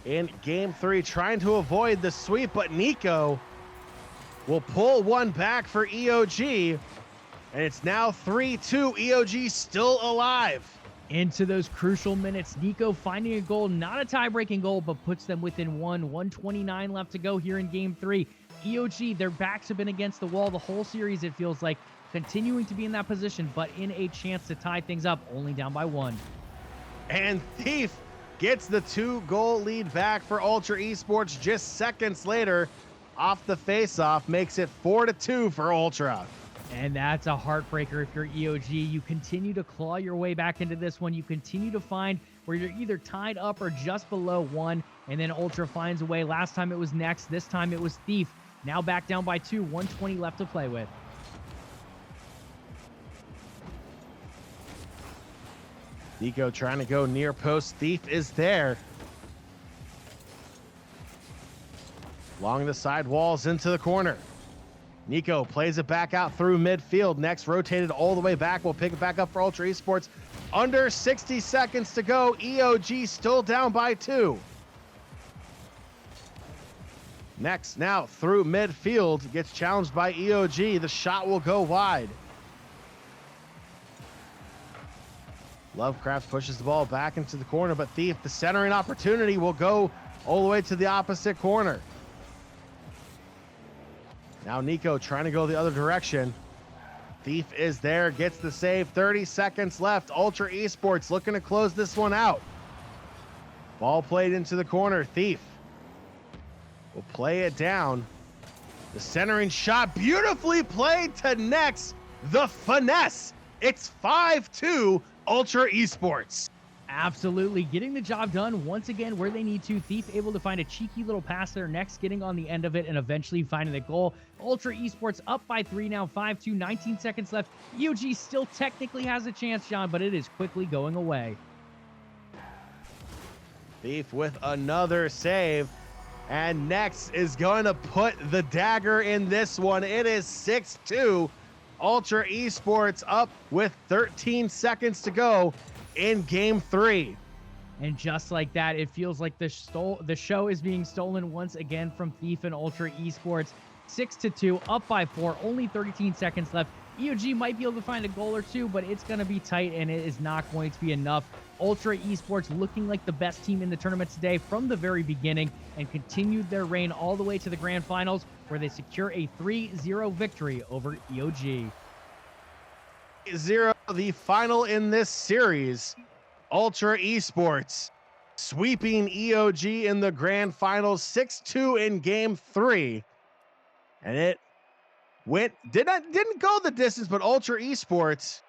in game 3 trying to avoid the sweep, but Nico will pull one back for EOG, and it's now 3-2. EOG still alive.
Into those crucial minutes, Nico finding a goal, not a tie-breaking goal, but puts them within 1:29 left to go here in game 3. EOG, their backs have been against the wall the whole series, it feels like, continuing to be in that position, but in a chance to tie things up, only down by 1.
And Thief gets the 2-goal lead back for Ultra Esports just seconds later off the face-off, makes it 4-2 for Ultra.
And that's a heartbreaker if you're EOG. You continue to claw your way back into this one. You continue to find where you're either tied up or just below 1, and then Ultra finds a way. Last time it was Nex, this time it was Thief. Now back down by 2, 1:20 left to play with.
Nico trying to go near post. Thief is there. along the side walls into the corner. Nico plays it back out through midfield. Next, rotated all the way back. We'll pick it back up for Ultra Esports. Under 60 seconds to go. EOG still down by 2. Next, now through midfield, gets challenged by EOG. The shot will go wide. Lovecraft pushes the ball back into the corner, but Thief, the centering opportunity, will go all the way to the opposite corner. Now Nico trying to go the other direction. Thief is there, gets the save. 30 seconds left. Ultra Esports looking to close this one out. Ball played into the corner. Thief will play it down. The centering shot beautifully played to Nex. The finesse. It's 5-2 Ultra Esports.
Absolutely. Getting the job done once again where they need to. Thief able to find a cheeky little pass there. Next getting on the end of it and eventually finding the goal. Ultra Esports up by 3 now. 5-2. 19 seconds left. EOG still technically has a chance, John, but it is quickly going away.
Thief with another save. And Next is going to put the dagger in this one. It is 6-2. Ultra Esports up with 13 seconds to go in game 3.
And just like that, it feels like the show is being stolen once again from Thief and Ultra Esports. 6-2, up by 4, only 13 seconds left. EOG might be able to find a goal or two, but it's going to be tight, and it is not going to be enough. Ultra Esports looking like the best team in the tournament today from the very beginning and continued their reign all the way to the grand finals, where they secure a 3-0 victory over EOG.
0, the final in this series. Ultra Esports sweeping EOG in the grand finals, 6-2 in game 3. And it didn't go the distance, but Ultra Esports,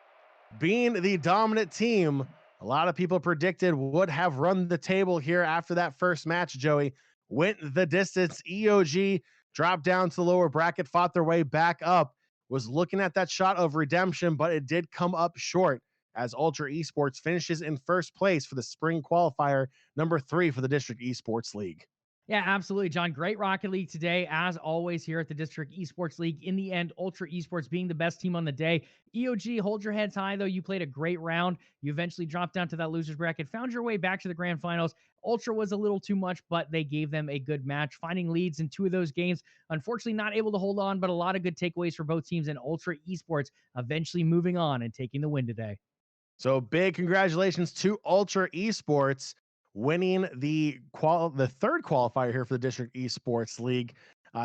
being the dominant team, a lot of people predicted would have run the table here after that first match, Joey. Went the distance. EOG dropped down to the lower bracket, fought their way back up, was looking at that shot of redemption, but it did come up short as Ultra Esports finishes in first place for the spring qualifier, number 3 for the District Esports League.
Yeah, absolutely, John. Great Rocket League today, as always, here at the District Esports League. In the end, Ultra Esports being the best team on the day. EOG, hold your heads high, though. You played a great round. You eventually dropped down to that loser's bracket, found your way back to the grand finals. Ultra was a little too much, but they gave them a good match, finding leads in 2 of those games. Unfortunately, not able to hold on, but a lot of good takeaways for both teams, and Ultra Esports eventually moving on and taking the win today.
So big congratulations to Ultra Esports, winning the third qualifier here for the District Esports League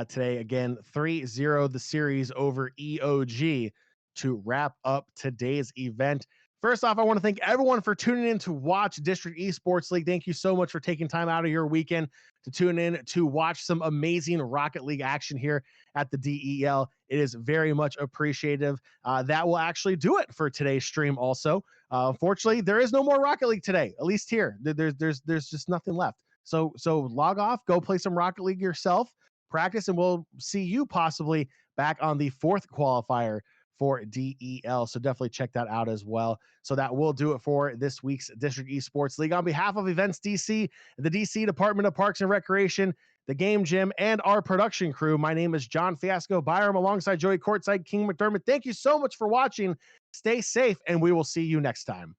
today. Again, 3-0 the series over EOG to wrap up today's event. First off, I want to thank everyone for tuning in to watch District Esports League. Thank you so much for taking time out of your weekend to tune in to watch some amazing Rocket League action here at the DEL. It is very much appreciative. That will actually do it for today's stream also. Unfortunately, there is no more Rocket League today, at least here. There's just nothing left. So log off, go play some Rocket League yourself, practice, and we'll see you possibly back on the 4th qualifier for DEL. So definitely check that out as well. So that will do it for this week's District Esports League. On behalf of Events DC, the DC Department of Parks and Recreation, the Game Gym, and our production crew, my name is John Fiasco Byram alongside Joey Courtside King McDermott. Thank you so much for watching. Stay safe, and we will see you next time.